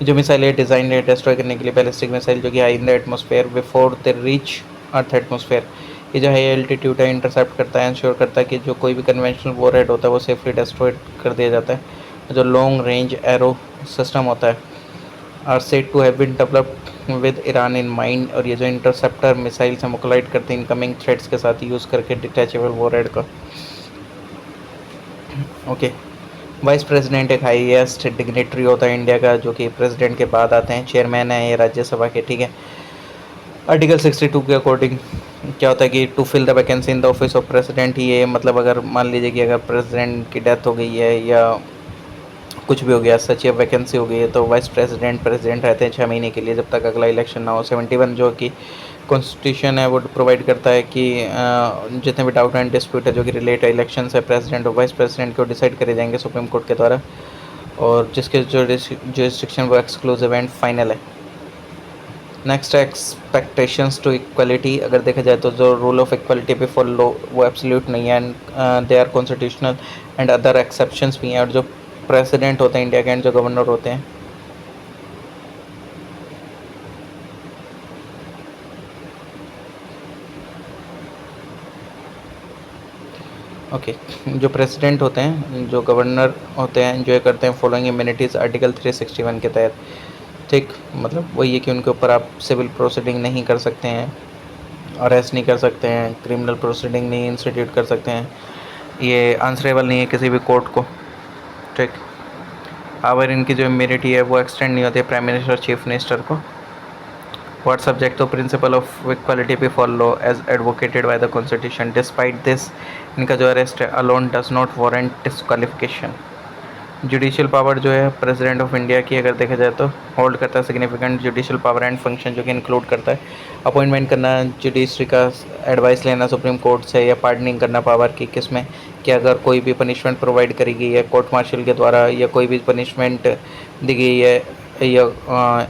जो मिसाइल है डिज़ाइन है डिस्ट्रॉय करने के लिए बैलिस्टिक मिसाइल जो कि high in the atmosphere before the reach earth atmosphere. ये जो हाई एल्टीट्यूड है इंटरसेप्ट करता है, इंश्योर करता है कि जो कोई भी कन्वेंशनल वॉरहेड होता है वो सेफली डिस्ट्रॉय कर दिया जाता है। जो लॉन्ग रेंज एरो सिस्टम होता है are said to have been developed with Iran in mind, और ये जो इंटरसेप्टर मिसाइल से मुकलाइड करते हैं इनकमिंग थ्रेड्स के साथ यूज़ करके डिटैचेबल वॉरहेड का। ओके, वाइस प्रेसिडेंट एक हाईएस्ट डिग्नेटरी होता है इंडिया का, जो कि प्रेसिडेंट के बाद आते हैं, चेयरमैन है ये राज्यसभा के, ठीक है। आर्टिकल 62 के अकॉर्डिंग क्या होता है कि to fill the vacancy in the office of president, ये मतलब अगर मान लीजिए कि अगर प्रेसिडेंट की डेथ हो गई है या कुछ भी हो गया, सच या वैकेंसी हो गई है, तो वाइस प्रेसिडेंट प्रेसिडेंट रहते हैं 6 महीने के लिए, जब तक अगला इलेक्शन ना हो। 71 जो कि कॉन्स्टिट्यूशन है वो प्रोवाइड करता है कि जितने भी डाउट एंड डिस्प्यूट है जो कि रिलेट इलेक्शन है प्रेसिडेंट और वाइस प्रेसिडेंट को डिसाइड करे जाएंगे सुप्रीम कोर्ट के द्वारा, और जिसके जो रिस्ट्रिक्शन वो एक्सक्लूसिव एंड फाइनल है। नेक्स्ट है एक्सपेक्टेशंस टू इक्वलिटी। अगर देखा जाए तो जो rule of equality before law वो एब्सोल्यूट नहीं है, and they are constitutional and other exceptions भी हैं। और जो प्रेसिडेंट होते हैं इंडिया के एंड जो गवर्नर होते हैं, ओके जो प्रेसिडेंट होते हैं, जो गवर्नर होते हैं, जो ये करते हैं फॉलोइंग इम्यूनिटीज़ आर्टिकल 361 के तहत, ठीक। मतलब वही है कि उनके ऊपर आप सिविल प्रोसीडिंग नहीं कर सकते हैं, अरेस्ट नहीं कर सकते हैं, क्रिमिनल प्रोसीडिंग नहीं इंस्टीट्यूट कर सकते हैं, ये आंसरेबल नहीं है किसी भी कोर्ट को, ठीक। अगर इनकी जो इम्यूनिटी है वो एक्सटेंड नहीं होती है प्राइम मिनिस्टर चीफ मिनिस्टर को। what subject to principle of equality before law as advocated by the constitution. Despite this, इनका जो अरेस्ट है alone does not warrant disqualification. Judicial power जो है प्रेसिडेंट ऑफ इंडिया की अगर देखा जाए तो होल्ड करता है significant judicial power and function, जो कि इंक्लूड करता है अपॉइंटमेंट करना जुडिशरी का, एडवाइस लेना सुप्रीम कोर्ट से, या पार्डनिंग करना पावर की किसमें कि अगर कोई भी पनिशमेंट प्रोवाइड करी गई है कोर्ट मार्शल के द्वारा, या कोई भी पनिशमेंट दी गई है या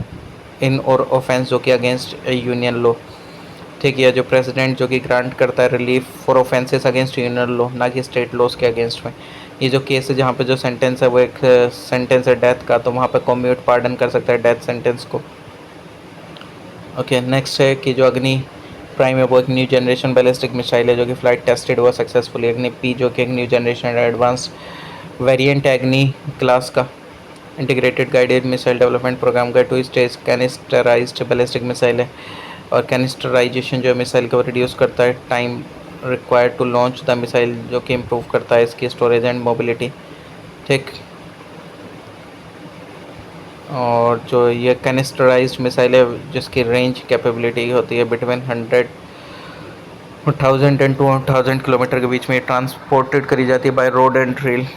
इन और ऑफेंस जो कि अगेंस्ट यूनियन लॉ, ठीक है। जो प्रेसिडेंट जो कि ग्रांट करता है relief for offences against union law, ना कि स्टेट लॉज के अगेंस्ट में। ये जो केस है जहाँ पे जो सेंटेंस है वो एक सेंटेंस है डेथ का, तो वहाँ पे कम्यूट पार्डन कर सकता है डेथ सेंटेंस को। ओके नेक्स्ट है कि जो अग्नि प्राइम है वो एक न्यू जनरेशन बैलिस्टिक मिसाइल है जो कि फ्लाइट टेस्टेड हुआ सक्सेसफुली। अग्नि पी जो कि एक न्यू जनरेशन एडवांस्ड वेरिएंट है अग्नि क्लास का integrated guided missile development programme का 2 स्टेज कैनिस्टराइज्ड बैलिस्टिक मिसाइल है। और कैनिस्टराइजेशन जो है मिसाइल को रिड्यूस करता है time required to launch the missile, जो कि इम्प्रूव करता है इसकी स्टोरेज एंड मोबिलिटी, ठीक। और जो ये कैनिस्टराइज्ड मिसाइल है जिसकी रेंज कैपेबिलिटी होती है बिटवीन 1000 एंड 2000 किलोमीटर के बीच में ट्रांसपोर्टेड करी जाती है by road and rail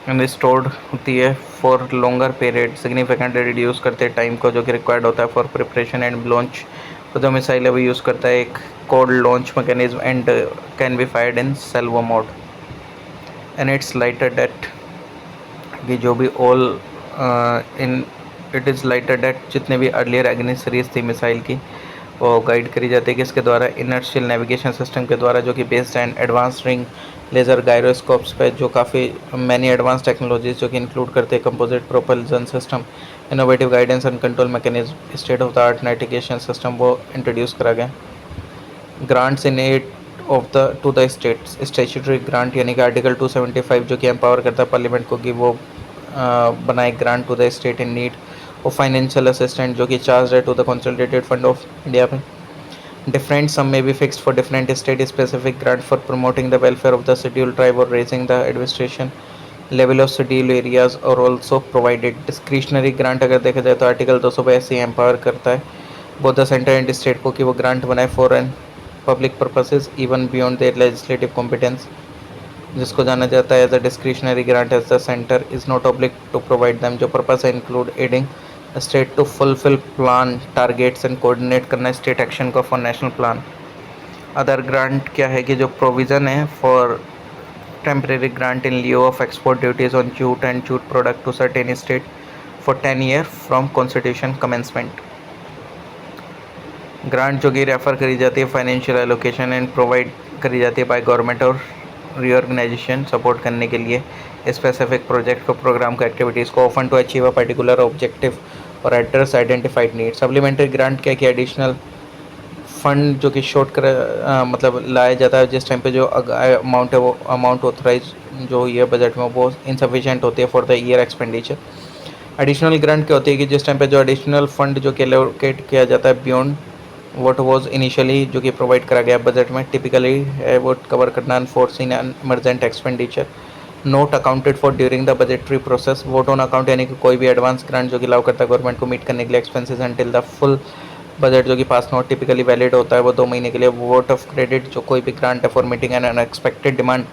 and stored होती है for longer period, significantly reduce करते हैं टाइम को जो कि रिक्वायर्ड होता है फॉर प्रिपरेशन एंड लॉन्च। तो जो मिसाइल है वो यूज़ करता है एक cold launch mechanism and can be fired in salvo mode and it's lighter date, कि जो भी all in it is lighter date जितने भी अर्लियर अग्नि सीरीज थी मिसाइल की वो गाइड करी जाती है कि इसके द्वारा इनर्शियल नेविगेशन सिस्टम के द्वारा, जो कि based and advance ring laser gyroscopes पे, जो काफ़ी मैनी एडवांस टेक्नोलॉजीज जो कि इंक्लूड करते हैं composite propulsion system, innovative guidance and control mechanism, state of the art navigation system वो इंट्रोड्यूस करा गया। Grants in aid of the to the states, statutory grant यानी कि आर्टिकल 275 जो कि एम्पावर करता है पार्लियामेंट को कि वो बनाए grant to the state in need और फाइनेंशियल असिस्टेंट, जो कि चार्ज है to the consolidated fund of India में। Different sum may be fixed for different state specific grant for promoting the welfare of the scheduled tribe or raising the administration level of scheduled areas or also provided discretionary grant। अगर देखा जाए तो article 282 empower करता है both the centre and state को कि वो grant बनाए for an public purposes even beyond their legislative competence, जिसको जाना जाता है as a discretionary grant as the centre is not obliged to provide them. जो पर्पस है include adding state to fulfil plan targets and coordinate करना state action को for national plan. Other grant क्या है कि जो प्रोविज़न है for temporary grant in lieu of export duties on jute and jute product to certain state for 10 year from constitution commencement. Grant जो कि refer करी जाती है फाइनेंशियल एलोकेशन एंड प्रोवाइड करी जाती है बाय गवर्नमेंट और रीऑर्गेनाइजेशन सपोर्ट करने के लिए स्पेसिफिक प्रोजेक्ट को प्रोग्राम को एक्टिविटीज़ को often to achieve a particular objective और address identified need. Supplementary grant क्या कि एडिशनल फंड जो कि शॉर्ट कर मतलब लाया जाता है जिस टाइम पे जो अमाउंट है वो अमाउंट ऑथराइज जो ये बजट में वो इनसफिशिएंट होती है for the year expenditure. Additional grant क्या होती है कि जिस टाइम पे जो एडिशनल फंड जो कि एलोकेट किया जाता है बियॉन्ड व्हाट वाज इनिशियली जो कि प्रोवाइड करा गया बजट में, टिपिकली है वो कवर करना unforeseen and emergent expenditure note accounted for during the budgetary process, vote on account यानी कि कोई भी एडवांस ग्रांट जो कि अलाउ करता है गवर्नमेंट को मीट करने के लिए expenses until the full budget जो कि पास नोट टिपिकली वैलिड होता है वो 2 महीने के लिए। वोट ऑफ क्रेडिट जो कोई भी ग्रांट है for meeting an unexpected demand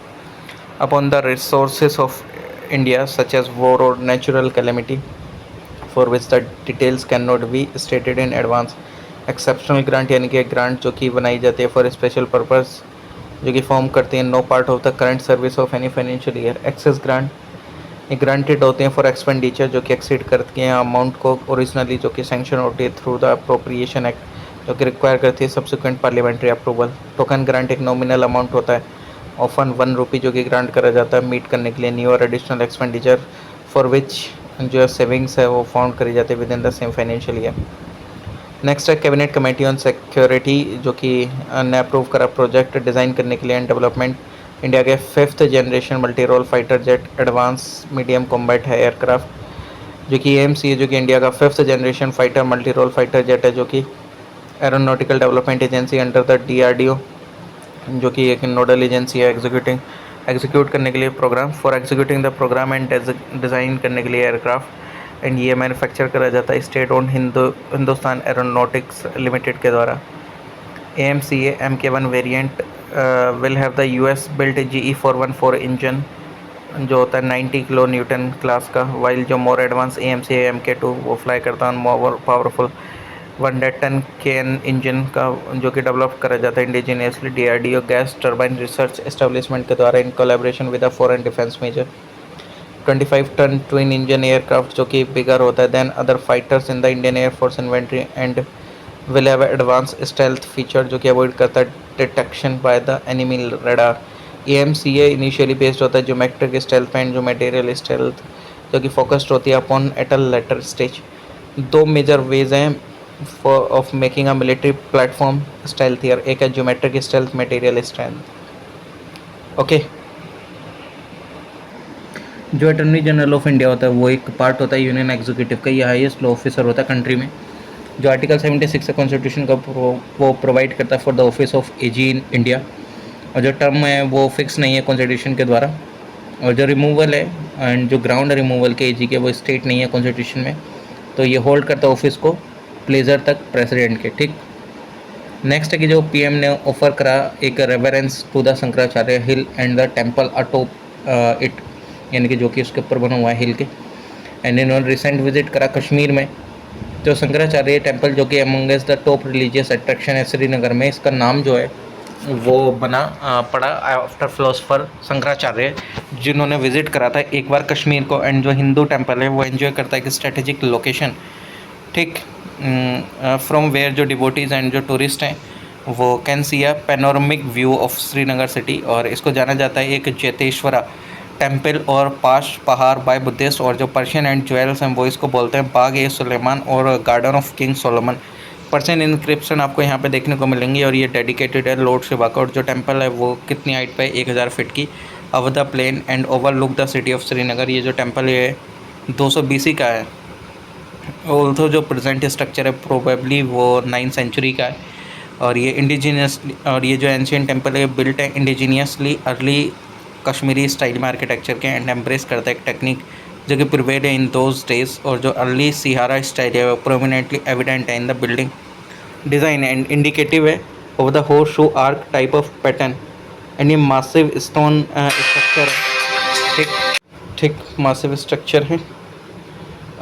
upon the resources of India such as war और natural calamity for which the details can not be stated in advance. Exceptional grant यानी कि एक grant जो कि बनाई जाती है फॉर स्पेशल पर्पस जो कि फॉर्म करती हैं no part of the current service of any financial year. Excess grant ये ग्रांटेड होते हैं फॉर एक्सपेंडिचर जो कि एक्सीड करती हैं अमाउंट को ओरिजिनली जो कि सैंक्शन होती है थ्रू द अप्रोप्रिएशन एक्ट जो कि रिक्वायर करती है subsequent parliamentary approval. Token grant एक नॉमिनल अमाउंट होता है ऑफन 1 रुपी जो कि ग्रांट करा जाता है मीट करने के लिए न्यू और एडिशनल एक्सपेंडिचर फॉर विच जो सेविंग्स है वो फाउंड करी जाती है with in the same financial year. Next है कैबिनेट कमेटी ऑन सिक्योरिटी जो कि ने अप्रूव करा प्रोजेक्ट डिज़ाइन करने के लिए एंड डेवलपमेंट इंडिया के 5th generation multi role fighter jet advance medium combat है एयरक्राफ्ट जो कि AMC है जो कि इंडिया का 5th generation fighter multi role fighter jet है जो कि aeronautical development agency under the DRDO जो कि एक नोडल एजेंसी है एग्जीक्यूट करने के लिए programme for executing the programme and design करने के लिए एयरक्राफ्ट एंड ये मैन्युफैक्चर करा जाता है state own Hindustan aeronautics limited के द्वारा। AMCA MK1 variant will have the US built GE414 engine जो होता है 90 किलो न्यूटन क्लास का, वाइल जो मोर एडवांस AMCA MK2 वो फ्लाई करता है more powerful 100 ton kN engine का जो कि डेवलप करा जाता है indigenously DRDO gas turbine research establishment के द्वारा in collaboration with the foreign defence major. 25 ton twin engine aircraft जो कि बिगर होता है then other fighters in the Indian air force inventory and will have advance stealth feature जो कि avoid करता है detection by the enemy radar. AMCA initially based होता है ज्योमेट्रिक स्टेल्थ एंड जो मटेरियल स्टेल्थ जो कि फोकस्ड होती है upon at a later stage. 2 major ways हैं for of making a military platform stealthier, एक है geometric stealth material strength. Okay, जो अटॉर्नी जनरल ऑफ इंडिया होता है वो एक पार्ट होता है यूनियन एग्जीक्यूटिव का, ये हाईएस्ट लॉ ऑफिसर होता है कंट्री में जो आर्टिकल 76 है कॉन्स्टिट्यूशन का वो प्रोवाइड करता है for the office of AG in India और जो टर्म है वो फिक्स नहीं है कॉन्स्टिट्यूशन के द्वारा और जो रिमूवल है एंड जो ग्राउंड रिमूवल के AG के वो स्टेट नहीं है कॉन्स्टिट्यूशन में, तो ये होल्ड करता है ऑफिस को प्लेजर तक प्रेसिडेंट के। ठीक, नेक्स्ट है कि जो PM ने ऑफर करा एक reverence to the Shankaracharya Hill and the temple atop it यानी कि जो कि उसके ऊपर बना हुआ है हिल के, एंड इन्होंने रिसेंट विजिट करा कश्मीर में जो शंकराचार्य टेम्पल जो कि amongst the top religious attraction है श्रीनगर में, इसका नाम जो है वो बना पड़ा आफ्टर फिलोसफर शंकराचार्य जिन्होंने विजिट करा था एक बार कश्मीर को, एंड जो हिंदू टेम्पल है वो एंजॉय करता है एक स्ट्रेटेजिक लोकेशन। ठीक, फ्रॉम वेयर जो डिवोटीज एंड जो टूरिस्ट हैं वो can see a panoramic view of Srinagar city, और इसको जाना जाता है एक जैतेश्वरा टेम्पल और पाश पहाड़ बाय बुद्धिस्ट, और जो पर्शियन एंड ज्वेल्स हैं वो इसको बोलते हैं बाग ए सुलेमान और garden of king Solomon. Persian inscription आपको यहाँ पे देखने को मिलेंगी और ये डेडिकेटेड है लॉर्ड शिवा का, और जो टेम्पल है वो कितनी हाइट पे 1000 फीट की of the plain and overlook the city of Srinagar. ये जो टेम्पल है 200 BC का है, ऑल्सो जो प्रेजेंट स्ट्रक्चर है प्रोबेबली वो 9th सेंचुरी का है, और ये ये जो एंशियंट टेम्पल है बिल्ट है इंडिजीनियसली अर्ली कश्मीरी स्टाइल में आर्किटेक्चर के, एंड एम्ब्रेस करता है एक टेक्निक जो कि प्रिवेल है इन दोज डेज, और जो अर्ली सिहारा स्टाइल है वो प्रोमिनेंटली एविडेंट है in the building design and indicative है of the horseshoe arch type of pattern, and ये मासिव स्टोन स्ट्रक्चर है। ठीक ठीक, मासिव स्ट्रक्चर है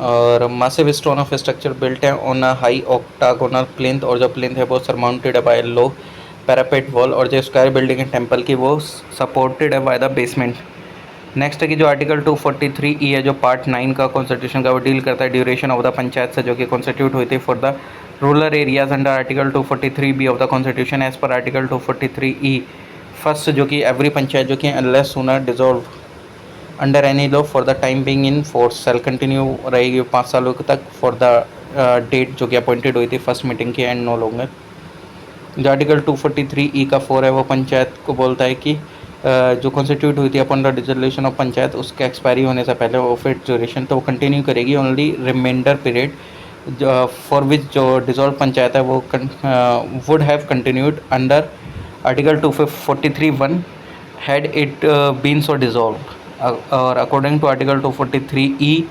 और massive stone of structure built है on a high octagonal plinth, और जो प्लिंथ है वो सरमाउंटेड है बाय लो पैरापेट वॉल, और जो स्क्वायर बिल्डिंग है टेम्पल की वो सपोर्टेड है बाय द बेसमेंट। नेक्स्ट है कि जो आर्टिकल 243E है जो पार्ट 9 का कॉन्स्टिट्यूशन का वो डील करता है ड्यूरेशन ऑफ द पंचायत से जो कि कॉन्स्टिट्यूट हुई थी for the rural areas under article 243B of the constitution as per article 243E first जो कि एवरी पंचायत जो कि unless sooner dissolved under any law for the time being in force shall continue रहेगी 5 सालों तक for the date जो कि appointed हुई थी फर्स्ट मीटिंग की एंड नो लॉन्गर। जो आर्टिकल 243E का 4 है वो पंचायत को बोलता है कि जो कॉन्स्टिट्यूट हुई थी upon the dissolution of panchayat उसके एक्सपायरी होने से पहले ऑफ इट ड्यूरेशन तो वो कंटिन्यू करेगी only remainder period for which जो डिसॉल्व पंचायत है वो would have continued under article 243(1) had it been so dissolve. और अकॉर्डिंग टू आर्टिकल 243E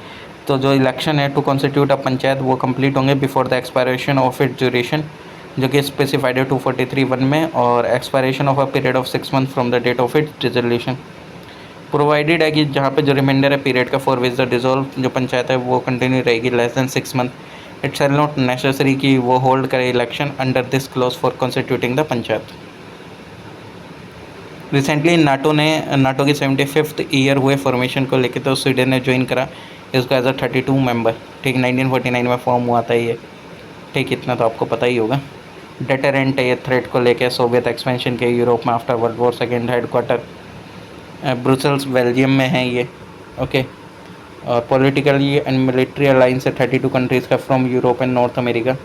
तो जो इलेक्शन है टू कॉन्स्टिट्यूट अ पंचायत वो कंप्लीट होंगे before the expiration of it duration, जो कि स्पेसिफाइड है 243(1) में, और expiration of a period of 6 month from the date of it dissolution. Provided है कि जहाँ पे जो रिमाइंडर है पीरियड का फॉर विच द डिसॉल्व जो पंचायत है वो कंटिन्यू रहेगी less than 6 month, it shall not necessary कि वो होल्ड करे election under this clause for constituting the panchayat. Recently NATO की 75th ईयर हुए फॉर्मेशन को लेकर तो स्वीडन ने ज्वाइन करा इसको एज अ 32 मेंबर। ठीक, 1949 में फॉर्म हुआ था ये। ठीक, इतना तो आपको पता ही होगा। डेटरेंट है ये थ्रेट को लेकर सोवियत एक्सपेंशन के यूरोप में after world war second. Headquarter Brussels Belgium में है ये। ओके, और पॉलिटिकली एंड मिलिट्री अलाइंस है 32 कंट्रीज़ का from Europe and North America.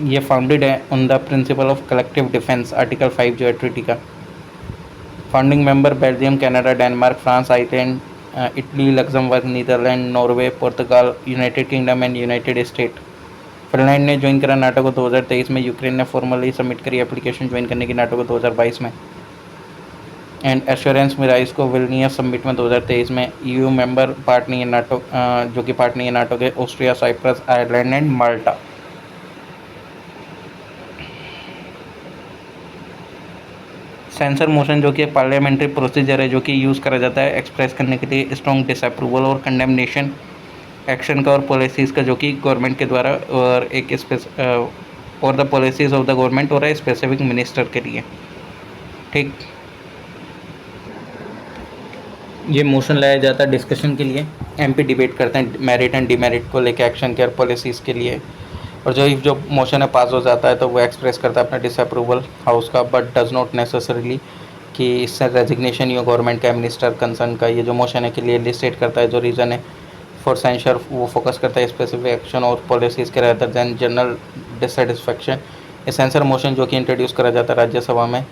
ये फाउंडेड है on the principle of collective defence, article 5 जो है ट्रीटी का। Founding member Belgium, Canada, Denmark, France, Iceland, Italy, Luxembourg, Netherlands, Norway, पुर्तगाल, United Kingdom and United State. Finland ने join करा NATO को 2023 में। यूक्रेन ने फॉर्मली सबमिट करी एप्लीकेशन ज्वाइन करने की नाटो को 2022 में। एंड एश्योरेंस मिराइज को विल्नियस सबमिट में 2023 में। ईयू मेंबर पार्ट नहीं है नाटो, जो कि पार्ट नहीं है नाटो के Austria, Cyprus, Ireland and Malta. Censure motion जो कि पार्लियामेंट्री प्रोसीजर है जो कि यूज़ करा जाता है एक्सप्रेस करने के लिए स्ट्रॉन्ग डिसअप्रूवल और कंडेमनेशन एक्शन का और पॉलिसीज़ का जो कि गवर्नमेंट के द्वारा और एक और the policies of the government और स्पेसिफिक मिनिस्टर के लिए। ठीक, ये मोशन लाया जाता है डिस्कशन के लिए। एमपी डिबेट करते हैं मेरिट एंड डिमेरिट को लेकर एक्शन के और पॉलिसीज़ के लिए, और जो मोशन है पास हो जाता है तो वो एक्सप्रेस करता है अपना डिसअप्रूवल हाउस का, बट डज नॉट नेसेसरीली कि इससे रेजिग्नेशन या गवर्नमेंट का मिनिस्टर कंसर्न का ये जो मोशन है क्लियरली स्टेट करता है जो रीज़न है फॉर सेंशर, वो फोकस करता है स्पेसिफिक एक्शन और पॉलिसीज़ के रेदर देन जनरल डिससेटिस्फैक्शन। ये सेंसर मोशन जो कि इंट्रोड्यूस करा जाता है राज्यसभा में,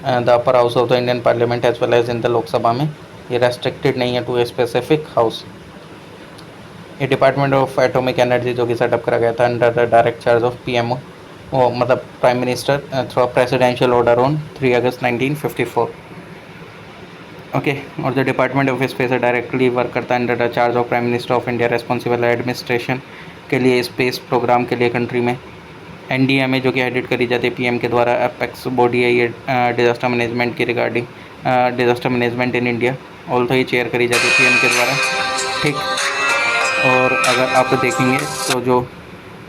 the upper house of the Indian parliament as well as in the Lok Sabha में, ये रेस्ट्रिक्टेड नहीं है टू ए स्पेसिफिक हाउस। ये डिपार्टमेंट ऑफ एटॉमिक एनर्जी जो कि सेटअप करा गया था under the direct charge of PMO, वो मतलब prime minister, through presidential order on 3 August 1954। Okay, और जो डिपार्टमेंट ऑफ स्पेस है डायरेक्टली वर्क करता है under the charge of prime minister of India, responsible administration के लिए स्पेस प्रोग्राम के लिए कंट्री में। एनडीएमए जो कि एडिट करी जाती है पीएम के द्वारा, अपेक्स बॉडी है ये डिजास्टर मैनेजमेंट की regarding disaster management in India, also ये चेयर करी जाती है पीएम के द्वारा। ठीक, और अगर आप देखेंगे तो जो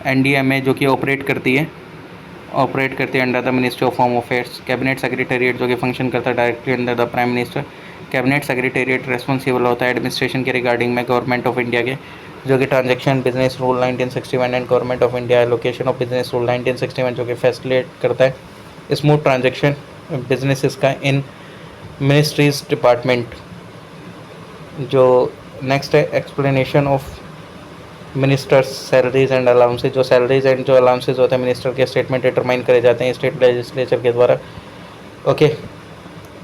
एनडीएमए जो कि ऑपरेट करती है under the ministry of home affairs. Cabinet secretariat जो कि फंक्शन करता है directly under the prime minister. Cabinet secretariat responsible होता है एडमिनिस्ट्रेशन के रिगार्डिंग में गवर्नमेंट ऑफ इंडिया के, जो कि transaction business rule 1961 and government of India allocation of business rule 1961 जो कि फैसिलिटेट करता है स्मूथ ट्रांजैक्शन बिजनेसेस का इन मिनिस्ट्रीज डिपार्टमेंट। जो नेक्स्ट है explanation of ministers salaries and allowances. जो सैलरीज एंड जो अलाउंसेज होते हैं मिनिस्टर के स्टेटमेंट डिटरमाइन करे जाते हैं स्टेट लेजिस्लेचर के द्वारा। ओके,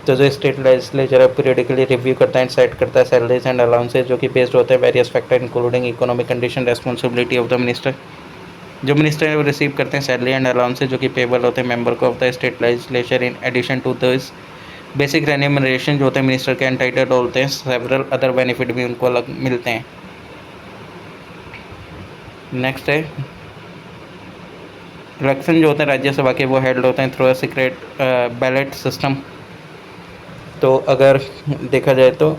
तो जो स्टेट लेजिस्लेचर है पीरियडिकली रिव्यू करता है, सेट करता है सैलरीज एंड अलाउंसेज जो कि बेस्ड होते हैं various factor including economic condition, responsibility of the minister. जो मिनिस्टर है वो रिसीव करते हैं सैलरी एंड अलाउंसेज जो कि पेबल होते हैं मेंबर को of the state legislature. In addition to this basic remuneration जो होते हैं मिनिस्टर के एंटाइटल्ड होते हैं, सेवरल अदर बेनिफिट भी उनको अलग मिलते हैं। नेक्स्ट है इलेक्शन जो होते हैं राज्यसभा के वो हेल्ड होते हैं through a secret ballot system. तो अगर देखा जाए तो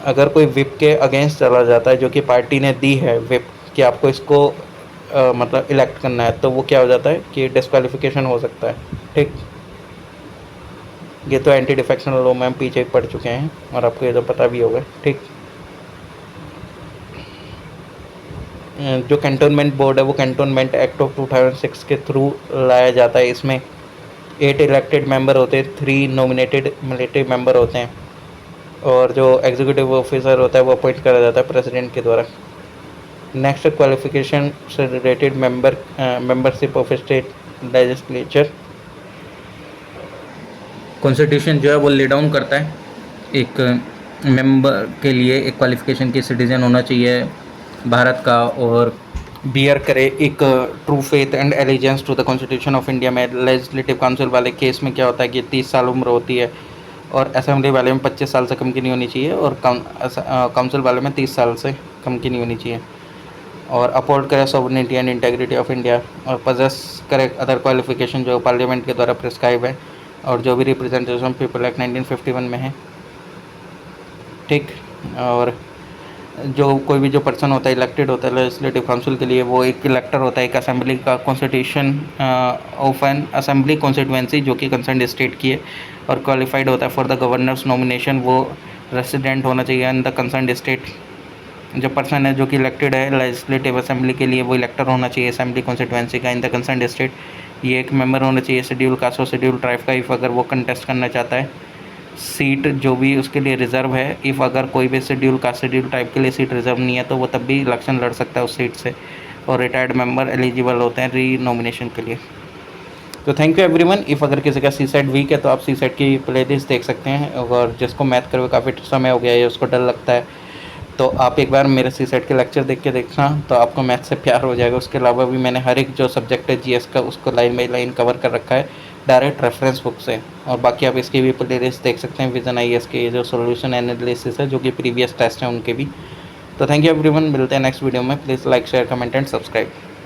अगर कोई विप के अगेंस्ट चला जाता है जो कि पार्टी ने दी है विप कि आपको इसको मतलब इलेक्ट करना है, तो वो क्या हो जाता है कि डिस्क्वालिफिकेशन हो सकता है। ठीक, ये तो एंटी डिफेक्शन लॉ में हम पीछे पढ़ चुके हैं और आपको ये तो पता भी होगा। ठीक, जो कैंटोनमेंट बोर्ड है वो कैंटोनमेंट एक्ट ऑफ 2006 के थ्रू लाया जाता है। इसमें 8 इलेक्टेड मेंबर होते हैं, 3 नॉमिनेटेड मिलिट्री मेंबर होते हैं, और जो एग्जीक्यूटिव ऑफिसर होता है वो अपॉइंट करा जाता है प्रेसिडेंट के द्वारा। नेक्स्ट क्वालिफिकेशन से related membership of state legislature. Constitution जो है वो ले डाउन करता है एक मेंबर के लिए एक क्वालिफिकेशन की सिटीजन होना चाहिए भारत का, और बियर करे एक true faith and allegiance to the constitution of India में। लेजिस्लेटिव काउंसिल वाले केस में क्या होता है कि 30 साल उम्र होती है और असेंबली वाले में 25 साल से कम की नहीं होनी चाहिए, और काउंसिल वाले में 30 साल से कम की नहीं होनी चाहिए। और अपहोल्ड करे sovereignty and integrity of India, और पजेस करे अदर क्वालिफिकेशन जो पार्लियामेंट के द्वारा प्रिस्क्राइब है और जो भी रिप्रेजेंटेशन पीपल एक्ट 1951 में है। ठीक। और जो कोई भी जो पर्सन होता है इलेक्टेड होता है लेजिस्लेटिव काउंसिल के लिए, वो एक इलेक्टर होता है एक असेंबली का, constitution of N assembly constituency जो कि कंसर्न स्टेट की है, और क्वालिफाइड होता है फॉर द गवर्नर्स नॉमिनेशन, वो रेसिडेंट होना चाहिए इन द कंसर्न स्टेट। जो पर्सन है जो कि इलेक्टेड है लेजिस्लेटिव असेंबली के लिए, वो इलेक्टर होना चाहिए असेंबली कॉन्स्टिट्यूएंसी का इन द कंसर्न स्टेट। ये एक मेंबर होना चाहिए शेड्यूल कास्ट और शेड्यूल ट्राइब का, इफ़ अगर वो कंटेस्ट करना चाहता है। सीट जो भी उसके लिए रिज़र्व है, इफ़ अगर कोई भी शेड्यूल कास्ट शेड्यूल टाइप के लिए सीट रिज़र्व नहीं है तो वो तब भी इलेक्शन लड़ सकता है उस सीट से। और रिटायर्ड मेंबर एलिजिबल होते हैं री नॉमिनेशन के लिए। तो थैंक यू एवरीवन। इफ़ अगर किसी का सी सेट वीक है तो आप सी सेट की प्लेलिस्ट देख सकते हैं, और जिसको मैथ करवे काफ़ी समय हो गया है, उसको डर लगता है, तो आप एक बार मेरे सी सेट के लेक्चर देख के देखना, तो आपको मैथ से प्यार हो जाएगा। उसके अलावा भी मैंने हर एक जो सब्जेक्ट है जीएस का उसको लाइन बाई लाइन कवर कर रखा है डायरेक्ट रेफरेंस बुक से। और बाकी आप इसकी भी प्लेलिस्ट देख सकते हैं, विजन आईएएस के जो सॉल्यूशन एनालिसिस है जो कि प्रीवियस टेस्ट हैं उनके भी। तो थैंक यू एवरीवन, मिलते हैं नेक्स्ट वीडियो में। Please like share comment and subscribe.